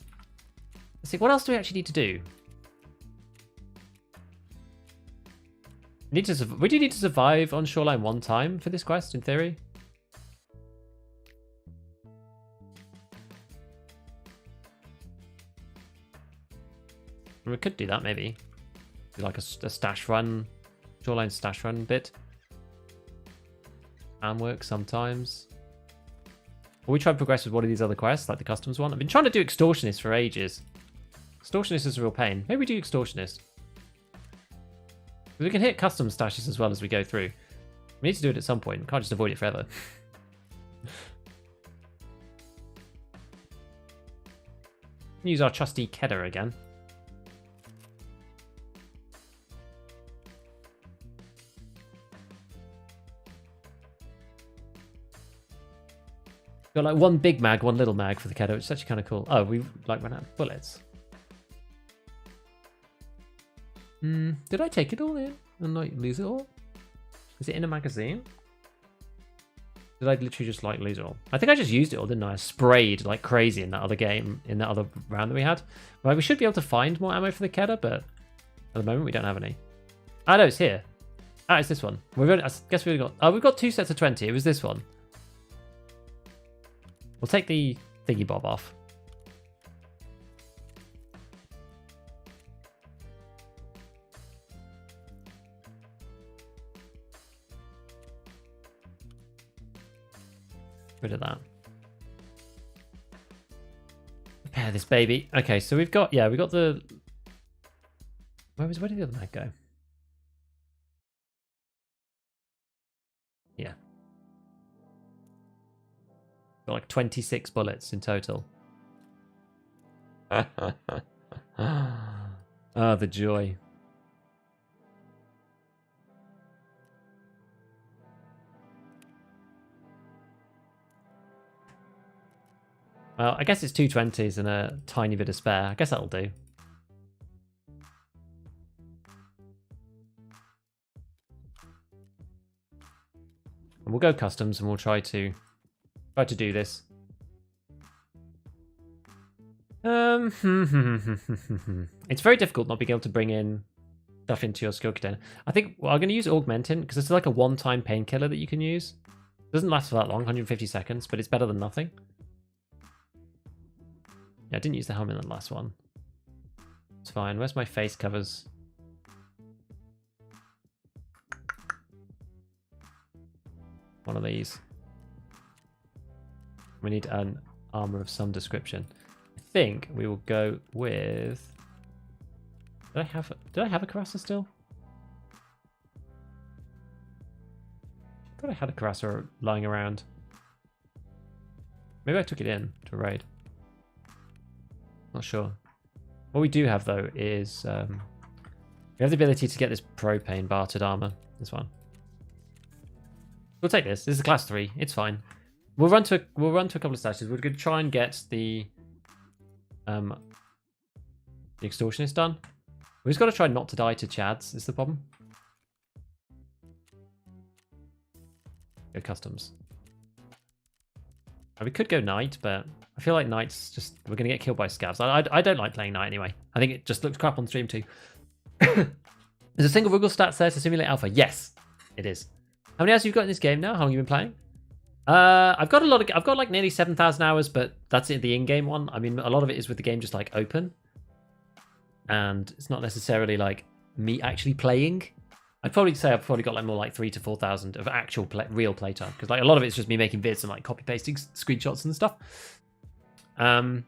see, what else do we actually need to do? We do need to survive on Shoreline one time for this quest, in theory. We could do that, maybe. Do like a stash run, Shoreline stash run bit. Can work sometimes. Or we try and progress with one of these other quests, like the customs one. I've been trying to do Extortionist for ages. Extortionist is a real pain. Maybe we do Extortionist. We can hit custom stashes as well as we go through. We need to do it at some point. Can't just avoid it forever. Use our trusty Kedder again. Got like one big mag, one little mag for the Kedder, which is actually kind of cool. Oh, we like ran out of bullets. Did I take it all in and like lose it all? Is it in a magazine? Did I literally just like lose it all? I think I just used it all, didn't I? I sprayed like crazy in that other game, in that other round that we had. Right, we should be able to find more ammo for the Kedder, but at the moment we don't have any. Ah, no, it's here. Ah, it's this one. I guess we've got. Oh, we've got 2 sets of 20. It was this one. We'll take the thingy bob off. Rid of that. Repair this baby. Okay, so we've got, we got the... Where did the other mag go? Yeah. Got like 26 bullets in total. Oh, the joy. Well, I guess it's 2 20s and a tiny bit of spare. I guess that'll do. And we'll go customs and we'll try to do this. It's very difficult not being able to bring in stuff into your skill container. I think I'm going to use Augmentin because it's like a one-time painkiller that you can use. It doesn't last for that long, 150 seconds, but it's better than nothing. Yeah, I didn't use the helmet in the last one. It's fine. Where's my face covers? One of these. We need an armor of some description. I think we will go with... Did I have a Carassa still? I thought I had a Carassa lying around. Maybe I took it in to raid. Not sure. What we do have though is we have the ability to get this propane bartered armor. This one. We'll take this. This is a class 3. It's fine. We'll run to a couple of stashes. We're going to try and get the extortionist done. We've just got to try not to die to Chads. Is the problem? Go customs. We could go knight, but I feel like knight's just... We're going to get killed by scavs. I don't like playing knight anyway. I think it just looks crap on stream too. Is a single Ruggle stats there to simulate alpha? Yes, it is. How many hours have you got in this game now? How long have you been playing? I've got like nearly 7,000 hours, but that's the in-game one. I mean, a lot of it is with the game just like open. And it's not necessarily like me actually playing. I'd probably say I've probably got like more like 3,000 to 4,000 of actual real playtime, because like a lot of it's just me making vids and like copy pasting screenshots and stuff. I've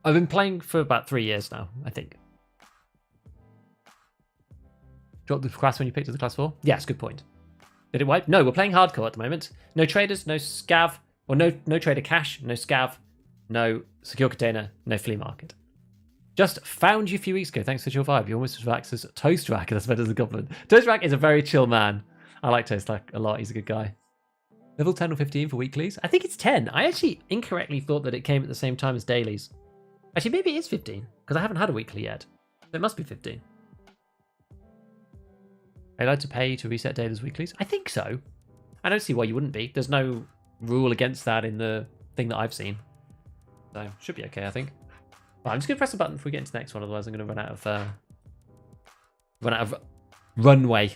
been playing for about 3 years now, I think. Drop the class when you picked up the class 4? Yes, good point. Did it wipe? No, we're playing hardcore at the moment. No traders, no scav, or no trader cash, no scav, no secure container, no flea market. Just found you a few weeks ago. Thanks for your vibe. You almost as relaxed as Toast Rack. That's better as a compliment. Toast Rack is a very chill man. I like Toast Rack a lot. He's a good guy. Level 10 or 15 for weeklies? I think it's 10. I actually incorrectly thought that it came at the same time as dailies. Actually, maybe it is 15, because I haven't had a weekly yet. So it must be 15. Are you allowed to pay to reset dailies weeklies? I think so. I don't see why you wouldn't be. There's no rule against that in the thing that I've seen. So, should be okay, I think. Right, I'm just going to press a button before we get into the next one, otherwise I'm going to run out of runway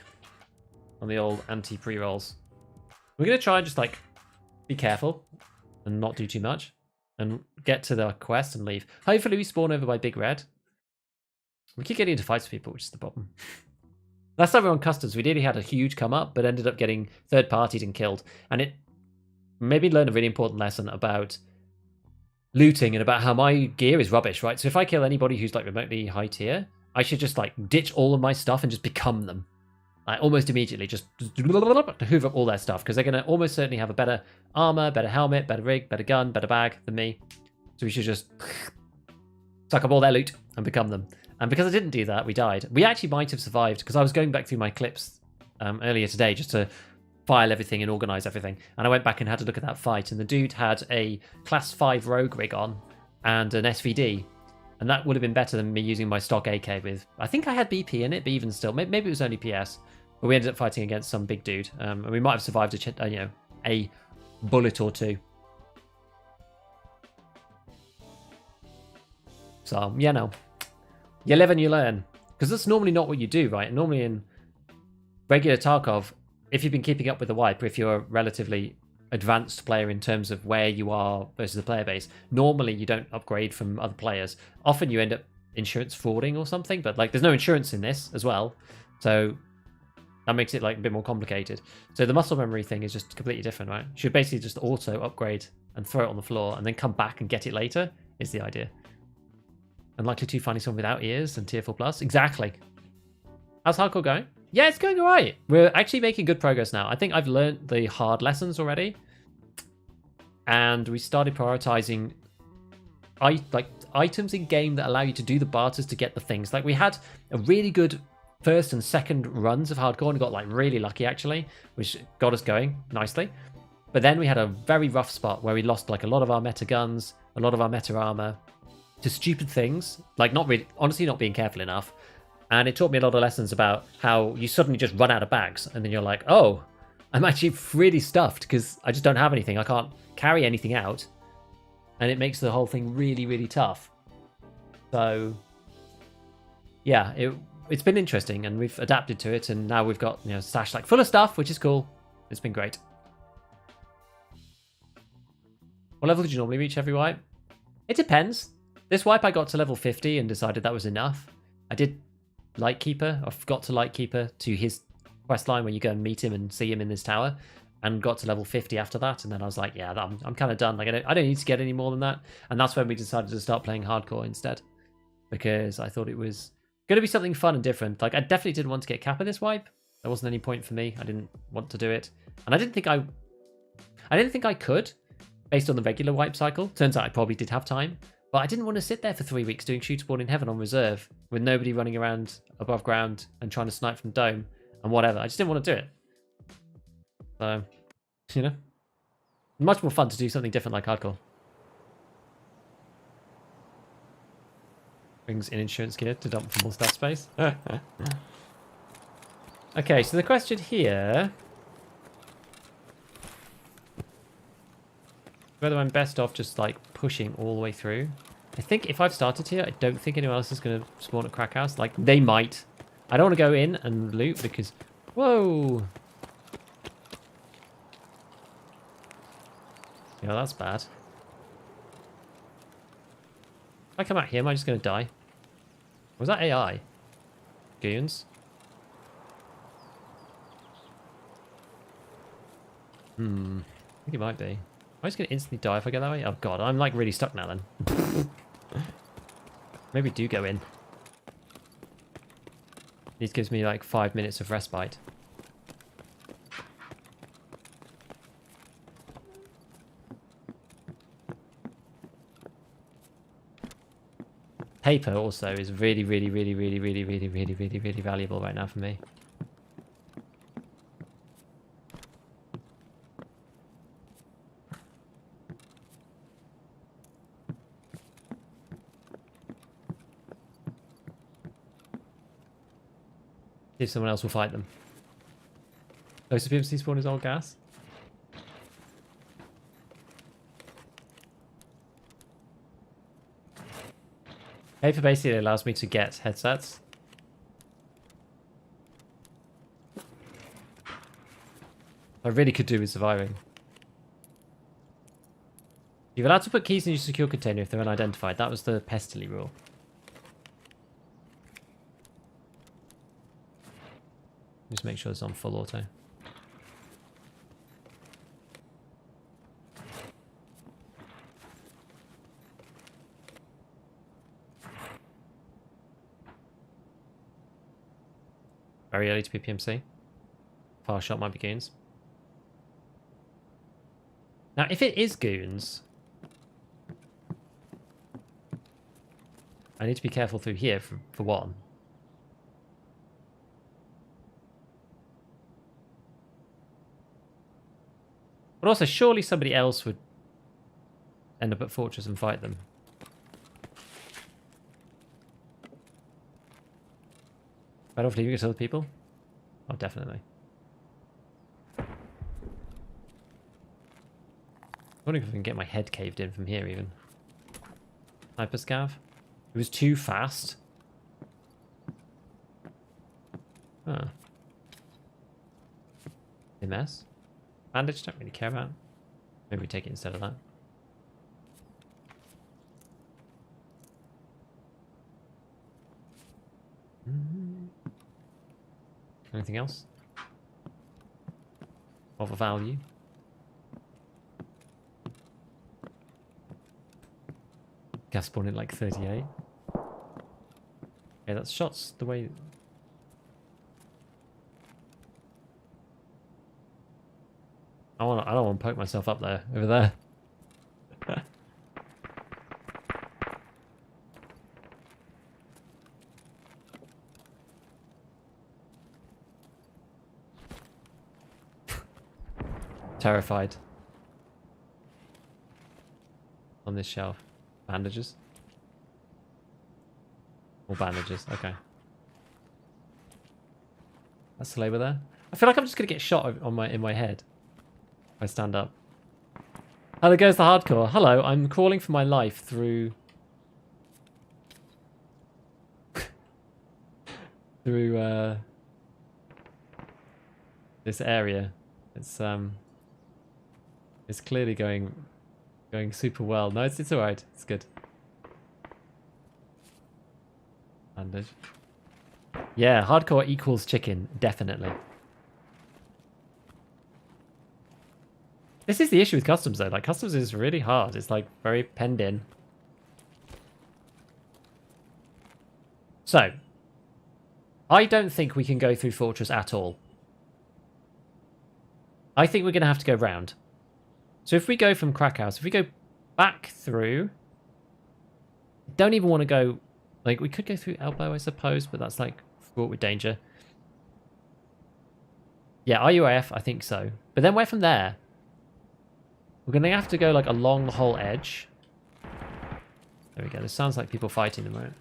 on the old anti-pre-rolls. We're going to try and just, like, be careful and not do too much and get to the quest and leave. Hopefully we spawn over by Big Red. We keep getting into fights with people, which is the problem. Last time we were on Customs, we nearly had a huge come up, but ended up getting third-partied and killed. And it made me learn a really important lesson about looting and about how my gear is rubbish, right? So if I kill anybody who's, like, remotely high tier, I should just, like, ditch all of my stuff and just become them. Like, almost immediately, just hoover up all their stuff, because they're going to almost certainly have a better armor, better helmet, better rig, better gun, better bag than me. So we should just suck up all their loot and become them. And because I didn't do that, we died. We actually might have survived, because I was going back through my clips earlier today just to file everything and organize everything. And I went back and had a look at that fight, and the dude had a class 5 rogue rig on and an SVD. And that would have been better than me using my stock AK with... I think I had BP in it, but even still, maybe it was only PS. But we ended up fighting against some big dude, and we might have survived a bullet or two. So, yeah, no. You live and you learn. Because that's normally not what you do, right? Normally in regular Tarkov, if you've been keeping up with the wipe, or if you're a relatively advanced player in terms of where you are versus the player base, normally you don't upgrade from other players. Often you end up insurance frauding or something, but like there's no insurance in this as well. So that makes it like a bit more complicated. So the muscle memory thing is just completely different, right? You should basically just auto upgrade and throw it on the floor and then come back and get it later is the idea. Unlikely to finding someone without ears and tier 4 plus. Exactly. How's hardcore going? Yeah, it's going all right. We're actually making good progress now. I think I've learned the hard lessons already. And we started prioritizing items in game that allow you to do the barters to get the things. Like we had a really good first and second runs of hardcore and got like really lucky actually, which got us going nicely. But then we had a very rough spot where we lost like a lot of our meta guns, a lot of our meta armor to stupid things, like not really, honestly not being careful enough. And it taught me a lot of lessons about how you suddenly just run out of bags and then you're like, oh, I'm actually really stuffed because I just don't have anything. I can't carry anything out. And it makes the whole thing really, really tough. So yeah, it's been interesting and we've adapted to it. And now we've got, stash like full of stuff, which is cool. It's been great. What level did you normally reach every wipe? It depends. This wipe I got to level 50 and decided that was enough. I did Lightkeeper. I forgot to Lightkeeper to his quest line when you go and meet him and see him in this tower, and got to level 50 after that. And then I was like, yeah, I'm kind of done. Like I don't need to get any more than that. And that's when we decided to start playing hardcore instead, because I thought it was going to be something fun and different. Like I definitely didn't want to get Kappa this wipe. There wasn't any point for me. I didn't want to do it, and I didn't think I could, based on the regular wipe cycle. Turns out I probably did have time. But I didn't want to sit there for 3 weeks doing Shooterborn in Heaven on reserve with nobody running around above ground and trying to snipe from dome and whatever. I just didn't want to do it. So, much more fun to do something different like hardcore. Brings in insurance gear to dump for more stat space. Okay, so the question here, whether I'm best off just like pushing all the way through. I think if I've started here, I don't think anyone else is going to spawn at Crack House. Like, they might. I don't want to go in and loot because... Whoa! Yeah, that's bad. If I come out here, am I just going to die? Was that AI? Goons? I think it might be. Am I just going to instantly die if I go that way? Oh god, I'm like really stuck now then. Maybe do go in. This gives me like 5 minutes of respite. Paper also is really, really, really, really, really, really, really, really, really valuable right now for me. See if someone else will fight them. Most of PMC spawn is all gas. Paper basically allows me to get headsets. I really could do with surviving. You're allowed to put keys in your secure container if they're unidentified. That was the Pestily rule. Just make sure it's on full auto. Very early to be PMC. Far shot might be goons. Now, if it is goons, I need to be careful through here for one. But also, surely somebody else would end up at Fortress and fight them. Better off leaving it to other people? Oh, definitely. I wonder if I can get my head caved in from here, even. Hyper scav. It was too fast. Huh. MS? Bandage, don't really care about. Maybe we take it instead of that. Anything else? Of a value? Gas spawn in like 38. Okay, that's shots the way. I don't want to poke myself up there, over there. Terrified. On this shelf. Bandages. More bandages, okay. That's the label there. I feel like I'm just gonna get shot in my head. If I stand up. Oh, there goes the hardcore. Hello, I'm crawling for my life through through this area. It's clearly going super well. No, it's alright. It's good. Bandage. Yeah, hardcore equals chicken, definitely. This is the issue with customs though. Like, customs is really hard. It's like very penned in. So, I don't think we can go through Fortress at all. I think we're going to have to go round. So if we go from Krakau's, if we go back through, don't even want to go, like, we could go through Elbow, I suppose, but that's like fraught with danger. Yeah, RUAF, I think so. But then where from there? We're going to have to go like along the whole edge. There we go. This sounds like people fighting them, right?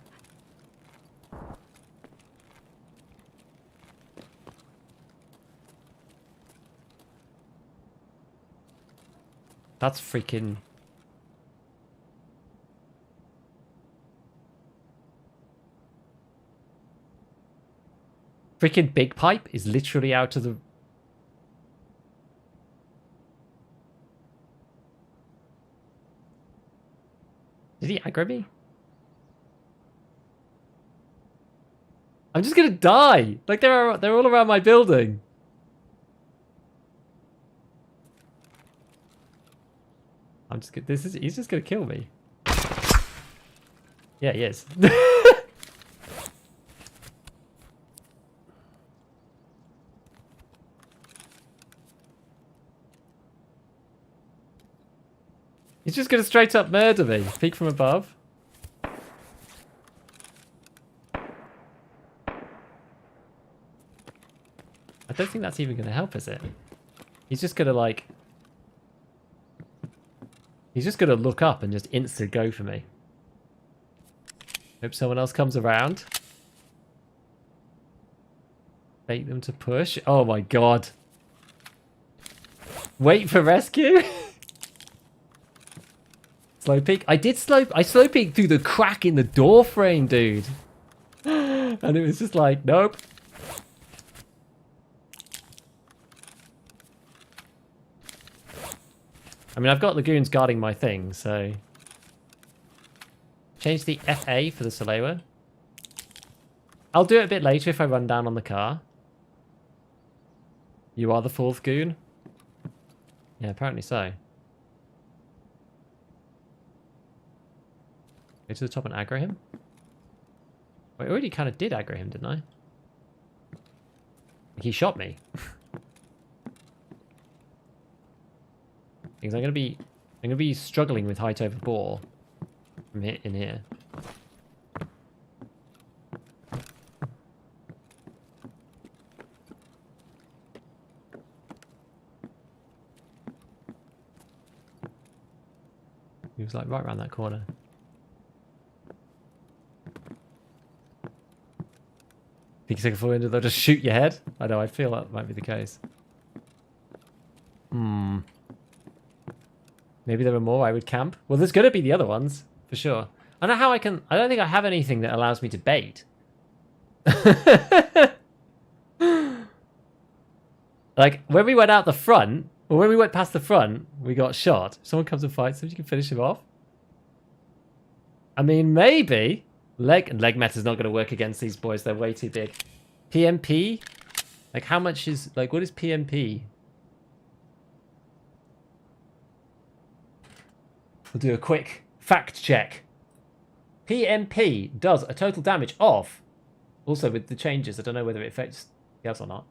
That's freaking... Freaking Big Pipe is literally out of the... Did he aggro me? I'm just gonna die! Like, they're all around my building. I'm just gonna... He's just gonna kill me. Yeah, he is. He's just gonna straight up murder me. Peek from above. don't think that's even going to help, is it? He's just going to, like... He's just going to look up and just insta go for me. Hope someone else comes around. Bait them to push. Oh my god. Wait for rescue. Slow peek. I slow peeked through the crack in the door frame, dude. And it was just like, nope. I mean, I've got Lagoons guarding my thing, so... Change the FA for the Salewa. I'll do it a bit later if I run down on the car. You are the 4th goon? Yeah, apparently so. Go to the top and aggro him? Wait, I already kind of did aggro him, didn't I? He shot me. Because I'm gonna be struggling with height over ball from in here. He was like right around that corner. Think you take a full window, they'll just shoot your head? I know, I feel that might be the case. Maybe there are more I would camp. Well, there's gonna be the other ones, for sure. I don't know how I can... I don't think I have anything that allows me to bait. Like, when we went out the front, or when we went past the front, we got shot. If someone comes and fights them, you can finish him off. I mean, maybe. Leg meta's not going to work against these boys. They're way too big. PMP? Like, how much is... Like, what is PMP? We'll do a quick fact check. PMP does a total damage of... Also, with the changes, I don't know whether it affects else or not.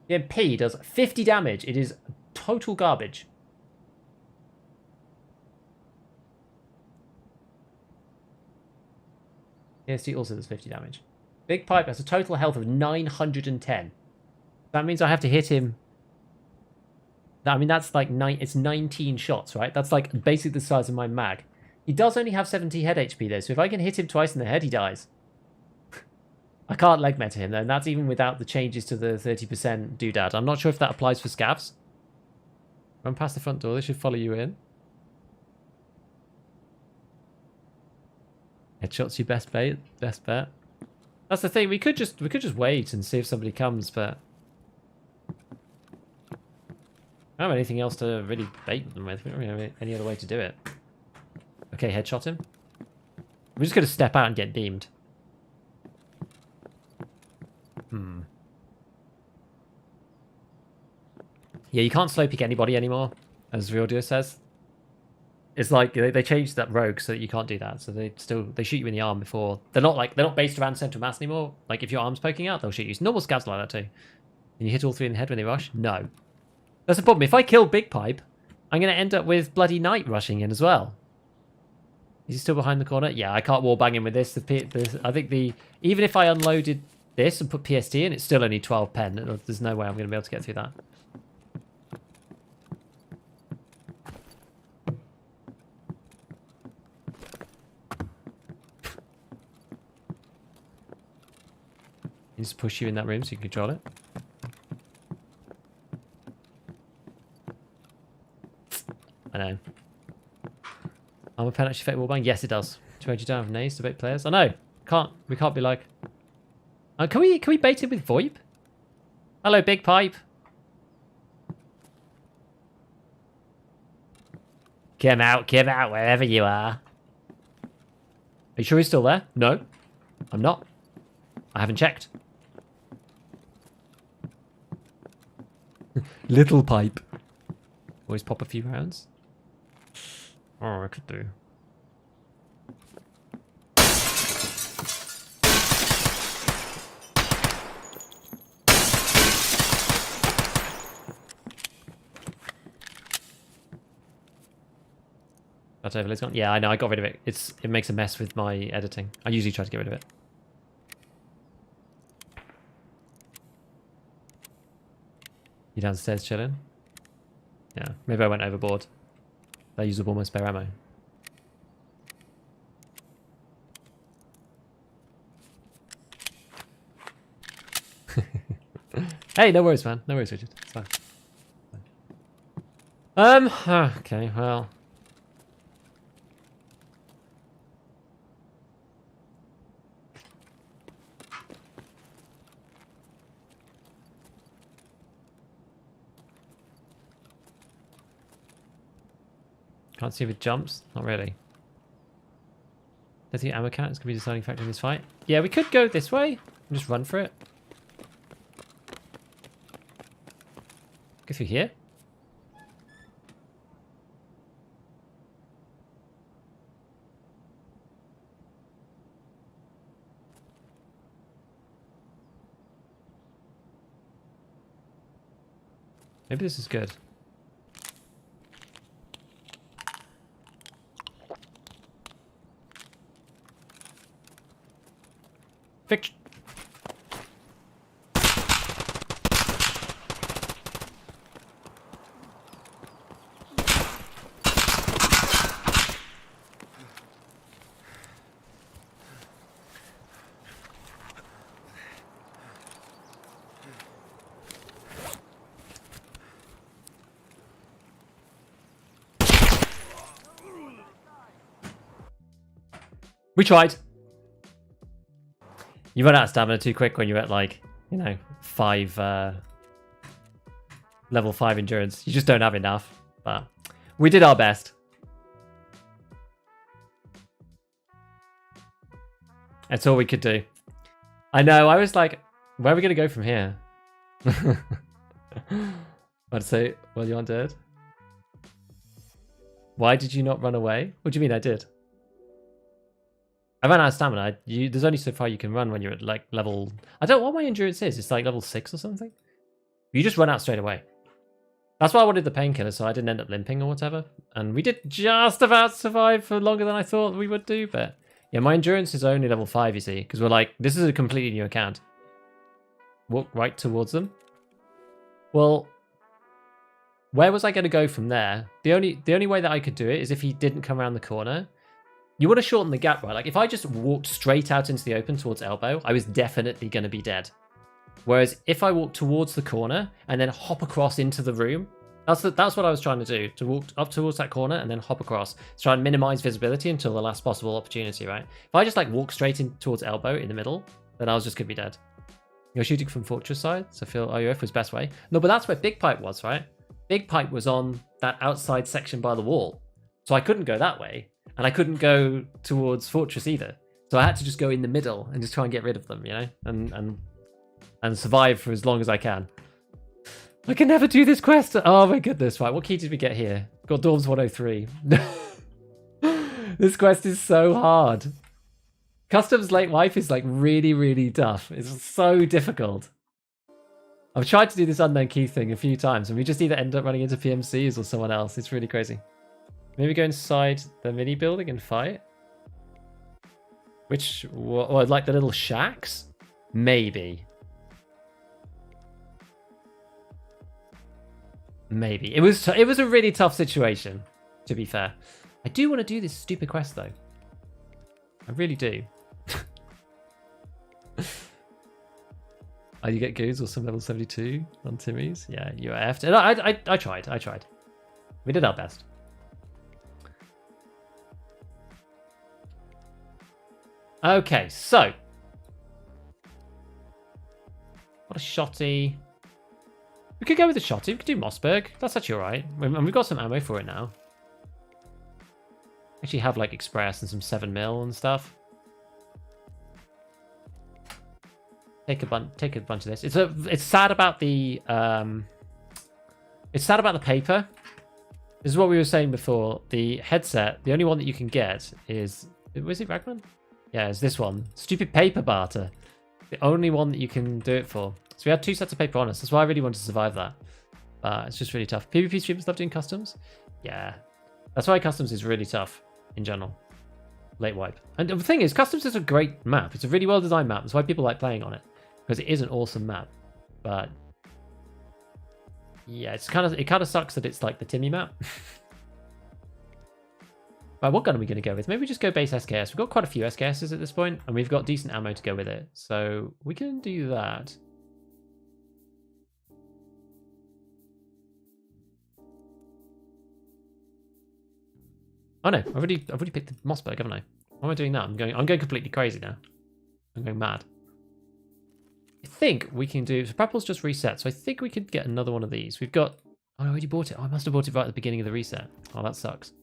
PMP does 50 damage. It is total garbage. PST also does 50 damage. Big Pipe has a total health of 910. That means I have to hit him. I mean, that's like it's 19 shots, right? That's like basically the size of my mag. He does only have 70 head HP though, so if I can hit him twice in the head, he dies. I can't leg meta him though, and that's even without the changes to the 30% doodad. I'm not sure if that applies for scavs. Run past the front door, they should follow you in. Headshot's your best bet. That's the thing. We could just wait and see if somebody comes, but I don't have anything else to really bait them with. We don't really have any other way to do it. Okay, headshot him. We're just gonna step out and get beamed. Yeah, you can't slow peek anybody anymore, as Realdio says. It's like they changed that rogue so that you can't do that. So they shoot you in the arm before. They're not based around central mass anymore. Like if your arm's poking out, they'll shoot you. Normal scavs like that too. And you hit all three in the head when they rush? No. That's the problem. If I kill Big Pipe, I'm going to end up with bloody Knight rushing in as well. Is he still behind the corner? Yeah, I can't wallbang him with this. I think even if I unloaded this and put PST in, it's still only 12 pen. There's no way I'm going to be able to get through that. Just push you in that room so you can control it. I know. Armor pen actually affect wallbang? Yes, it does. 200 down from nades to bait players. I know. We can't be like. Can we bait it with VoIP? Hello, Big Pipe. Come out wherever you are. Are you sure he's still there? No, I'm not. I haven't checked. Little Pipe. Always pop a few rounds. Oh, I could do. That overlay's gone? Yeah, I know, I got rid of it. It makes a mess with my editing. I usually try to get rid of it. You downstairs chilling? Yeah, maybe I went overboard. I used up all my spare ammo. Hey, no worries, man. No worries, Richard. It's fine. Okay, well. Can't see if it jumps. Not really. Does the ammo count? It's going to be a deciding factor in this fight. Yeah, we could go this way and just run for it. Go through here. Maybe this is good. Fiction. We tried. You run out of stamina too quick when you're at like, you know, level 5 endurance. You just don't have enough. But we did our best. That's all we could do. I know, I was like, where are we going to go from here? I'd say, well, you aren't dead. Why did you not run away? What do you mean I did? I ran out of stamina. There's only so far you can run when you're at like level... I don't know what my endurance is. It's like level 6 or something. You just run out straight away. That's why I wanted the painkiller, so I didn't end up limping or whatever. And we did just about survive for longer than I thought we would do, but... Yeah, my endurance is only level 5, you see, because we're like, this is a completely new account. Walk right towards them. Well, where was I going to go from there? The only way that I could do it is if he didn't come around the corner. You want to shorten the gap, right? Like, if I just walked straight out into the open towards elbow, I was definitely going to be dead. Whereas if I walk towards the corner and then hop across into the room, that's what I was trying to do, to walk up towards that corner and then hop across to try and minimize visibility until the last possible opportunity, right? If I just like walk straight in towards elbow in the middle, then I was just going to be dead. You're shooting from fortress side, so Phil IOF was best way. No, but that's where Big Pipe was, right? Big Pipe was on that outside section by the wall. So I couldn't go that way. And I couldn't go towards fortress either. So I had to just go in the middle and just try and get rid of them, you know? And survive for as long as I can. I can never do this quest. Oh my goodness, right. What key did we get here? Got Dorms 103. This quest is so hard. Customs late wife is like really, really tough. It's so difficult. I've tried to do this unknown key thing a few times and we just either end up running into PMCs or someone else. It's really crazy. Maybe go inside the mini building and fight? Which, or like the little shacks? Maybe. Maybe. It was a really tough situation, to be fair. I do want to do this stupid quest, though. I really do. Oh, you get goons or some level 72 on Timmy's? Yeah, you effed. And I tried. We did our best. Okay, so. What a shotty. We could go with the shotty. We could do Mossberg. That's actually alright. And we've got some ammo for it now. Actually have like Express and some 7mm and stuff. Take a bunch of this. It's sad about the paper. This is what we were saying before. The headset, the only one that you can get is was it Ragman? Yeah, it's this one. Stupid paper barter. The only one that you can do it for. So we had 2 sets of paper on us. That's why I really wanted to survive that. It's just really tough. PvP streamers love doing customs? Yeah. That's why customs is really tough in general. Late wipe. And the thing is, customs is a great map. It's a really well designed map. That's why people like playing on it. Because it is an awesome map. But Yeah, it kind of sucks that it's like the Timmy map. Right, what gun are we going to go with? Maybe just go base SKS. We've got quite a few SKSs at this point, and we've got decent ammo to go with it. So we can do that. Oh no, I've already picked the Mossberg, haven't I? Why am I doing that? I'm going completely crazy now. I'm going mad. I think we can do... So Prapple's just reset, so I think we could get another one of these. We've got... Oh, I already bought it. Oh, I must have bought it right at the beginning of the reset. Oh, that sucks.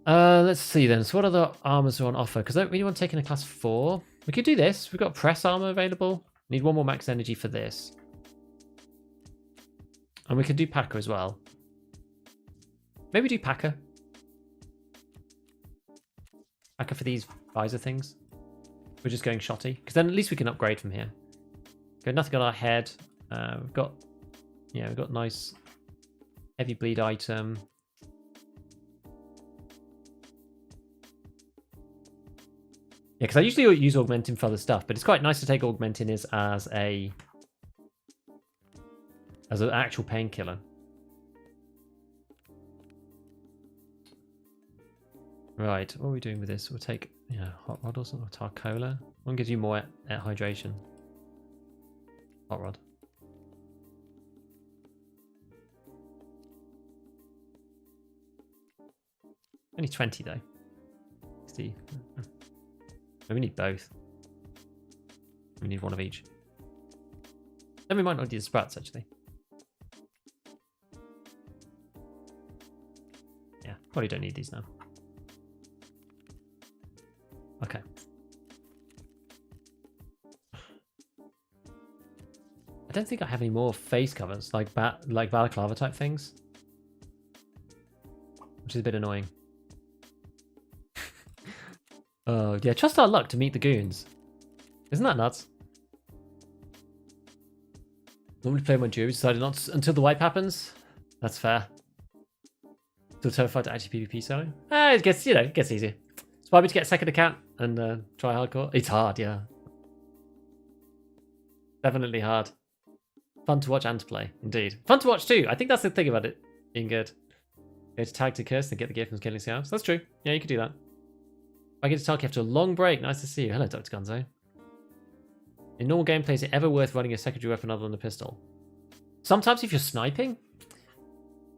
Let's see then. So what other armors are on offer? Because I don't really want to take in a class 4. We could do this. We've got press armor available. Need one more max energy for this. And we could do Packer as well. Maybe do Packer. Packer for these visor things. We're just going shotty. Because then at least we can upgrade from here. Got nothing on our head. We've got nice heavy bleed item. Yeah, because I usually use augmenting for other stuff, but it's quite nice to take augmenting as an actual painkiller. Right, what are we doing with this? We'll take hot rod or something, or Tarkola. One gives you more hydration. Hot rod. Only 20 though. 60. We need both. We need one of each. Then we might not need the sprouts actually. Yeah, probably don't need these now. Okay. I don't think I have any more face covers like balaclava type things, which is a bit annoying. Oh yeah, trust our luck to meet the goons. Isn't that nuts? Normally play my duo, decided not to, until the wipe happens. That's fair. Still terrified to actually PvP solo. It gets easier. It's why we to get a second account and try hardcore. It's hard, yeah. Definitely hard. Fun to watch and to play, indeed. Fun to watch too. I think that's the thing about it being good. Go to tag to curse and get the gift from killing scouts. That's true. Yeah, you could do that. I get to Tarkov after a long break. Nice to see you. Hello, Dr. Gonzo. In normal gameplay, is it ever worth running a secondary weapon other than a pistol? Sometimes if you're sniping,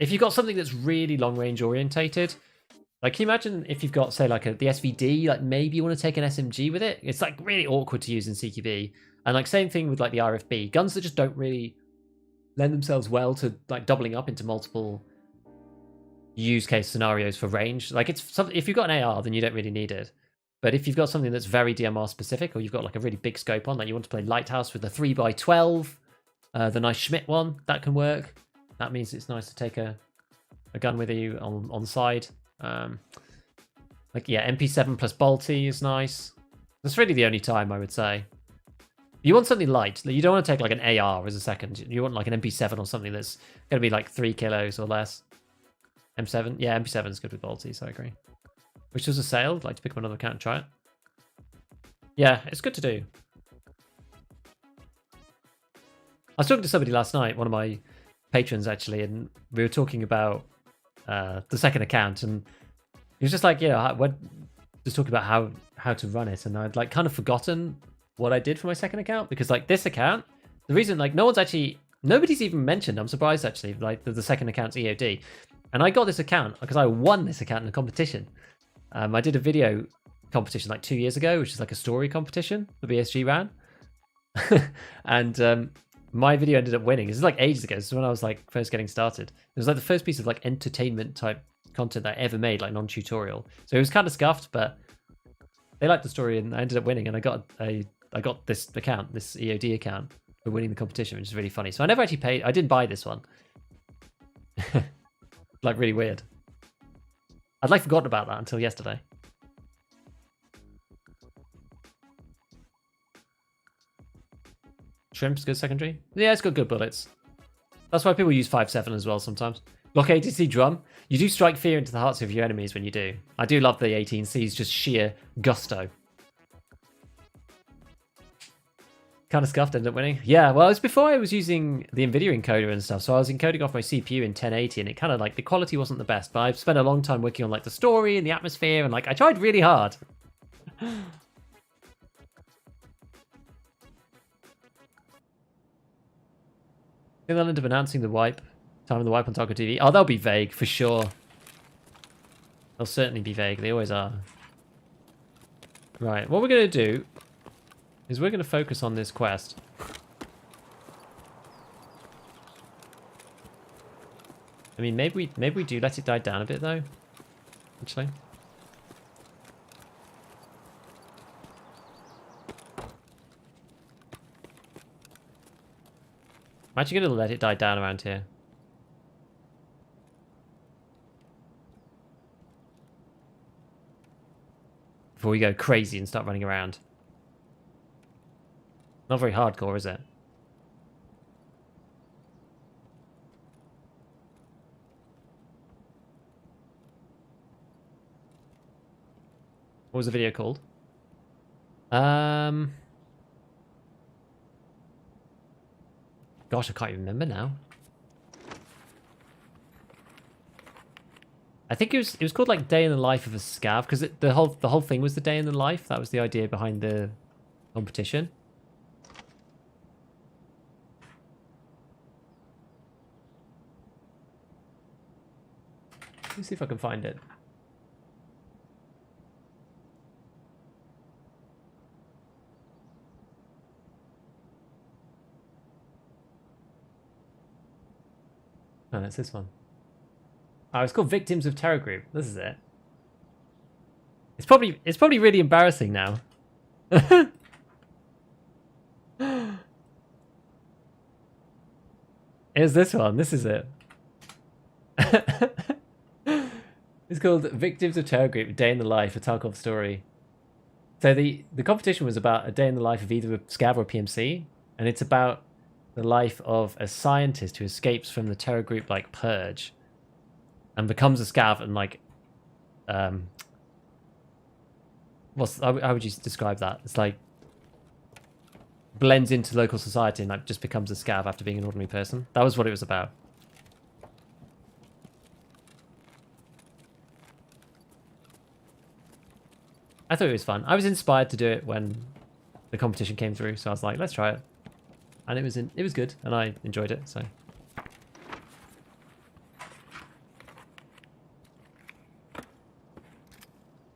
if you've got something that's really long range orientated, like can you imagine if you've got say like the SVD, like maybe you want to take an SMG with it? It's like really awkward to use in CQB. And like same thing with like the RFB, guns that just don't really lend themselves well to like doubling up into multiple use case scenarios for range. Like it's something, if you've got an AR, then you don't really need it. But if you've got something that's very DMR specific, or you've got like a really big scope on, like you want to play Lighthouse with the 3x12, the nice Schmidt one, that can work. That means it's nice to take a gun with you on the side. Like yeah, MP7 plus Bolty is nice. That's really the only time I would say. You want something light. You don't want to take like an AR as a second. You want like an MP7 or something that's going to be like 3 kilos or less. M7? Yeah, MP7 is good with Bolty, so I agree. Which was a sale. I'd like to pick up another account and try it. Yeah, it's good to do. I was talking to somebody last night, one of my patrons actually, and we were talking about the second account, and he was just like, just talking about how to run it, and I'd like kind of forgotten what I did for my second account, because like this account, the reason like nobody's even mentioned, I'm surprised actually, like the second account's EOD. And I got this account because I won this account in a competition. I did a video competition like 2 years ago, which is like a story competition the BSG ran. And my video ended up winning. This is like ages ago. This is when I was like first getting started. It was like the first piece of like entertainment type content that I ever made, like non-tutorial. So it was kind of scuffed, but they liked the story and I ended up winning. And I got this account, this EOD account, for winning the competition, which is really funny. So I never actually paid. I didn't buy this one. Like really weird. I'd like forgotten about that until yesterday. Shrimp's good secondary. Yeah, it's got good bullets. That's why people use 5.7 as well sometimes. Glock ATC drum. You do strike fear into the hearts of your enemies when you do. I do love the 18C's just sheer gusto. Kind of scuffed, ended up winning. Yeah, well, it's before I was using the NVIDIA encoder and stuff, so I was encoding off my CPU in 1080, and it kind of like the quality wasn't the best. But I've spent a long time working on like the story and the atmosphere, and like I tried really hard. I think they'll end up announcing the wipe, time of the wipe on Tarkov TV. Oh, they'll be vague for sure. They'll certainly be vague. They always are. Right, what we're gonna do is we're gonna focus on this quest. I mean, maybe we do let it die down a bit though. Actually. I'm actually gonna let it die down around here. Before we go crazy and start running around. Not very hardcore, is it? What was the video called? Gosh, I can't even remember now. I think it was called like Day in the Life of a Scav, because the whole thing was the day in the life. That was the idea behind the competition. Let me see if I can find it. Oh, that's this one. Oh, it's called Victims of Terror Group. This is it. It's probably really embarrassing now. Here's this one. This is it. It's called Victims of Terror Group, Day in the Life, a Tarkov story. So the competition was about a day in the life of either a scav or a PMC, and it's about the life of a scientist who escapes from the terror group like Purge and becomes a scav and like how would you describe that? It's like blends into local society and like just becomes a scav after being an ordinary person. That was what it was about. I thought it was fun. I was inspired to do it when the competition came through, so I was like, let's try it. And it was good, and I enjoyed it, so.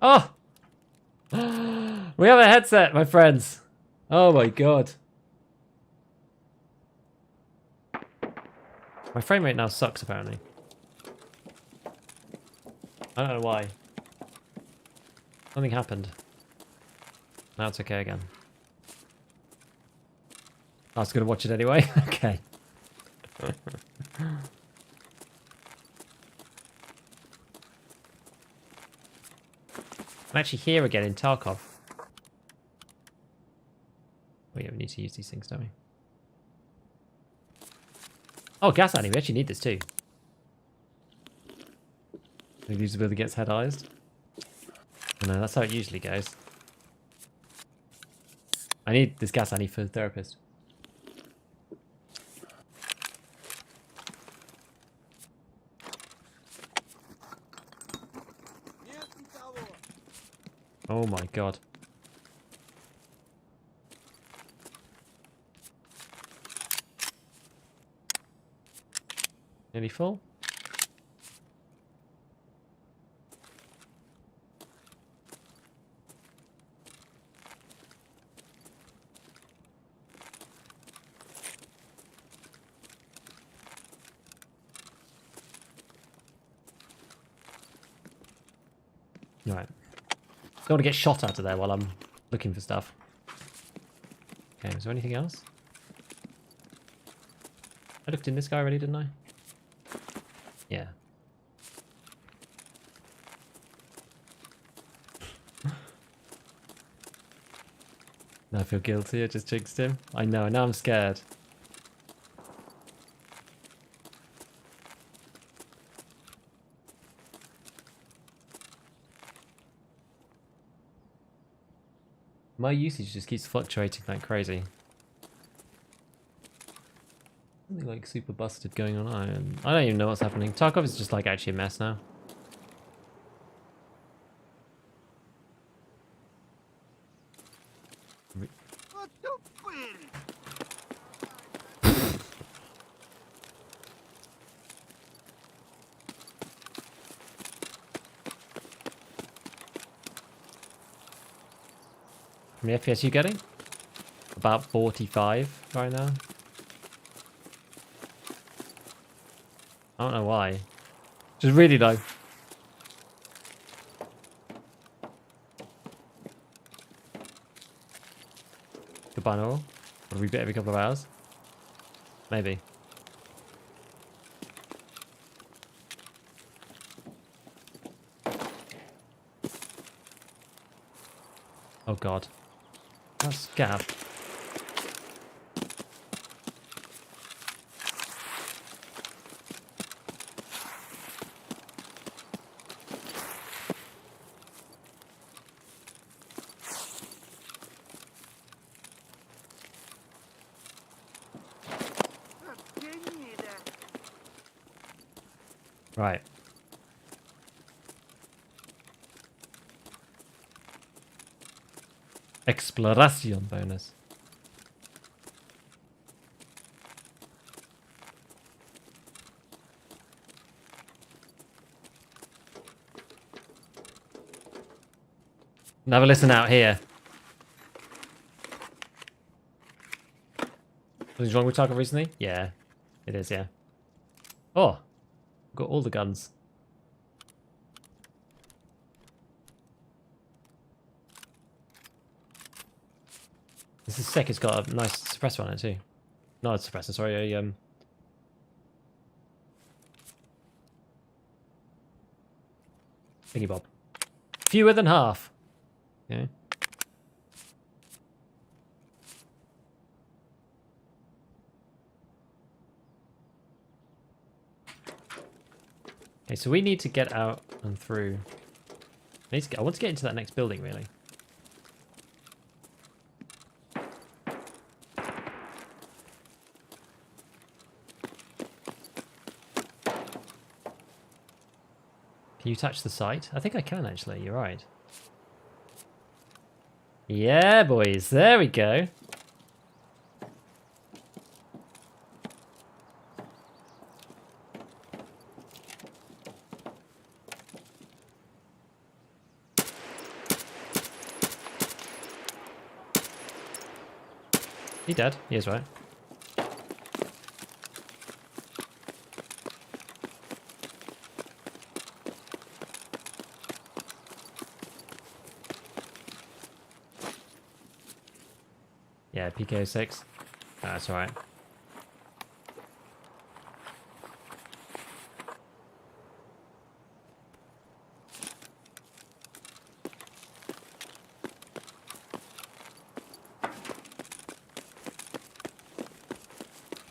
Oh! We have a headset, my friends. Oh my god. My frame rate now sucks, apparently. I don't know why. Something happened. Now it's okay again. I was going to watch it anyway. Okay. I'm actually here again in Tarkov. Oh yeah, we need to use these things, don't we? Oh, gas annie. We actually need this too. The usability gets head-eyes. No, that's how it usually goes. I need this gas annie for the therapist. Oh my god. Nearly full? Alright. Don't want to get shot out of there while I'm looking for stuff. Okay, is there anything else? I looked in this guy already, didn't I? Yeah. Now I feel guilty, I just jinxed him. I know, now I'm scared. My usage just keeps fluctuating like crazy. something like super busted going on. I don't even know what's happening. Tarkov is just like actually a mess now. How many FPS are you getting? About 45 right now. I don't know why. Just really low. Goodbye, Noel. What do we bit every couple of hours? Maybe. Oh god. That's Scav. Right. Exploration bonus. Have a listen out here. Something's wrong with Tarkov recently? Yeah, it is, yeah. Oh, got all the guns. This is sick. It's got a nice suppressor on it too. Not a suppressor, sorry, a thingy bob. Fewer than half. Okay. Okay, so we need to get out and through. I want to get into that next building, really. Can you touch the site? I think I can, actually. You're right. Yeah, boys. There we go. He dead? He is, right? Yeah, PK06. That's alright.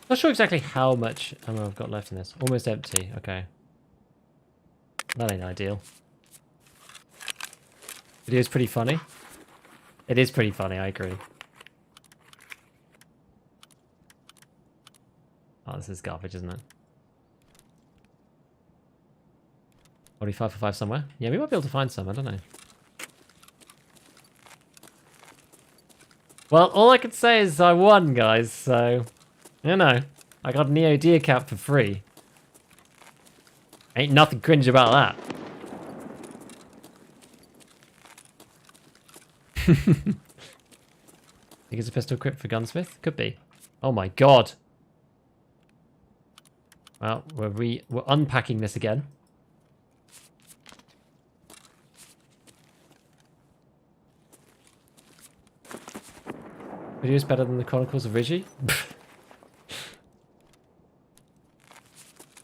Not sure exactly how much ammo I've got left in this. Almost empty. Okay. That ain't ideal. It is pretty funny. It is pretty funny, I agree. Oh, this is garbage, isn't it? 45 for 5 somewhere? Yeah, we might be able to find some, I don't know. Well, all I can say is I won, guys, so... You know, I got an EOD account for free. Ain't nothing cringe about that. Think it's a pistol equipped for gunsmith? Could be. Oh my god. Well, we're unpacking this again. Video's better than the Chronicles of Rigi?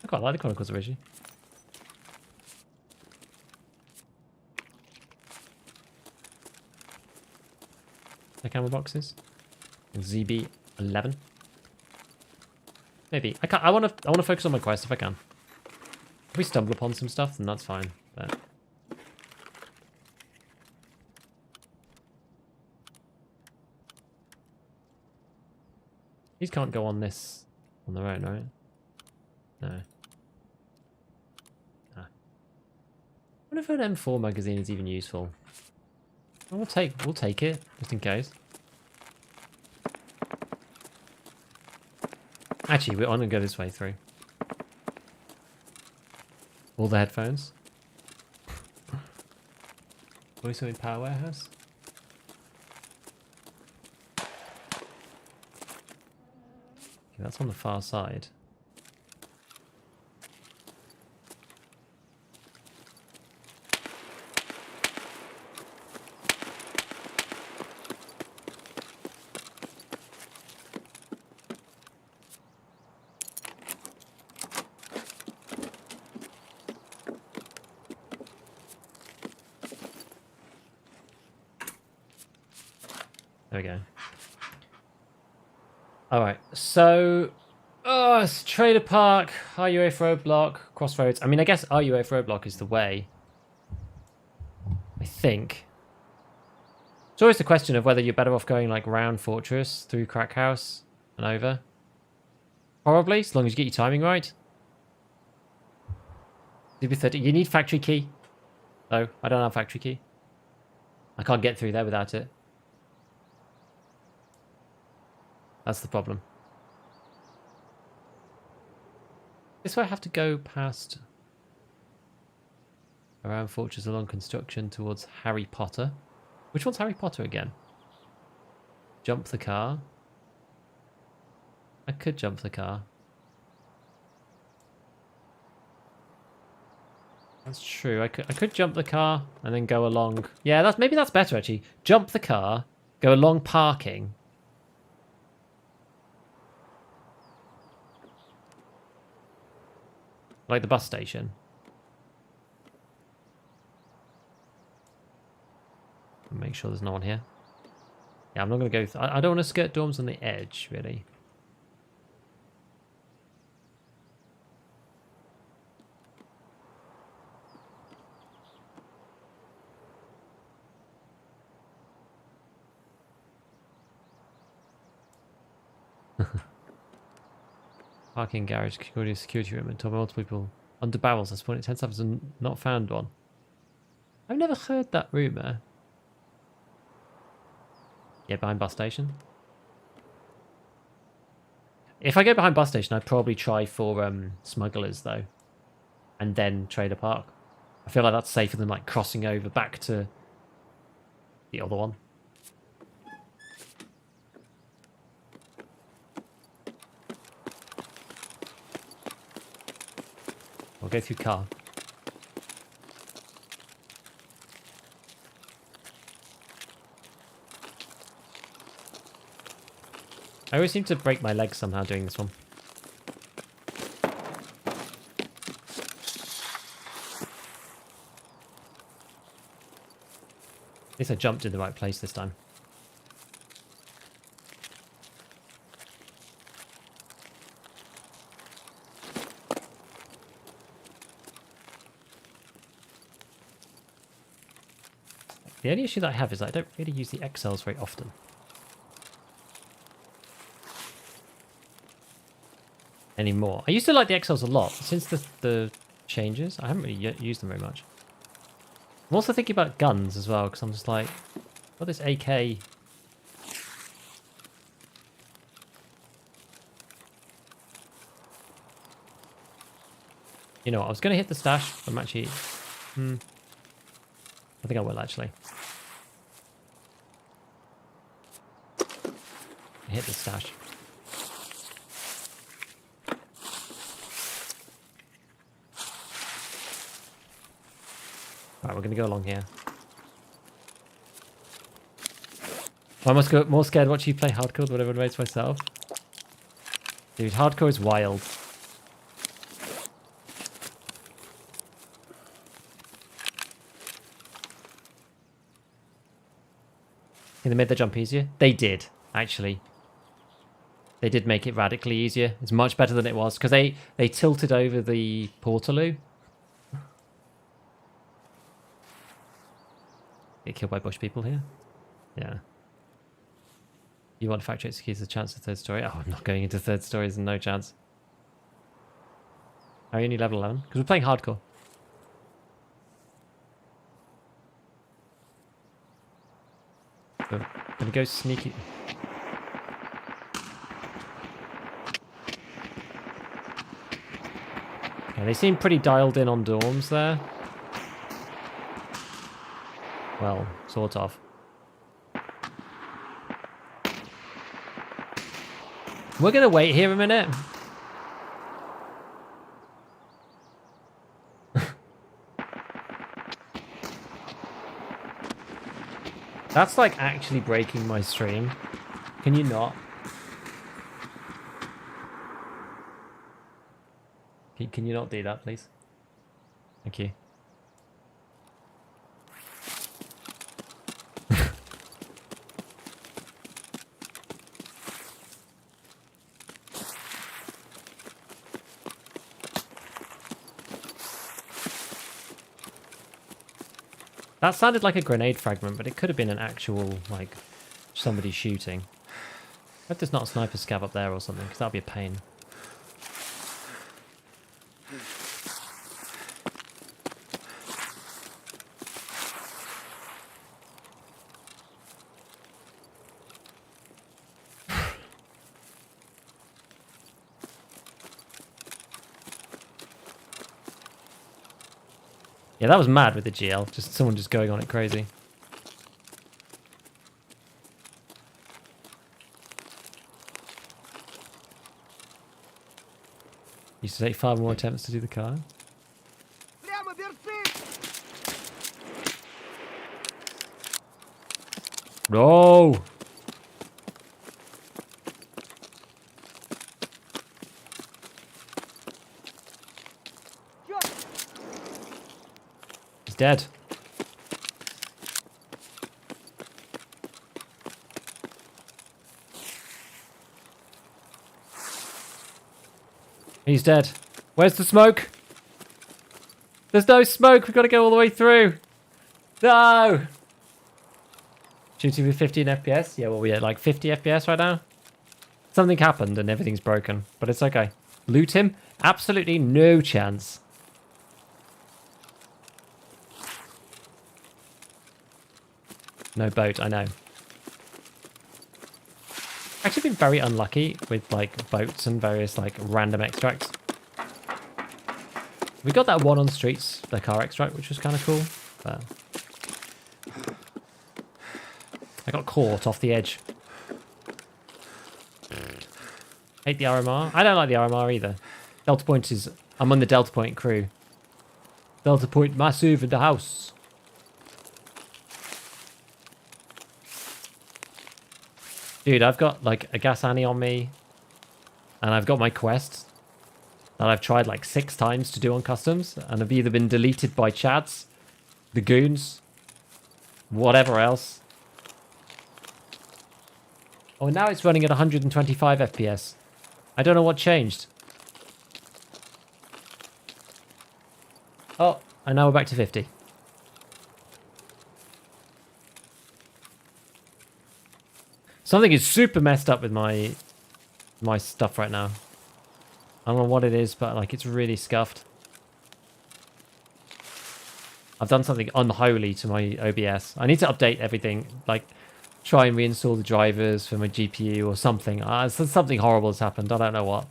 I quite like the Chronicles of Rigi. The camera boxes. ZB11. Maybe. I can't. I want to focus on my quest if I can. If we stumble upon some stuff, then that's fine. But these can't go on this On their own, right? No. Ah. I wonder if an M4 magazine is even useful. Well, we'll take it, just in case. Actually, we're on and go this way through. All the headphones. Also in Power Warehouse. Okay, that's on the far side. There we go. Alright, so... Oh, it's Trader Park, RUF Roadblock, Crossroads. I mean, I guess RUF Roadblock is the way. I think. It's always the question of whether you're better off going, like, round Fortress, through Crack House, and over. Probably, as long as you get your timing right. CB30. You need factory key. No, I don't have factory key. I can't get through there without it. That's the problem. This way I have to go past around Fortress along construction towards Harry Potter. Which one's Harry Potter again? Jump the car. I could jump the car. That's true. I could jump the car and then go along. Yeah, maybe that's better actually. Jump the car, go along parking. Like the bus station. Make sure there's no one here. Yeah, I'm not going to go... I don't want to skirt dorms on the edge, really. Parking garage, security room, and top multiple people under barrels. I spawned it 10 times and not found one. I've never heard that rumour. Yeah, behind bus station. If I go behind bus station, I'd probably try for smugglers though, and then Trader Park. I feel like that's safer than like crossing over back to the other one. I'll go through car. I always seem to break my legs somehow doing this one. At least I jumped in the right place this time. The only issue that I have is that I don't really use the XLs very often. Anymore. I used to like the XLs a lot. Since the changes, I haven't really used them very much. I'm also thinking about guns as well, because I'm just like, got this AK. You know what, I was going to hit the stash, but I'm actually... I think I will, actually. Hit the stash. Right, we're going to go along here. I must go more scared watching you play hardcore than whatever motivates myself. Dude, hardcore is wild. They made the jump easier? They did, actually. They did make it radically easier. It's much better than it was, because they tilted over the Portaloo. Get killed by bush people here? Yeah. You want factory executes a chance of third story? Oh, I'm not going into third stories and no chance. Are you only level 11? Because we're playing hardcore. So, gonna go sneaky. Yeah, they seem pretty dialed in on dorms there. Well, sort of. We're gonna wait here a minute. That's like actually breaking my stream. Can you not? Can you not do that, please? Thank you. That sounded like a grenade fragment, but it could have been an actual, like, somebody shooting. I hope there's not a sniper scav up there or something, because that'd be a pain. Yeah, that was mad with the GL. Just someone just going on it crazy. Used to take 5 more attempts to do the car. No! He's dead. He's dead. Where's the smoke? There's no smoke. We've got to go all the way through. No! Shooting with 15 FPS? Yeah, well, we're at like 50 FPS right now. Something happened and everything's broken, but it's okay. Loot him? Absolutely no chance. No boat, I know. Actually been very unlucky with like boats and various like random extracts. We got that one on streets, the car extract, which was kind of cool, but I got caught off the edge. Hate the RMR. I don't like the RMR either. Delta Point is... I'm on the Delta Point crew. Delta Point massive in the house. Dude, I've got like a gas annie on me. And I've got my quest that I've tried like 6 times to do on customs. And have either been deleted by chads, the goons, whatever else. Oh, now it's running at 125 FPS. I don't know what changed. Oh, and now we're back to 50. Something is super messed up with my stuff right now. I don't know what it is, but like it's really scuffed. I've done something unholy to my OBS. I need to update everything, like try and reinstall the drivers for my GPU or something. Something horrible has happened. I don't know what.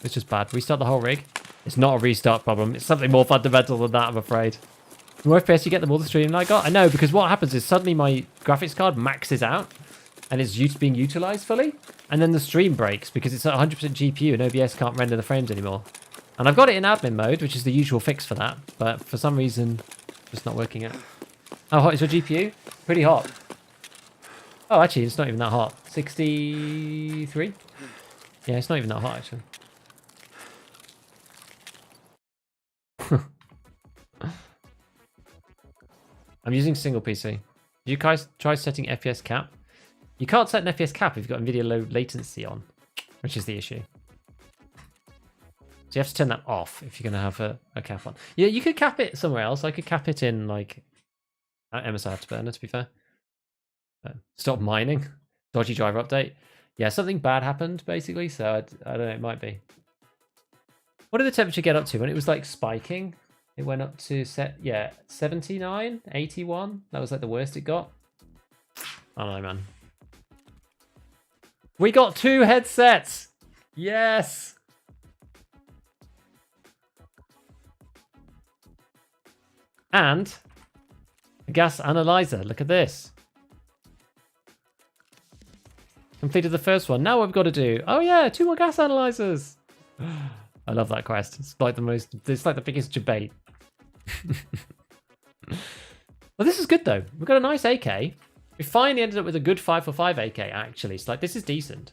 It's just bad. Restart the whole rig. It's not a restart problem. It's something more fundamental than that, I'm afraid. The more FPS you get, the more the stream I got. I know, because what happens is suddenly my graphics card maxes out and it's being utilized fully. And then the stream breaks because it's at 100% GPU and OBS can't render the frames anymore. And I've got it in admin mode, which is the usual fix for that. But for some reason, it's not working out. How hot is your GPU? Pretty hot. Oh, actually, it's not even that hot. 63? Yeah, it's not even that hot, actually. I'm using single PC. Did you guys try setting FPS cap? You can't set an FPS cap if you've got NVIDIA low latency on, which is the issue. So you have to turn that off if you're going to have a cap on. Yeah, you could cap it somewhere else. I could cap it in, like, at MSI Afterburner, to be fair. Stop mining. Dodgy driver update. Yeah, something bad happened, basically, so I don't know, it might be. What did the temperature get up to? When it was, like, spiking, it went up to, 79, 81. That was, like, the worst it got. I don't know, man. We got 2 headsets! Yes! And a gas analyzer. Look at this. Completed the first one. Now what we've got to do? Oh yeah, 2 more gas analyzers. I love that quest. It's like the biggest debate. Well, this is good though. We've got a nice AK. We finally ended up with a good 545 AK actually. It's like, this is decent.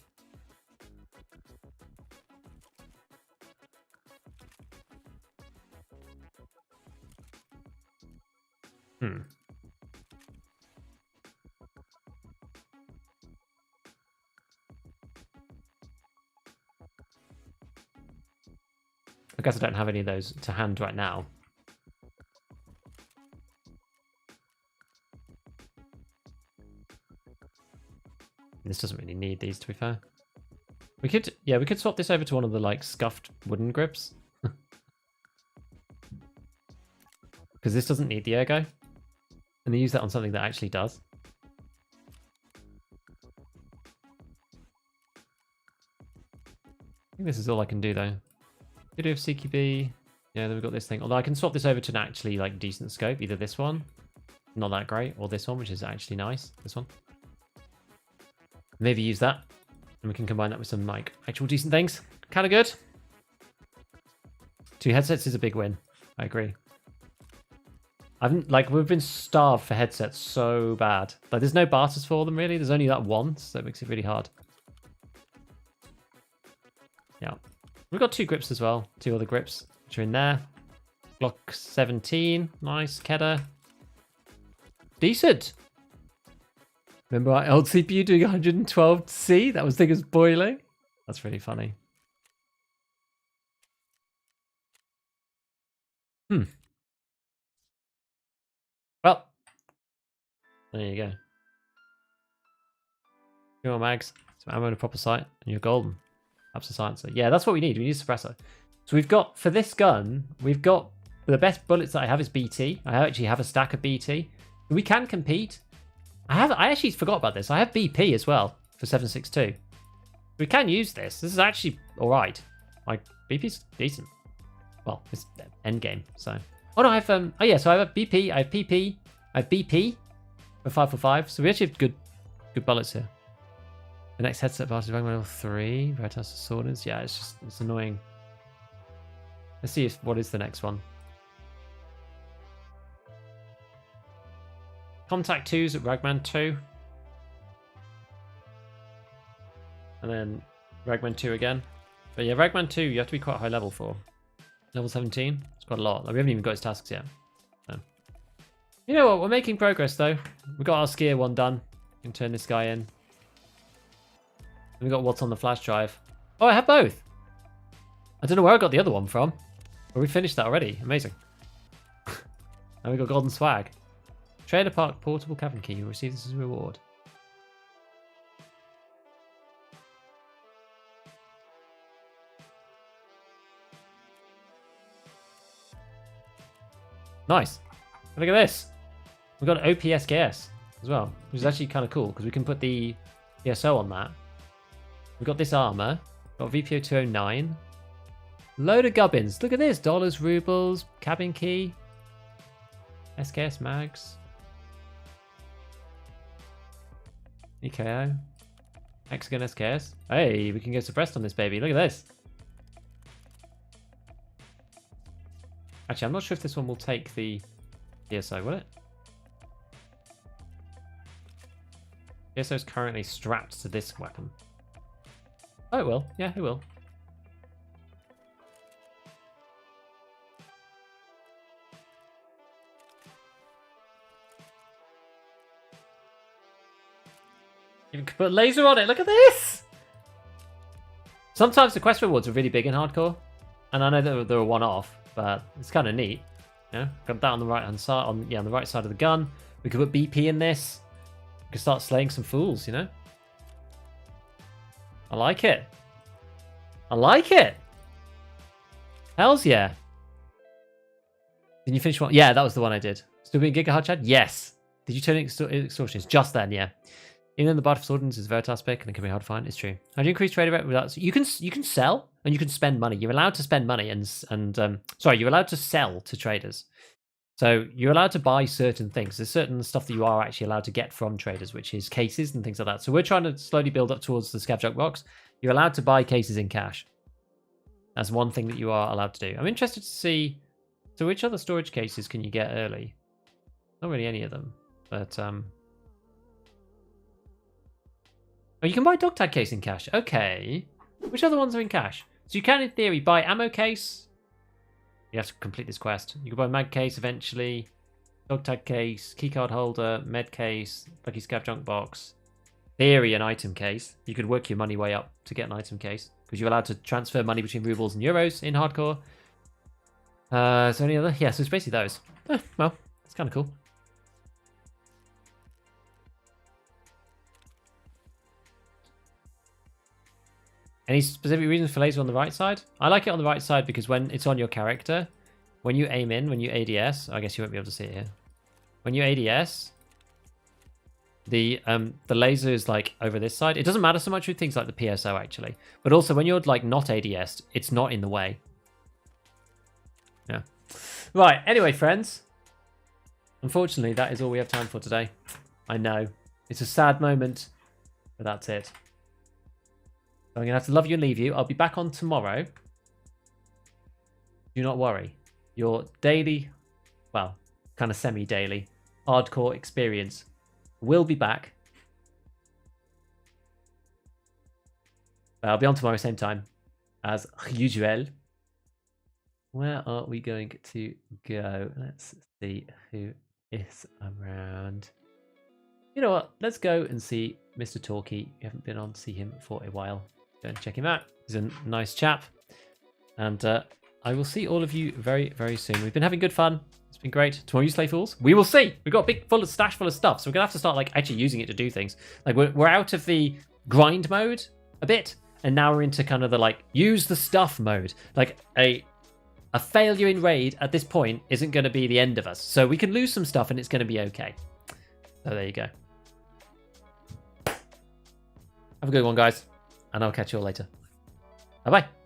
I guess I don't have any of those to hand right now. This doesn't really need these, to be fair. We could swap this over to one of the, like, scuffed wooden grips. Because this doesn't need the ergo. And they use that on something that actually does. I think this is all I can do, though. Could do have CQB. Yeah, then we've got this thing. Although I can swap this over to an actually, like, decent scope. Either this one, not that great, or this one, which is actually nice. This one. Maybe use that. And we can combine that with some, like, actual decent things. Kind of good. 2 headsets is a big win. I agree. We've been starved for headsets so bad. Like, there's no barters for them, really. There's only that one, so it makes it really hard. Yeah. We've got 2 grips as well. 2 other grips, which are in there. Glock 17. Nice. Kedda. Decent. Remember our old CPU doing 112C? That was thing as boiling. That's really funny. Well, there you go. 2 more mags, some ammo in a proper sight, and you're golden. Perhaps a silencer. Yeah, that's what we need. We need a suppressor. So we've got, for this gun, we've got the best bullets that I have is BT. I actually have a stack of BT. We can compete. I actually forgot about this. I have BP as well for 7.62. We can use this. This is actually all right. Like, BP's decent. Well, it's end game, so. Oh no, I have oh yeah, so I have BP, I have PP, I have BP for 545. So we actually have good bullets here. The next headset part is Dragon 3, Veritas Swords. Yeah, it's annoying. Let's see what is the next one. Contact 2's at Ragman 2. And then Ragman 2 again. But yeah, Ragman 2 you have to be quite high level for. Level 17? It's quite a lot. Like, we haven't even got his tasks yet. So. You know what? We're making progress though. We got our skier one done. We can turn this guy in. And we got what's on the flash drive. Oh, I have both. I don't know where I got the other one from. But we finished that already. Amazing. And we got golden swag. Trailer park portable cabin key. You'll receive this as a reward. Nice. Look at this. We've got an OPSKS as well, which is actually kind of cool because we can put the ESO on that. We've got this armor. Got VPO 209. Load of gubbins. Look at this. Dollars, rubles, cabin key. SKS mags. EKO. Hexagon SKS. Hey, we can get suppressed on this baby. Look at this. Actually, I'm not sure if this one will take the ESO, will it? ESO is currently strapped to this weapon. Oh, it will. Yeah, it will. You can put laser on it. Look at this! Sometimes the quest rewards are really big in hardcore. And I know that they're a one-off, but it's kind of neat. You know, got that on the right-hand side, on the right side of the gun. We could put BP in this. We could start slaying some fools, you know? I like it. I like it. Hells yeah. Did you finish one? Yeah, that was the one I did. Still being Giga Hard Chat? Yes. Did you turn in extortionist? Just then, yeah. Even though the Bard of Ordnance is Veritas pick and it can be hard to find, it's true. How do you increase trader rate without? You can sell and you can spend money. You're allowed to spend money and sorry, you're allowed to sell to traders. So you're allowed to buy certain things. There's certain stuff that you are actually allowed to get from traders, which is cases and things like that. So we're trying to slowly build up towards the ScavTalk box. You're allowed to buy cases in cash. That's one thing that you are allowed to do. I'm interested to see. So which other storage cases can you get early? Not really any of them, but oh, you can buy dog tag case in cash. Okay, which other ones are in cash? So you can, in theory, buy ammo case. You have to complete this quest. You can buy mag case eventually, dog tag case, keycard holder, med case, lucky scav junk box. Theory, an item case. You could work your money way up to get an item case because you're allowed to transfer money between rubles and euros in hardcore. So any other? Yeah, so it's basically those. Well, it's kind of cool. Any specific reasons for laser on the right side? I like it on the right side because when it's on your character, when you aim in, when you ADS, I guess you won't be able to see it here. When you ADS, the laser is like over this side. It doesn't matter so much with things like the PSO actually, but also when you're like not ADS, it's not in the way. Yeah. Right, anyway, friends. Unfortunately, that is all we have time for today. I know. It's a sad moment, but that's it. So I'm going to have to love you and leave you. I'll be back on tomorrow. Do not worry. Your daily, well, kind of semi-daily, hardcore experience will be back. I'll be on tomorrow, same time, as usual. Where are we going to go? Let's see who is around. You know what? Let's go and see Mr. Talkie. You haven't been on to see him for a while. Go and check him out. He's a nice chap. And I will see all of you very, very soon. We've been having good fun. It's been great. Tomorrow you slay fools? We will see. We've got a big stash full of stuff. So we're going to have to start like actually using it to do things. Like we're out of the grind mode a bit. And now we're into kind of the like use the stuff mode. Like a failure in raid at this point isn't going to be the end of us. So we can lose some stuff and it's going to be okay. So there you go. Have a good one, guys. And I'll catch you all later. Bye-bye.